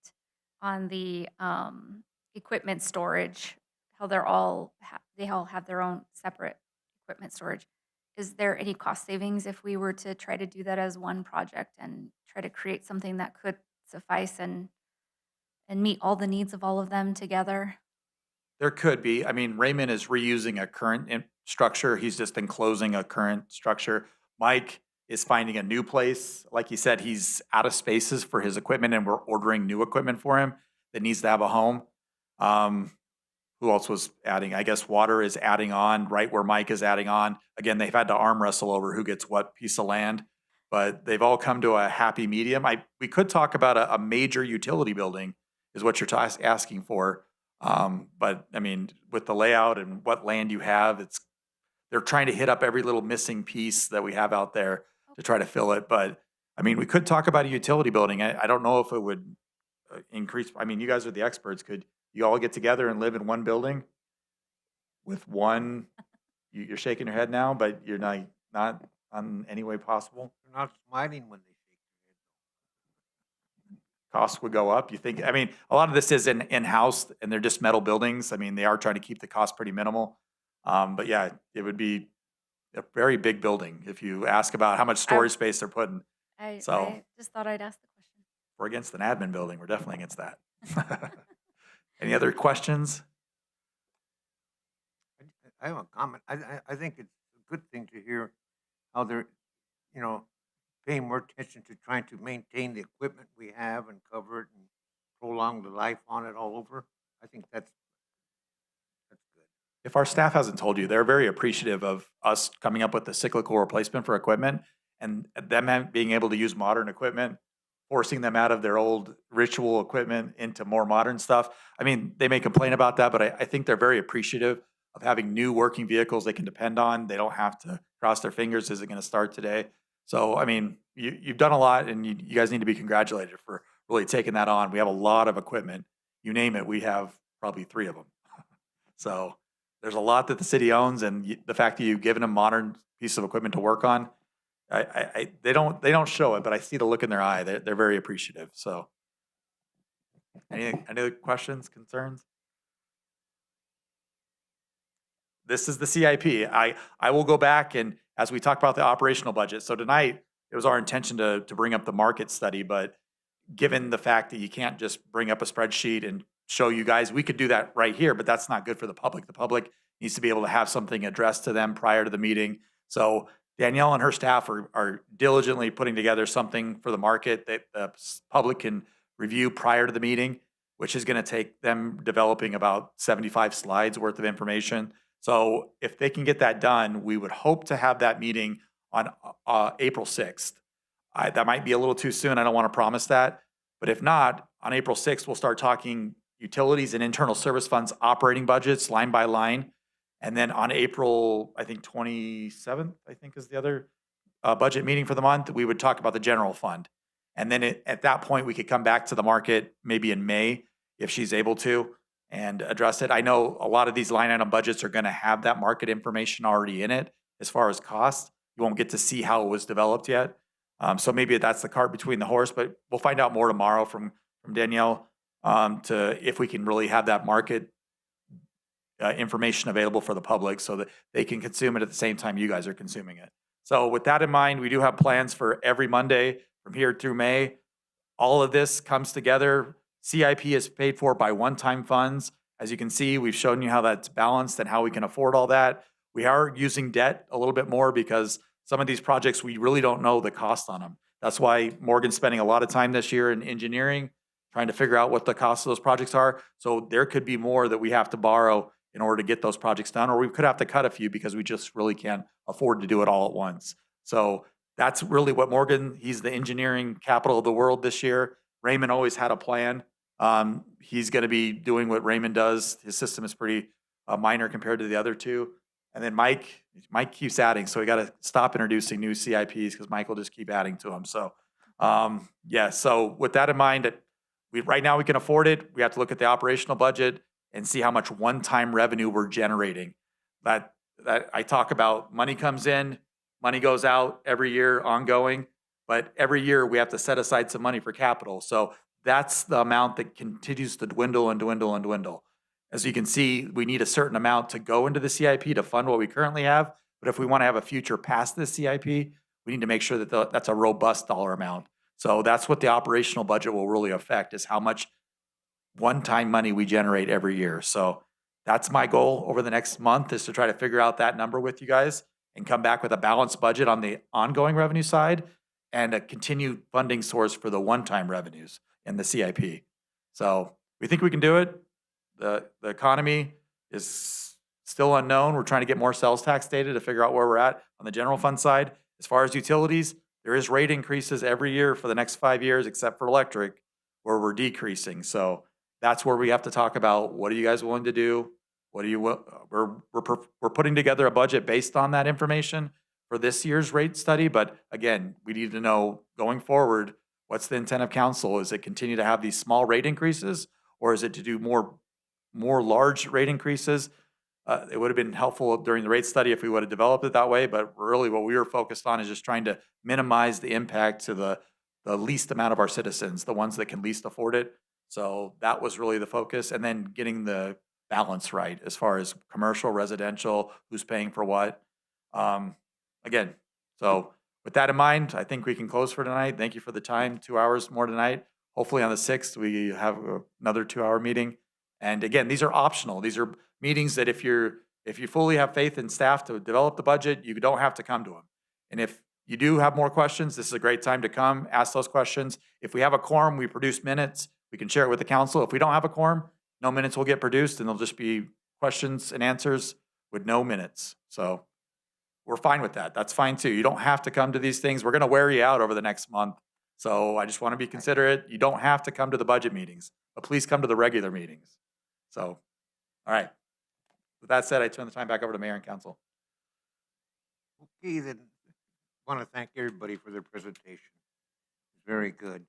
on the equipment storage, how they all have their own separate equipment storage. Is there any cost savings if we were to try to do that as one project and try to create something that could suffice and meet all the needs of all of them together? There could be. I mean, Raymond is reusing a current structure. He's just enclosing a current structure. Mike is finding a new place. Like he said, he's out of spaces for his equipment and we're ordering new equipment for him that needs to have a home. Who else was adding? I guess Water is adding on right where Mike is adding on. Again, they've had to arm wrestle over who gets what piece of land, but they've all come to a happy medium. We could talk about a major utility building is what you're asking for. But I mean, with the layout and what land you have, they're trying to hit up every little missing piece that we have out there to try to fill it. But I mean, we could talk about a utility building. I don't know if it would increase. I mean, you guys are the experts. Could you all get together and live in one building with one? You're shaking your head now, but you're not on any way possible. They're not smiling when they shake Costs would go up. You think? I mean, a lot of this is in-house, and they're just metal buildings. I mean, they are trying to keep the cost pretty minimal. But yeah, it would be a very big building if you ask about how much storage space they're putting. I So just thought I'd ask the question. we're against an admin building. We're definitely against that. Any other questions? I have a comment. I think it's a good thing to hear how they're, paying more attention to trying to maintain the equipment we have and cover it and prolong the life on it all over. I think that's good. If our staff hasn't told you, they're very appreciative of us coming up with the cyclical replacement for equipment and them being able to use modern equipment, forcing them out of their old ritual equipment into more modern stuff. I mean, they may complain about that, but I think they're very appreciative of having new working vehicles they can depend on. They don't have to cross their fingers, is it going to start today? So, I mean, you've done a lot and you guys need to be congratulated for really taking that on. We have a lot of equipment. You name it, we have probably 3 of them. So there's a lot that the city owns, and the fact that you've given them modern piece of equipment to work on, they don't show it, but I see the look in their eye. They're very appreciative. So, any other questions, concerns? This is the CIP. I will go back and as we talk about the operational budget. So tonight it was our intention to bring up the market study, but given the fact that you can't just bring up a spreadsheet and show you guys, we could do that right here, but that's not good for the public. The public needs to be able to have something addressed to them prior to the meeting. So Danielle and her staff are diligently putting together something for the market that the public can review prior to the meeting, which is going to take them developing about 75 slides worth of information. So if they can get that done, we would hope to have that meeting on April 6th. That might be a little too soon. I don't want to promise that. But if not, on April 6th, we'll start talking utilities and internal service funds operating budgets line by line. And then on April, I think 27th, I think is the other budget meeting for the month, we would talk about the general fund. And then at that point, we could come back to the market maybe in May if she's able to and address it. I know a lot of these line item budgets are going to have that market information already in it as far as cost. You won't get to see how it was developed yet. So maybe that's the cart between the horse, but we'll find out more tomorrow from Danielle to if we can really have that market information available for the public so that they can consume it at the same time you guys are consuming it. So with that in mind, we do have plans for every Monday from here through May. All of this comes together. CIP is paid for by one-time funds. As you can see, we've shown you how that's balanced and how we can afford all that. We are using debt a little bit more because some of these projects, we really don't know the cost on them. That's why Morgan's spending a lot of time this year in engineering, trying to figure out what the cost of those projects are. So there could be more that we have to borrow in order to get those projects done, or we could have to cut a few because we just really can't afford to do it all at once. So that's really what Morgan, he's the engineering capital of the world this year. Raymond always had a plan. He's going to be doing what Raymond does. His system is pretty minor compared to the other two. And then Mike keeps adding, so we got to stop introducing new CIPs because Mike will just keep adding to them. So, yeah. So with that in mind, right now we can afford it. We have to look at the operational budget and see how much one-time revenue we're generating. That I talk about, money comes in, money goes out every year, ongoing. But every year we have to set aside some money for capital. So that's the amount that continues to dwindle and dwindle and dwindle. As you can see, we need a certain amount to go into the CIP to fund what we currently have. But if we want to have a future past this CIP, we need to make sure that that's a robust dollar amount. So that's what the operational budget will really affect, is how much one-time money we generate every year. So that's my goal over the next month, is to try to figure out that number with you guys and come back with a balanced budget on the ongoing revenue side and a continued funding source for the one-time revenues in the CIP. So we think we can do it. The economy is still unknown. We're trying to get more sales tax data to figure out where we're at on the general fund side. As far as utilities, there is rate increases every year for the next 5 years, except for electric, where we're decreasing. So that's where we have to talk about, what are you guys willing to do? What do you, we're putting together a budget based on that information for this year's rate study. But again, we need to know going forward, what's the intent of council? Is it continue to have these small rate increases, or is it to do more large rate increases? It would have been helpful during the rate study if we would have developed it that way, but really what we were focused on is just trying to minimize the impact to the least amount of our citizens, the ones that can least afford it. So that was really the focus, and then getting the balance right as far as commercial, residential, who's paying for what. Again, so with that in mind, I think we can close for tonight. Thank you for the time, 2 hours more tonight. Hopefully on the 6th, we have another 2-hour meeting. And again, these are optional. These are meetings that if you fully have faith in staff to develop the budget, you don't have to come to them. And if you do have more questions, this is a great time to come, ask those questions. If we have a quorum, we produce minutes. We can share it with the council. If we don't have a quorum, no minutes will get produced, and they'll just be questions and answers with no minutes. So we're fine with that. That's fine too. You don't have to come to these things. We're going to wear you out over the next month. So I just want to be considerate. You don't have to come to the budget meetings, but please come to the regular meetings. So, all right. With that said, I turn the time back over to Mayor and Council. Okay, then, I want to thank everybody for their presentation. Very good.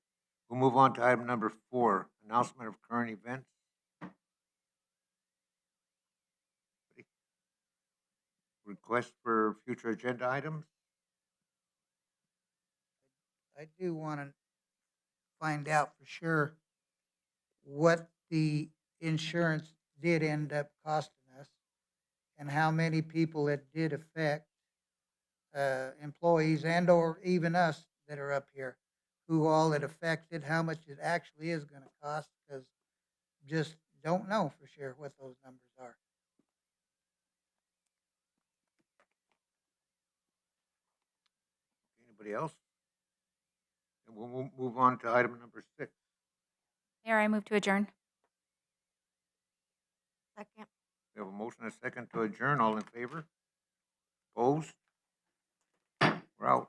We'll move on to item number 4, announcement of current events. Request for future agenda items. I do want to find out for sure what the insurance did end up costing us and how many people it did affect, employees and or even us that are up here, who all it affected, how much it actually is going to cost, because just don't know for sure what those numbers are. Anybody else? And we'll move on to item number 6. Mayor, I move to adjourn. Second. We have a motion and a second to adjourn. All in favor? Opposed? We're out.